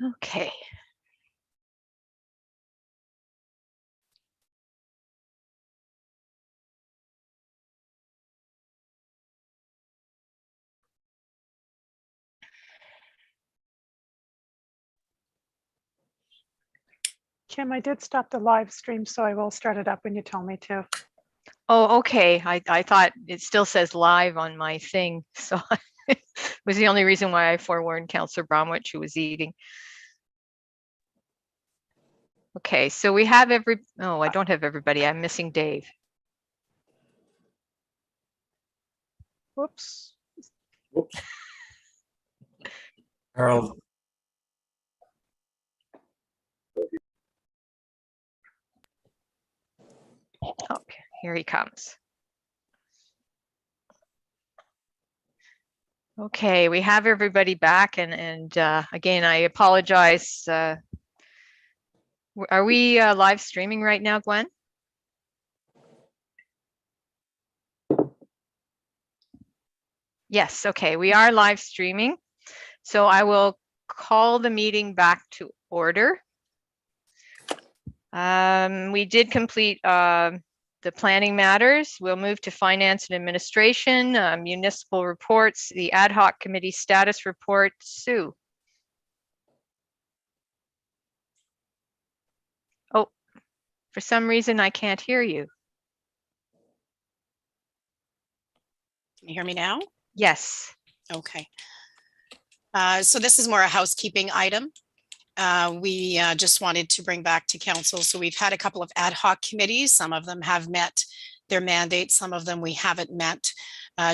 Okay. Kim, I did stop the live stream, so I will start it up when you tell me to. Oh, okay. I thought it still says live on my thing, so it was the only reason why I forewarned Councillor Bromwich, who was eating. Okay, so we have oh, I don't have everybody. I'm missing Dave. Whoops. Whoops. Harold. Oh, here he comes. Okay, we have everybody back, and again, I apologize. Are we live streaming right now, Gwen? Yes, okay, we are live streaming. So I will call the meeting back to order. We did complete the planning matters. We'll move to finance and administration, municipal reports, the ad hoc committee status report. Sue. Oh, for some reason I can't hear you. Can you hear me now? Yes. Okay. So this is more a housekeeping item. We just wanted to bring back to council. So we've had a couple of ad hoc committees. Some of them have met their mandate. Some of them we haven't met,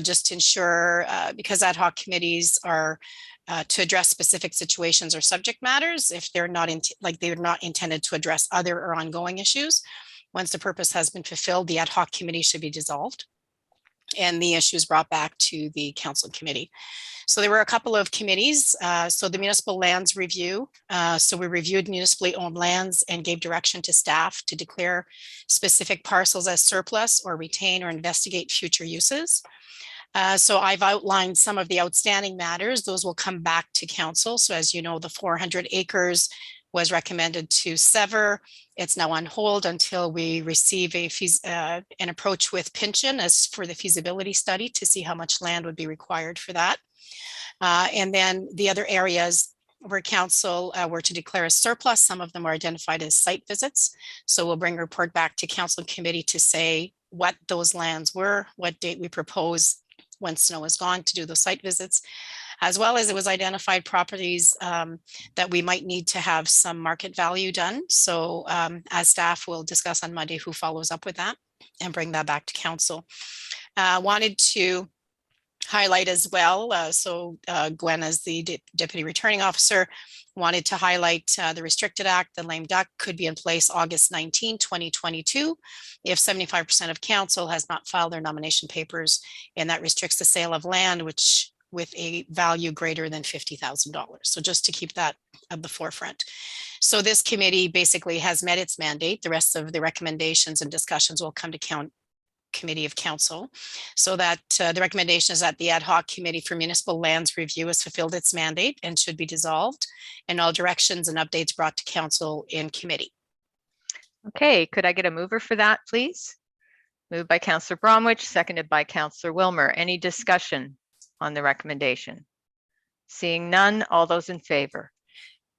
just to ensure, because ad hoc committees are to address specific situations or subject matters. If they're not they're not intended to address other or ongoing issues. Once the purpose has been fulfilled, the ad hoc committee should be dissolved and the issues brought back to the council committee. So there were a couple of committees. So the municipal lands review. So we reviewed municipally owned lands and gave direction to staff to declare specific parcels as surplus or retain or investigate future uses. So I've outlined some of the outstanding matters. Those will come back to council. So as you know, the 400 acres was recommended to sever. It's now on hold until we receive an approach with Pynchon as for the feasibility study to see how much land would be required for that. And then the other areas where council were to declare a surplus, some of them are identified as site visits. So we'll bring a report back to council committee to say what those lands were, what date we propose when snow is gone to do those site visits, as well as it was identified properties that we might need to have some market value done. So as staff will discuss on Monday who follows up with that and bring that back to council. Wanted to highlight as well. So Gwen, as the deputy returning officer, wanted to highlight the Restricted Act. The lame duck could be in place August 19, 2022, if 75% of council has not filed their nomination papers, and that restricts the sale of land, which with a value greater than $50,000. So just to keep that at the forefront. So this committee basically has met its mandate. The rest of the recommendations and discussions will come to Committee of Council, so that the recommendation is that the ad hoc committee for municipal lands review has fulfilled its mandate and should be dissolved, and all directions and updates brought to council in committee. Okay, could I get a mover for that, please? Moved by Councillor Bromwich, seconded by Councillor Wilmer. Any discussion on the recommendation? Seeing none, all those in favor?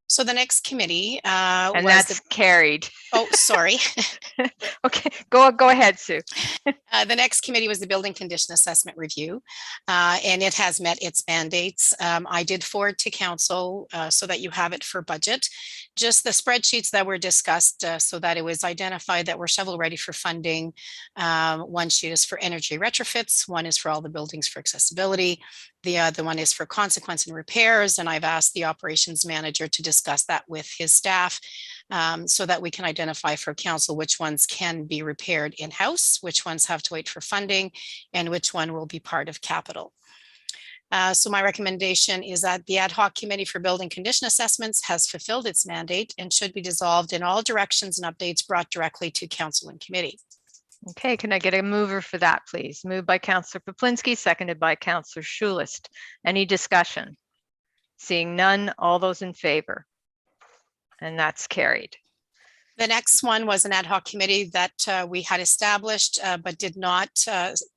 So the next committee And was that's carried. oh, sorry. Okay, go ahead, Sue. The next committee was the Building Condition Assessment Review, and it has met its mandates. I did forward to council so that you have it for budget. Just the spreadsheets that were discussed so that it was identified that we're shovel ready for funding. One sheet is for energy retrofits, one is for all the buildings for accessibility. The other one is for consequence and repairs, and I've asked the operations manager to discuss that with his staff so that we can identify for council which ones can be repaired in-house, which ones have to wait for funding, and which one will be part of capital. So my recommendation is that the ad hoc committee for building condition assessments has fulfilled its mandate and should be dissolved, in all directions and updates brought directly to council and committee. Okay, can I get a mover for that, please? Moved by Councillor Poplinski, seconded by Councillor Schulist. Any discussion? Seeing none, all those in favor? And that's carried. The next one was an ad hoc committee that we had established but did not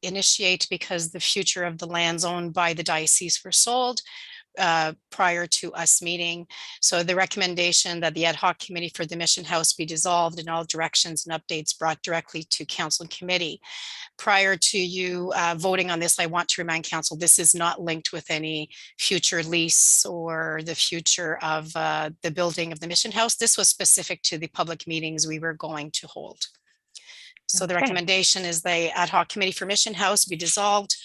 initiate because the future of the lands owned by the diocese were sold prior to us meeting. So the recommendation that the ad hoc committee for the Mission House be dissolved, and all directions and updates brought directly to council and committee. Prior to you voting on this, I want to remind council, this is not linked with any future lease or the future of the building of the Mission House. This was specific to the public meetings we were going to hold. So the Okay. recommendation is the ad hoc committee for Mission House be dissolved,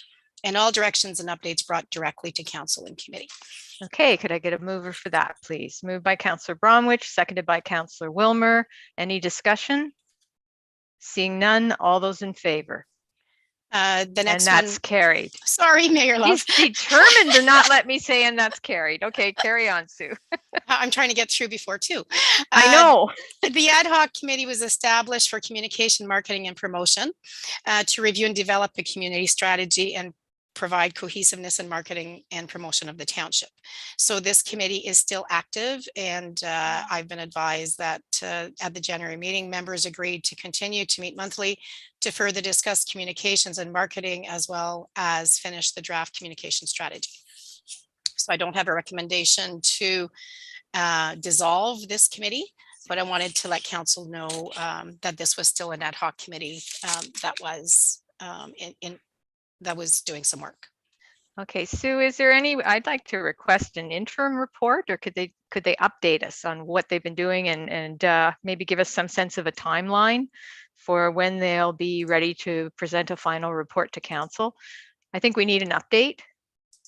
and all directions and updates brought directly to council and committee. Okay, could I get a mover for that, please? Moved by Councillor Bromwich, seconded by Councillor Wilmer. Any discussion? Seeing none, all those in favor? The And next that's one, carried. sorry, Mayor Love. He's determined to not let me say, and that's carried. Okay, carry on, Sue. I'm trying to get through before too. I know. The ad hoc committee was established for communication, marketing, and promotion to review and develop a community strategy and provide cohesiveness in marketing and promotion of the township. So this committee is still active, and I've been advised that at the January meeting, members agreed to continue to meet monthly to further discuss communications and marketing, as well as finish the draft communication strategy. So I don't have a recommendation to dissolve this committee, but I wanted to let council know that this was still an ad hoc committee that was that was doing some work. Okay, Sue, is there any, I'd like to request an interim report, or could they update us on what they've been doing and maybe give us some sense of a timeline for when they'll be ready to present a final report to council? I think we need an update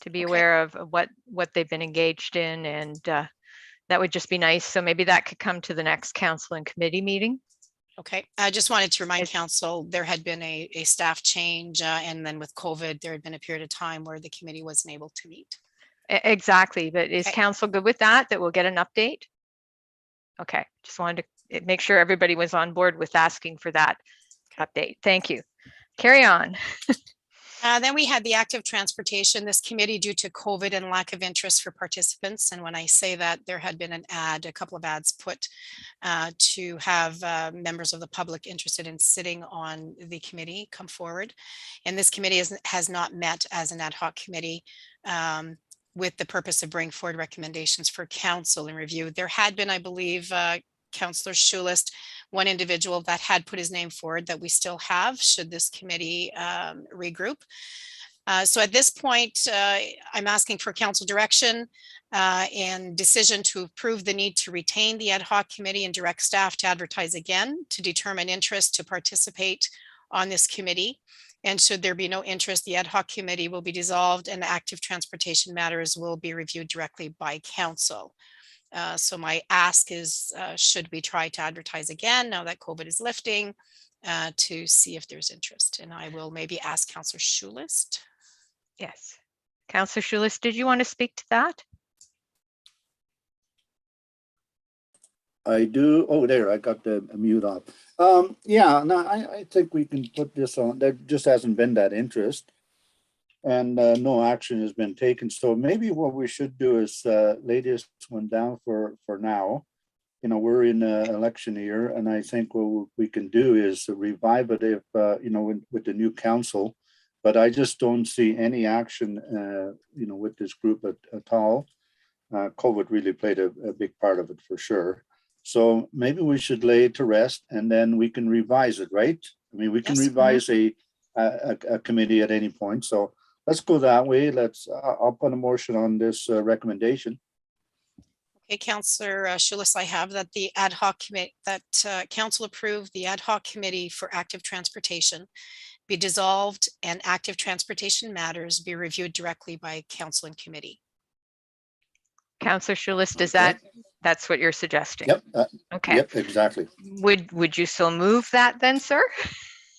to be aware of what they've been engaged in, and that would just be nice. So maybe that could come to the next council and committee meeting. Okay, I just wanted to remind council there had been a staff change, and then with COVID, there had been a period of time where the committee wasn't able to meet. Exactly, but is council good with that we'll get an update? Okay, just wanted to make sure everybody was on board with asking for that update. Thank you. Carry on. Then we had the active transportation. This committee, due to COVID and lack of interest for participants, and when I say that, there had been a couple of ads put to have members of the public interested in sitting on the committee come forward. And this committee has not met as an ad hoc committee with the purpose of bringing forward recommendations for council and review. There had been, I believe, Councillor Schulist, one individual that had put his name forward that we still have should this committee regroup. So at this point, I'm asking for council direction and decision to approve the need to retain the ad hoc committee and direct staff to advertise again to determine interest to participate on this committee. And should there be no interest, the ad hoc committee will be dissolved and active transportation matters will be reviewed directly by council. So my ask is, should we try to advertise again now that COVID is lifting to see if there's interest? And I will maybe ask Councillor Schulist. Yes. Councillor Schulis, did you want to speak to that? I do. Oh, there, I got the mute off. Yeah, no, I think we can put this on. There just hasn't been that interest. And no action has been taken. So maybe what we should do is lay this one down for now. You know, we're in an election year, and I think what we can do is revive it if, you know, with the new council. But I just don't see any action, you know, with this group at all. COVID really played a big part of it for sure. So maybe we should lay it to rest and then we can revise it, right? I mean, we can Yes. revise a committee at any point. So let's go that way. I'll put a motion on this recommendation. Okay, Councillor Schulis, I have that the ad hoc committee, that council approved the ad hoc committee for active transportation be dissolved and active transportation matters be reviewed directly by council and committee. Councillor Schulis, does Okay. that's what you're suggesting? Yep. Okay. Yep, exactly. Would you so move that then, sir?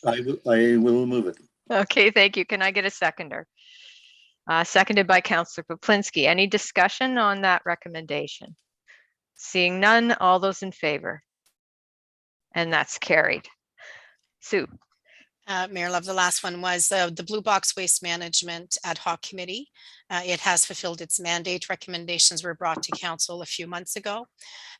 I will move it. Okay, thank you. Can I get a seconder? Seconded by Councillor Poplinski. Any discussion on that recommendation? Seeing none, all those in favor? And that's carried. Sue. Mayor Love, the last one was the Blue Box Waste Management Ad Hoc Committee. It has fulfilled its mandate. Recommendations were brought to council a few months ago.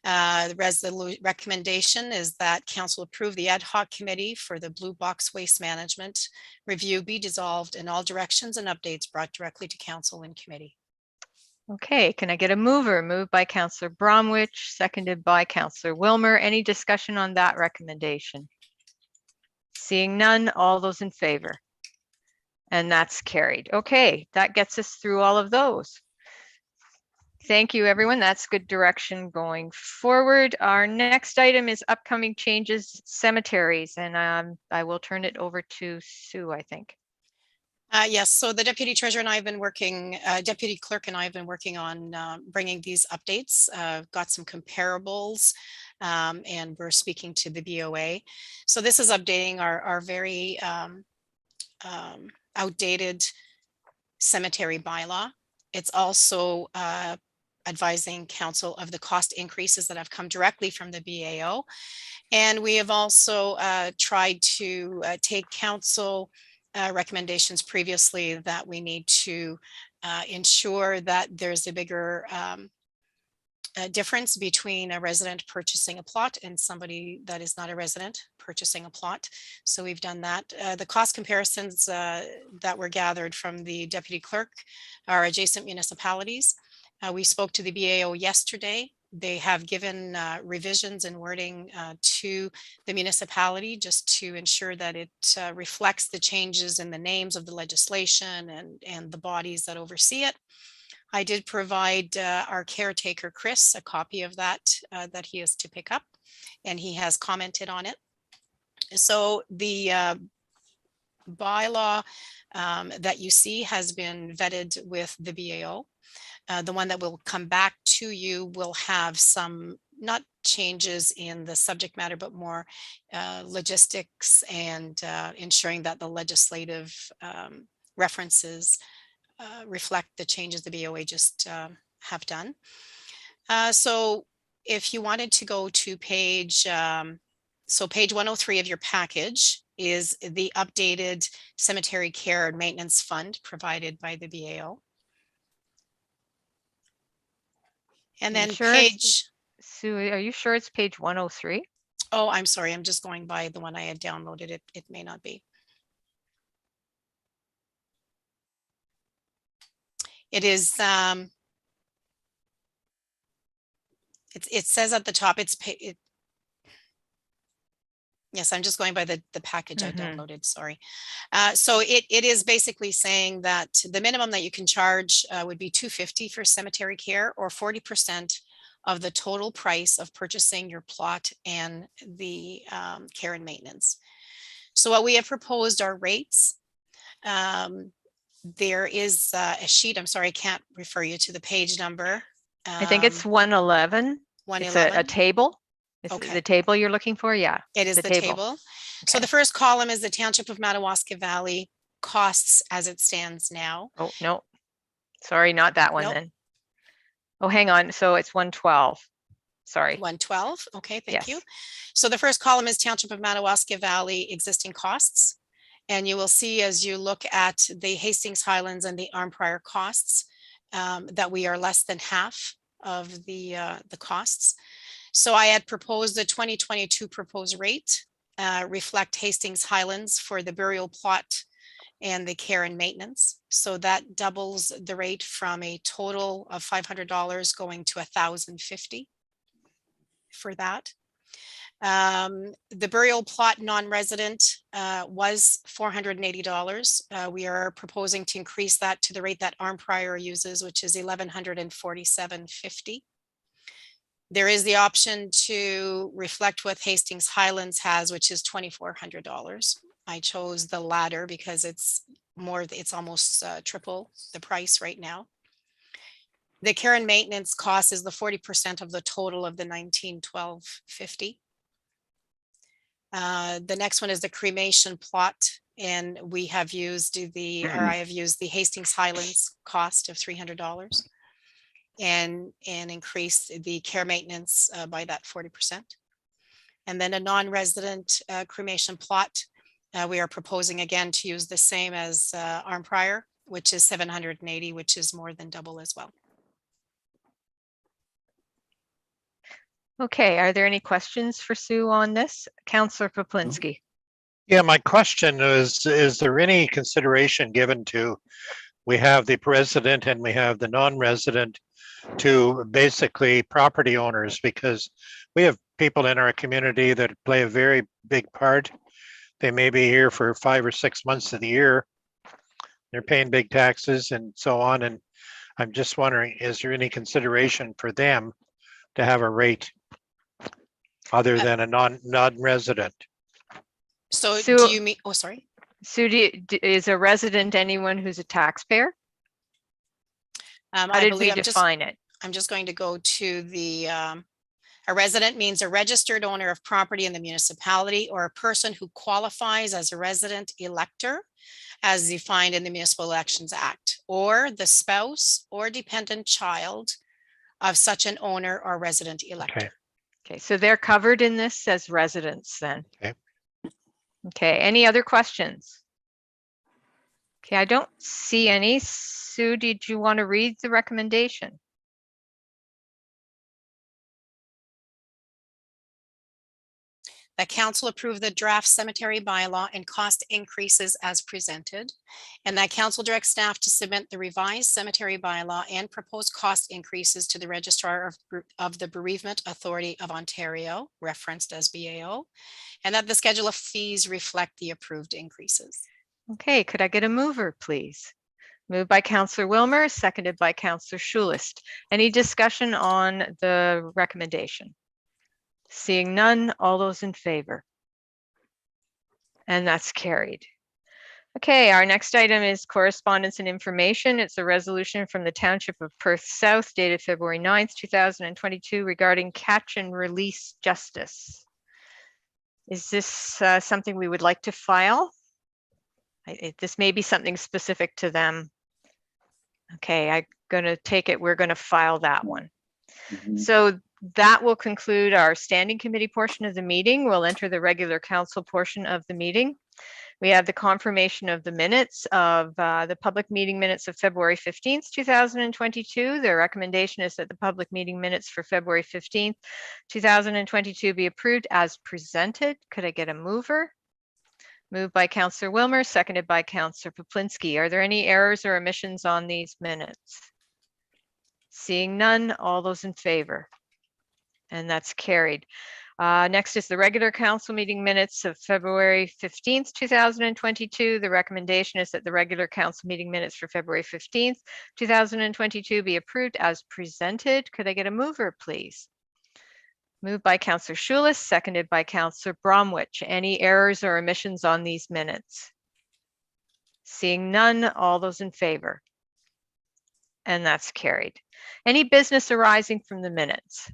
The recommendation is that council approve the ad hoc committee for the Blue Box Waste Management review be dissolved and all directions and updates brought directly to council and committee. Okay, can I get a mover? Moved by Councillor Bromwich, seconded by Councillor Wilmer. Any discussion on that recommendation? Seeing none, all those in favor? And that's carried. Okay, that gets us through all of those. Thank you, everyone. That's good direction going forward. Our next item is upcoming changes, cemeteries, and I will turn it over to Sue, I think. Yes, so the deputy treasurer and I have been working, deputy clerk and I have been working on bringing these updates. Got some comparables and we're speaking to the BOA. So this is updating our very outdated cemetery bylaw. It's also advising council of the cost increases that have come directly from the BAO. And we have also tried to take council recommendations previously that we need to ensure that there's a bigger difference between a resident purchasing a plot and somebody that is not a resident purchasing a plot. So we've done that. The cost comparisons that were gathered from the deputy clerk are adjacent municipalities. We spoke to the BAO yesterday. They have given revisions and wording to the municipality just to ensure that it reflects the changes in the names of the legislation and the bodies that oversee it. I did provide our caretaker, Chris, a copy of that that he is to pick up, and he has commented on it. So the bylaw that you see has been vetted with the BAO. The one that will come back to you will have some, not changes in the subject matter, but more logistics and ensuring that the legislative references reflect the changes the BOA just have done. So if you wanted to go to page, so page 103 of your package is the updated cemetery care and maintenance fund provided by the BAO. And then page, Sue, are you sure it's page 103? oh, I'm sorry, I'm just going by the one I had downloaded. It may not be. It is, it says at the top, yes, I'm just going by the package I downloaded, sorry. So it is basically saying that the minimum that you can charge would be $250 for cemetery care, or 40% of the total price of purchasing your plot and the care and maintenance. So what we have proposed are rates. There is a sheet, I'm sorry, I can't refer you to the page number. I think it's 111. 111. It's a table. Is it Okay. the table you're looking for? Yeah. It is the table. So the first column is the Township of Madawaska Valley costs as it stands now. Oh, no. Sorry, not that one Nope. then. Oh, hang on. So it's 112. Sorry. 112. Okay, thank you. Yes. So the first column is Township of Madawaska Valley existing costs. And you will see as you look at the Hastings Highlands and the Arnprior costs that we are less than half of the costs. So I had proposed the 2022 proposed rate reflect Hastings Highlands for the burial plot and the care and maintenance. So that doubles the rate from a total of $500 going to $1,050 for that. The burial plot non-resident was $480. We are proposing to increase that to the rate that Arnprior uses, which is $1,147.50. There is the option to reflect what Hastings Highlands has, which is $2,400. I chose the latter because it's almost triple the price right now. The care and maintenance cost is the 40% of the total of the $1,912.50. The next one is the cremation plot, and we have used I have used the Hastings Highlands cost of $300 and increased the care maintenance by that 40%. And then a non-resident cremation plot, we are proposing again to use the same as Arnprior, which is $780, which is more than double as well. Okay, are there any questions for Sue on this? Councillor Poplinski. Yeah, my question is there any consideration given to, we have the resident and we have the non-resident, to basically property owners, because we have people in our community that play a very big part. They may be here for 5 or 6 months of the year. They're paying big taxes and so on. And I'm just wondering, is there any consideration for them to have a rate other than a non-resident? So Sue- do you mean, oh, sorry. Sue, is a resident anyone who's a taxpayer? How I did we believe define it? I'm just going to go to the, a resident means a registered owner of property in the municipality or a person who qualifies as a resident elector as defined in the Municipal Elections Act, or the spouse or dependent child of such an owner or resident elector. Okay, so they're covered in this as residents then. Okay. Okay, any other questions? Okay, I don't see any. Sue, did you want to read the recommendation? That council approve the draft cemetery bylaw and cost increases as presented, and that council direct staff to submit the revised cemetery bylaw and proposed cost increases to the Registrar of the Bereavement Authority of Ontario, referenced as BAO, and that the schedule of fees reflect the approved increases. Okay, could I get a mover, please? Moved by Councillor Wilmer, seconded by Councillor Schulist. Any discussion on the recommendation? Seeing none, all those in favor? And that's carried. Okay, our next item is correspondence and information. It's a resolution from the Township of Perth South dated February 9th, 2022 regarding catch and release justice. Is this something we would like to file? This may be something specific to them. Okay, I'm gonna take it, we're gonna file that one. So that will conclude our standing committee portion of the meeting. We'll enter the regular council portion of the meeting. We have the confirmation of the minutes of the public meeting minutes of February 15th, 2022. The recommendation is that the public meeting minutes for February 15th, 2022 be approved as presented. Could I get a mover? Moved by Councillor Wilmer, seconded by Councillor Poplinski. Are there any errors or omissions on these minutes? Seeing none, all those in favor? And that's carried. Next is the regular council meeting minutes of February 15th, 2022. The recommendation is that the regular council meeting minutes for February 15th, 2022 be approved as presented. Could I get a mover, please? Moved by Councillor Schulist, seconded by Councillor Bromwich. Any errors or omissions on these minutes? Seeing none, all those in favor? And that's carried. Any business arising from the minutes?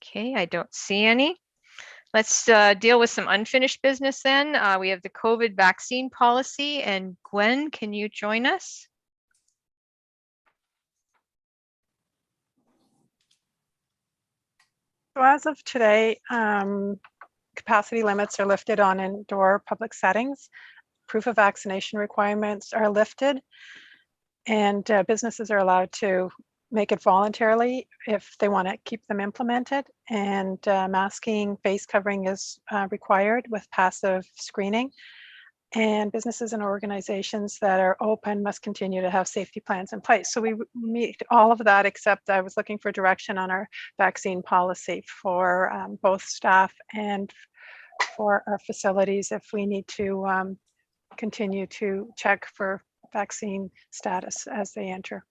Okay, I don't see any. Let's deal with some unfinished business then. We have the COVID vaccine policy, and Gwen, can you join us? So as of today, capacity limits are lifted on indoor public settings. Proof of vaccination requirements are lifted, and businesses are allowed to make it voluntarily if they want to keep them implemented. And masking, face covering is required with passive screening. And businesses and organizations that are open must continue to have safety plans in place. So we meet all of that, except I was looking for direction on our vaccine policy for both staff and for our facilities if we need to continue to check for vaccine status as they enter.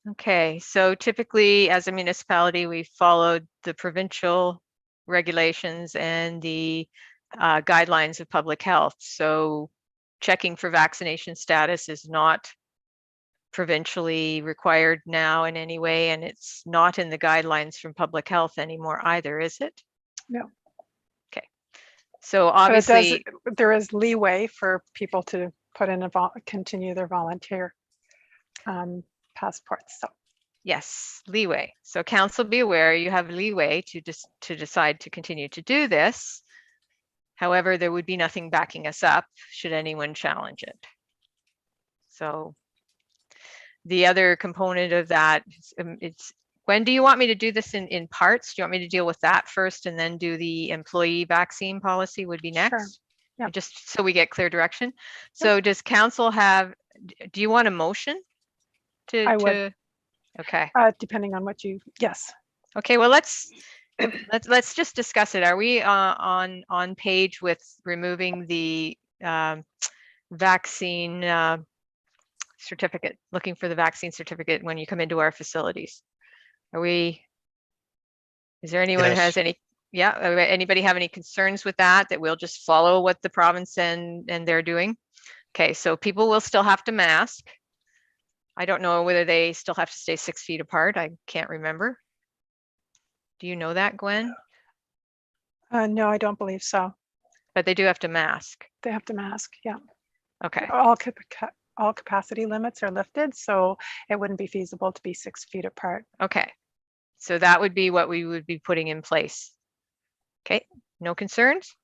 Okay, so typically as a municipality, we followed the provincial regulations and the guidelines of public health. So checking for vaccination status is not provincially required now in any way, and it's not in the guidelines from public health anymore either, is it? No. Okay, so But it obviously there is leeway for people to put in continue their volunteer passports. So yes, leeway. So council, be aware you have leeway to decide to continue to do this. However, there would be nothing backing us up should anyone challenge it. So the other component of that, it's when do you want me to do this in parts? Do you want me to deal with that first and then do the employee vaccine policy would be next? Sure. Yeah. Just so we get clear direction. So does council have, do you want a motion to? I would. Okay. Depending on what you, yes. Okay, well, let's just discuss it. Are we on page with removing the vaccine certificate, looking for the vaccine certificate when you come into our facilities? Are we, is there anyone who has any, anybody have any concerns with that we'll just follow what the province and they're doing? Okay, so people will still have to mask. I don't know whether they still have to stay 6 feet apart. I can't remember. Do you know that, Gwen? No, I don't believe so. But they do have to mask. They have to mask, yeah. Okay. All capacity limits are lifted, so it wouldn't be feasible to be 6 feet apart. Okay. So that would be what we would be putting in place. Okay, no concerns?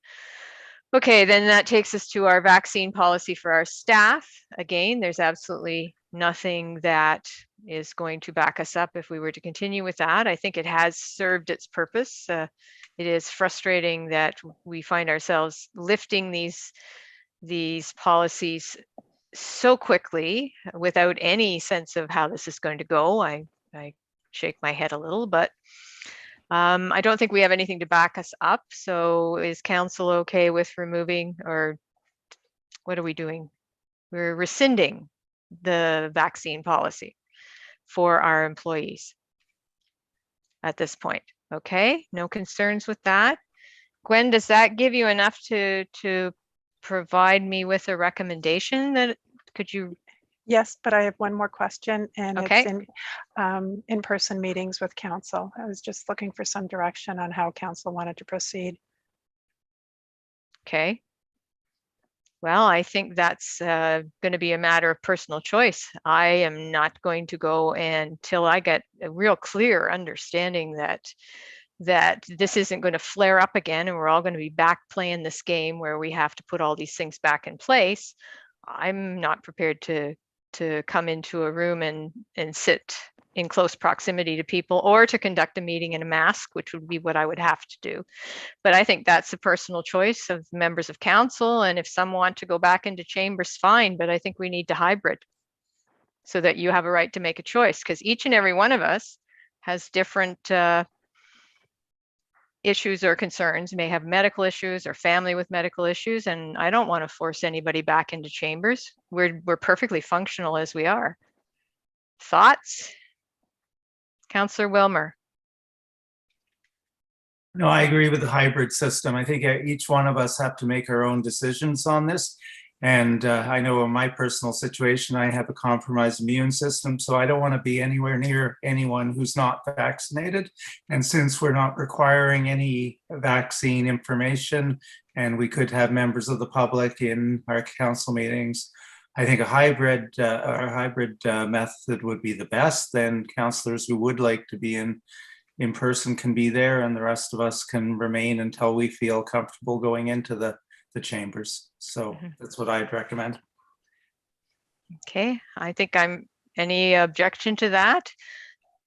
Okay, then that takes us to our vaccine policy for our staff. Again, there's absolutely nothing that is going to back us up if we were to continue with that. I think it has served its purpose. It is frustrating that we find ourselves lifting these policies so quickly without any sense of how this is going to go. I shake my head a little, but I don't think we have anything to back us up. So is council okay with removing, or what are we doing? We're rescinding the vaccine policy for our employees at this point. Okay, no concerns with that. Gwen, does that give you enough to provide me with a recommendation? That could you? Yes, but I have one more question, and okay. It's in-person meetings with council. I was just looking for some direction on how council wanted to proceed. Okay. Well, I think that's going to be a matter of personal choice. I am not going to go until I get a real clear understanding that this isn't going to flare up again and we're all going to be back playing this game where we have to put all these things back in place. I'm not prepared to come into a room and sit in close proximity to people, or to conduct a meeting in a mask, which would be what I would have to do. But I think that's a personal choice of members of council. And if some want to go back into chambers, fine, but I think we need to hybrid so that you have a right to make a choice, because each and every one of us has different issues or concerns, may have medical issues or family with medical issues. And I don't want to force anybody back into chambers. We're perfectly functional as we are. Thoughts? Councillor Wilmer. No, I agree with the hybrid system. I think each one of us have to make our own decisions on this. And I know in my personal situation, I have a compromised immune system, so I don't want to be anywhere near anyone who's not vaccinated. And since we're not requiring any vaccine information, and we could have members of the public in our council meetings, I think a hybrid method would be the best. Then councillors who would like to be in in person can be there and the rest of us can remain until we feel comfortable going into the chambers. So that's what I'd recommend. Okay, I think any objection to that?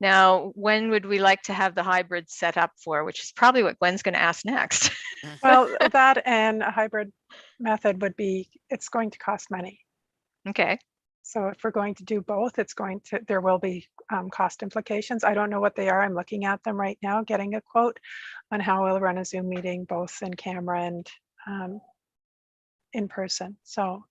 Now, when would we like to have the hybrid set up for, which is probably what Gwen's going to ask next. Well, that and a hybrid method would be, it's going to cost money. Okay. So if we're going to do both, there will be cost implications. I don't know what they are. I'm looking at them right now, getting a quote on how we'll run a Zoom meeting, both in camera and in person. So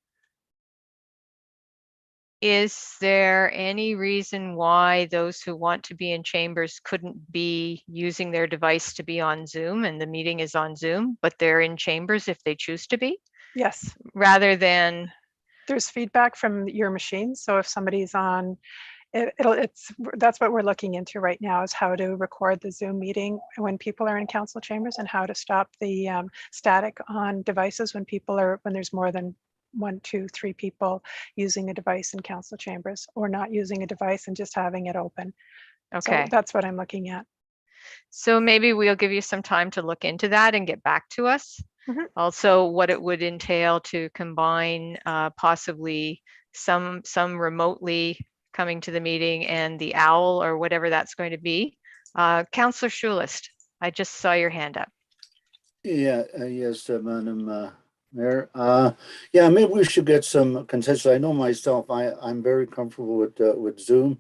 is there any reason why those who want to be in chambers couldn't be using their device to be on Zoom and the meeting is on Zoom, but they're in chambers if they choose to be? Yes. Rather than there's feedback from your machine. So if somebody's on, that's what we're looking into right now, is how to record the Zoom meeting when people are in council chambers and how to stop the static on devices when there's more than 1, 2, 3 people using a device in council chambers, or not using a device and just having it open. Okay. So that's what I'm looking at. So maybe we'll give you some time to look into that and get back to us. Also, what it would entail to combine possibly some remotely coming to the meeting and the OWL or whatever that's going to be. Councillor Schulist, I just saw your hand up. Yeah, yes, Madam Mayor. Yeah, maybe we should get some consensus. I know myself, I'm very comfortable with Zoom.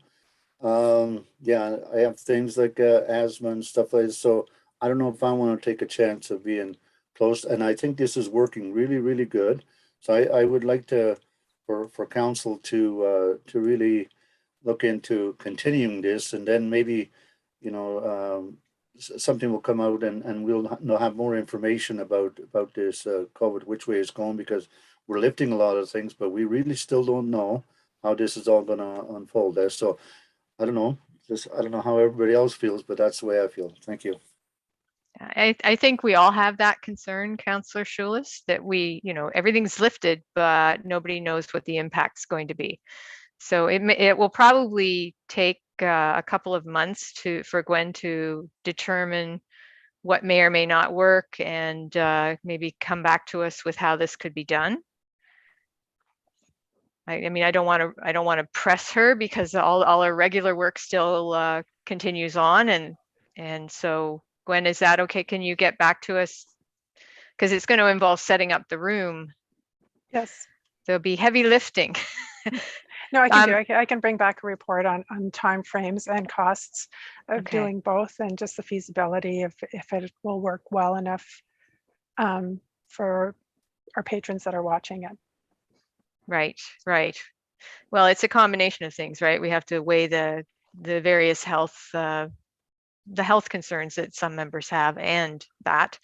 Yeah, I have things like asthma and stuff like this, so I don't know if I want to take a chance of being close, and I think this is working really, really good. So I would like to, for council to really look into continuing this, and then maybe, you know, something will come out and we'll have more information about this COVID, which way it's going, because we're lifting a lot of things, but we really still don't know how this is all going to unfold there. So I don't know. I don't know how everybody else feels, but that's the way I feel. Thank you. I think we all have that concern, Councillor Schulist, that everything's lifted, but nobody knows what the impact's going to be. So it will probably take a couple of months for Gwen to determine what may or may not work, and maybe come back to us with how this could be done. I mean, I don't want to press her, because all our regular work still continues on, and so Gwen, is that okay? Can you get back to us? Because it's going to involve setting up the room. Yes. There'll be heavy lifting. No, I can do. I can bring back a report on timeframes and costs of doing both, and just the feasibility if it will work well enough for our patrons that are watching it. Right, right. Well, it's a combination of things, right? We have to weigh the various health concerns that some members have, and that,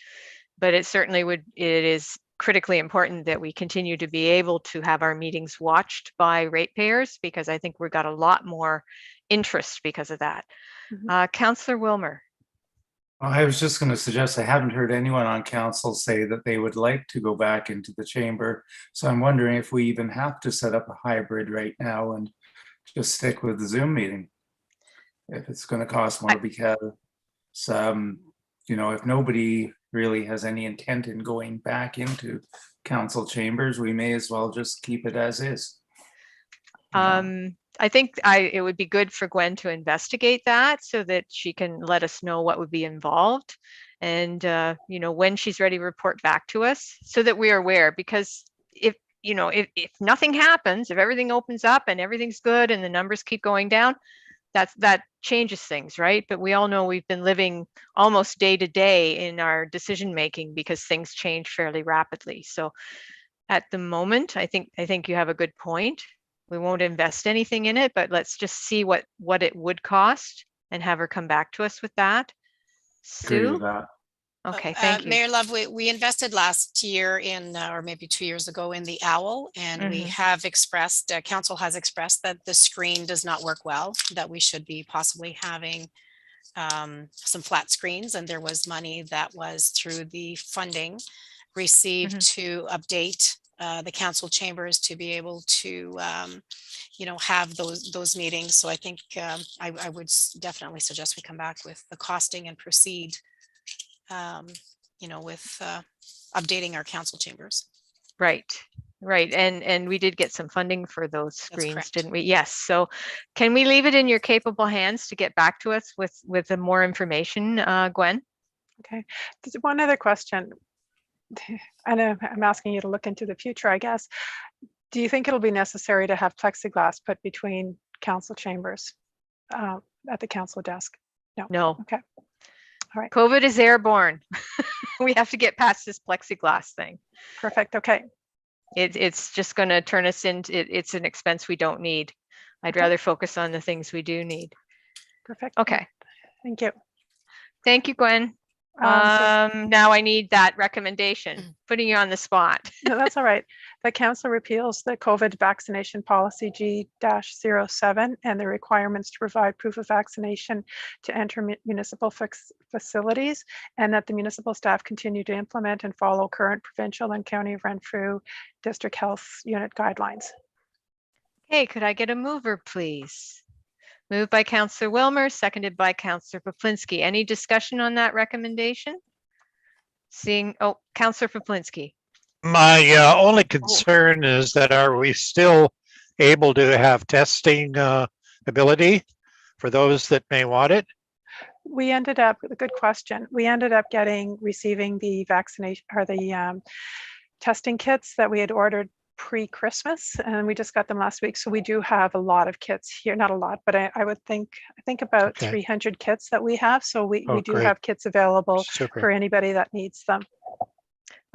but it certainly it is critically important that we continue to be able to have our meetings watched by ratepayers, because I think we've got a lot more interest because of that. Councillor Wilmer. Well, I was just going to suggest, I haven't heard anyone on council say that they would like to go back into the chamber. So I'm wondering if we even have to set up a hybrid right now and just stick with the Zoom meeting. If it's going to cost more, because if nobody really has any intent in going back into council chambers, we may as well just keep it as is. I think it would be good for Gwen to investigate that, so that she can let us know what would be involved, and when she's ready, report back to us so that we are aware. Because if nothing happens, if everything opens up and everything's good and the numbers keep going down, that changes things, right? But we all know we've been living almost day to day in our decision making, because things change fairly rapidly. So at the moment, I think you have a good point. We won't invest anything in it, but let's just see what it would cost and have her come back to us with that. Agree with Sue? that. Okay, thank you. Mayor Love, we invested last year or maybe 2 years ago, in the OWL, and we have expressed, council has expressed that the screen does not work well, that we should be possibly having some flat screens, and there was money that was through the funding received to update the council chambers to be able to, have those meetings. So I think I would definitely suggest we come back with the costing and proceed, with updating our council chambers. Right. Right. And we did get some funding for those screens, correct. didn't we? Yes. So can we leave it in your capable hands to get back to us with the more information, Gwen? Okay. There's one other question. And I'm asking you to look into the future, I guess. Do you think it'll be necessary to have plexiglass put between council chambers at the council desk? No. No. Okay. All right. COVID is airborne. We have to get past this plexiglass thing. Perfect. Okay. It's just going to turn us into, it's an expense we don't need. I'd Okay. rather focus on the things we do need. Perfect. Okay. Thank you. Thank you, Gwen. Now I need that recommendation, putting you on the spot. No, that's all right. The council repeals the COVID vaccination policy G-07 and the requirements to provide proof of vaccination to enter municipal facilities, and that the municipal staff continue to implement and follow current provincial and county of Renfrew district health unit guidelines. Hey, could I get a mover, please? Moved by Councillor Wilmer, seconded by Councillor Poplinski. Any discussion on that recommendation? Seeing, Councillor Poplinski. My only concern is that are we still able to have testing ability for those that may want it? We ended up, good question. We ended up receiving the vaccination or the testing kits that we had ordered pre-Christmas, and we just got them last week. So we do have a lot of kits here, not a lot, but I would think about 300 kits that we have. So we do great. have kits available Super. for anybody that needs them.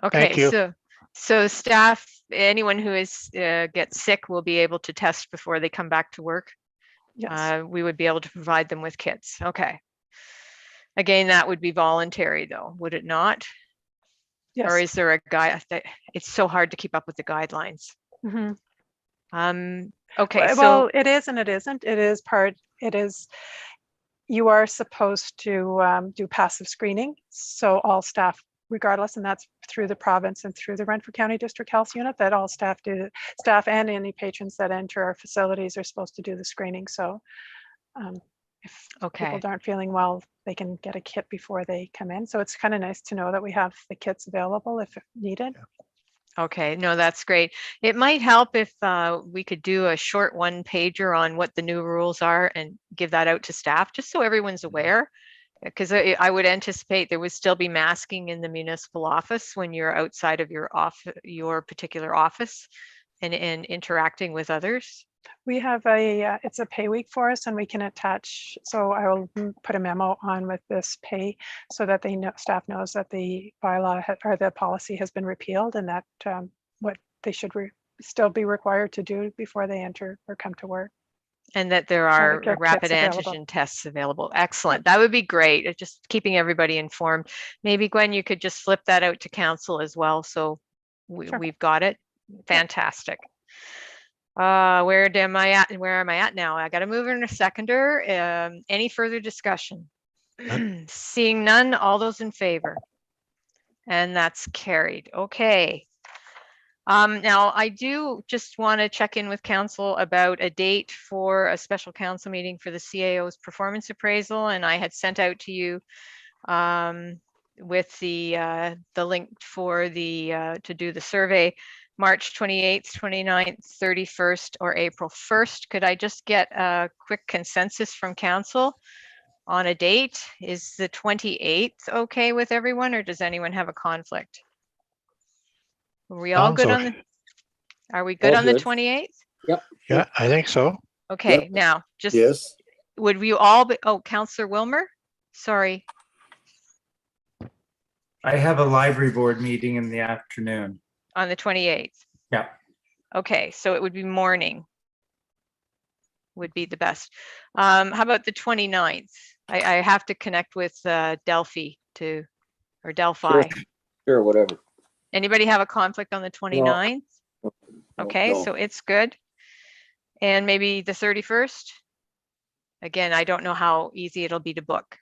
Okay, Thank you. so staff, anyone who gets sick will be able to test before they come back to work. Yes. We would be able to provide them with kits. Okay. Again, that would be voluntary though, would it not? Yes. Or is there a guide? It's so hard to keep up with the guidelines. Mm-hmm. Okay, well, so it is and it isn't. It is, you are supposed to do passive screening. So all staff, regardless, and that's through the province and through the Renfrew County District Health Unit, that all staff and any patrons that enter our facilities are supposed to do the screening. So if people aren't feeling well, they can get a kit before they come in. So it's kind of nice to know that we have the kits available if needed. Okay, no, that's great. It might help if we could do a short one pager on what the new rules are and give that out to staff, just so everyone's aware. Because I would anticipate there would still be masking in the municipal office when you're outside of your particular office and interacting with others. We have it's a pay week for us, and we can attach, so I will put a memo on with this pay so that staff knows that the bylaw or the policy has been repealed, and that what they should still be required to do before they enter or come to work. And that there are get rapid kits available. antigen tests available. Excellent. That would be great. Just keeping everybody informed. Maybe Gwen, you could just slip that out to council as well. So Sure. we've got it. Fantastic. Where am I at now? I got a mover and a seconder. Any further discussion? Seeing none, all those in favor? And that's carried. Okay. Now I do just want to check in with council about a date for a special council meeting for the CAO's performance appraisal, and I had sent out to you with the link for to do the survey. March 28th, 29th, 31st, or April 1st. Could I just get a quick consensus from council on a date? Is the 28th okay with everyone, or does anyone have a conflict? Are we all Sounds good okay. Are we good All on the good. 28th? Yep. Yeah, I think so. Okay, Yep. now just Yes. would we all be, Councillor Wilmer? Sorry. I have a library board meeting in the afternoon. On the 28th. Yeah. Okay, so it would be morning. Would be the best. How about the 29th? I have to connect with Delphi or Delphi. Sure, whatever. Anybody have a conflict on the 29th? Okay, No. so it's good. And maybe the 31st? Again, I don't know how easy it'll be to book.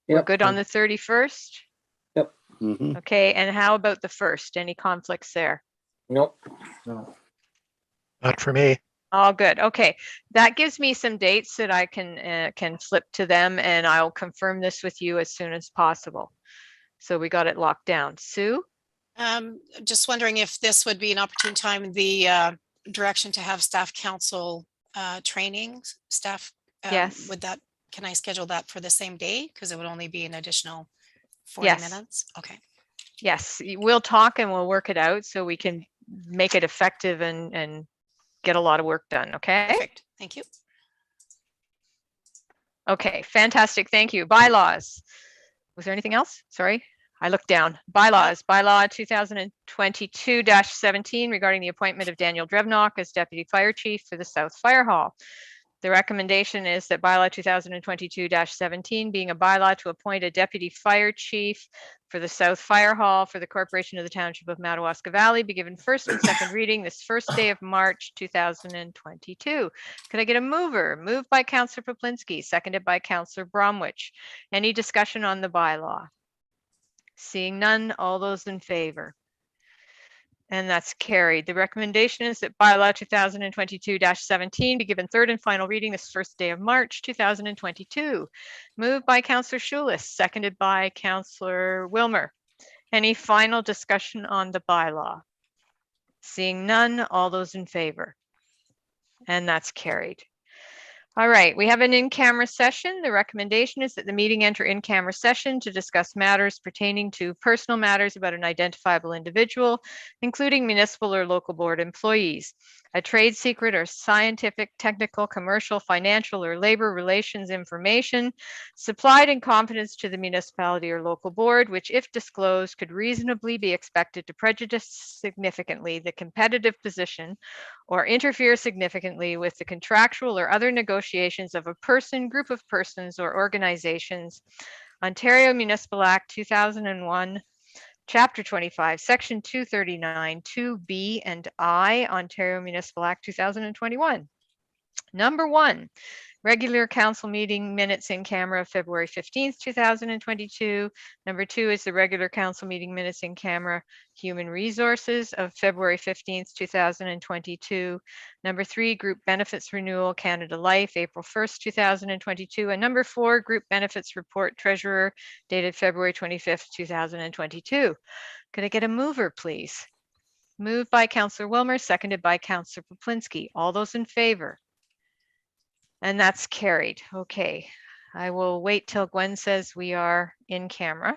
We're Yep. good on the 31st? Mhm. Okay, and how about the 1st? Any conflicts there? Nope. No. Not for me. All good. Okay, that gives me some dates that I can flip to them, and I'll confirm this with you as soon as possible. So we got it locked down. Sue? Just wondering if this would be an opportune time, the direction to have staff council trainings, staff. Yes. Would that, can I schedule that for the same day? Because it would only be an additional 40 Yes. minutes. Okay. Yes, we'll talk and we'll work it out so we can make it effective and get a lot of work done, okay? Perfect. Thank you. Okay, fantastic. Thank you. Bylaws. Was there anything else? Sorry, I looked down. Bylaws, bylaw 2022-17 regarding the appointment of Daniel Drevnock as Deputy Fire Chief for the South Fire Hall. The recommendation is that bylaw 2022-17 being a bylaw to appoint a deputy fire chief for the South Fire Hall for the Corporation of the Township of Madawaska Valley be given first and second reading this first day of March 2022. Could I get a mover? Moved by Councillor Poplinski, seconded by Councillor Bromwich. Any discussion on the bylaw? Seeing none, all those in favor? And that's carried. The recommendation is that bylaw 2022-17 be given third and final reading this first day of March 2022. Moved by Councillor Schulis, seconded by Councillor Wilmer. Any final discussion on the bylaw? Seeing none, all those in favor? And that's carried. All right, we have an in-camera session. The recommendation is that the meeting enter in-camera session to discuss matters pertaining to personal matters about an identifiable individual, including municipal or local board employees, a trade secret or scientific, technical, commercial, financial, or labor relations information supplied in confidence to the municipality or local board, which, if disclosed, could reasonably be expected to prejudice significantly the competitive position or interfere significantly with the contractual or other negotiations of a person, group of persons, or organizations. Ontario Municipal Act 2001, Chapter 25, Section 239, 2B and I, Ontario Municipal Act 2021. Number 1, regular council meeting minutes in camera, February 15th, 2022. Number 2 is the regular council meeting minutes in camera, human resources of February 15th, 2022. Number 3, group benefits renewal, Canada Life, April 1st, 2022. And number 4, group benefits report, treasurer, dated February 25th, 2022. Could I get a mover, please? Moved by Councillor Wilmer, seconded by Councillor Poplinski. All those in favor? And that's carried. Okay, I will wait till Gwen says we are in camera.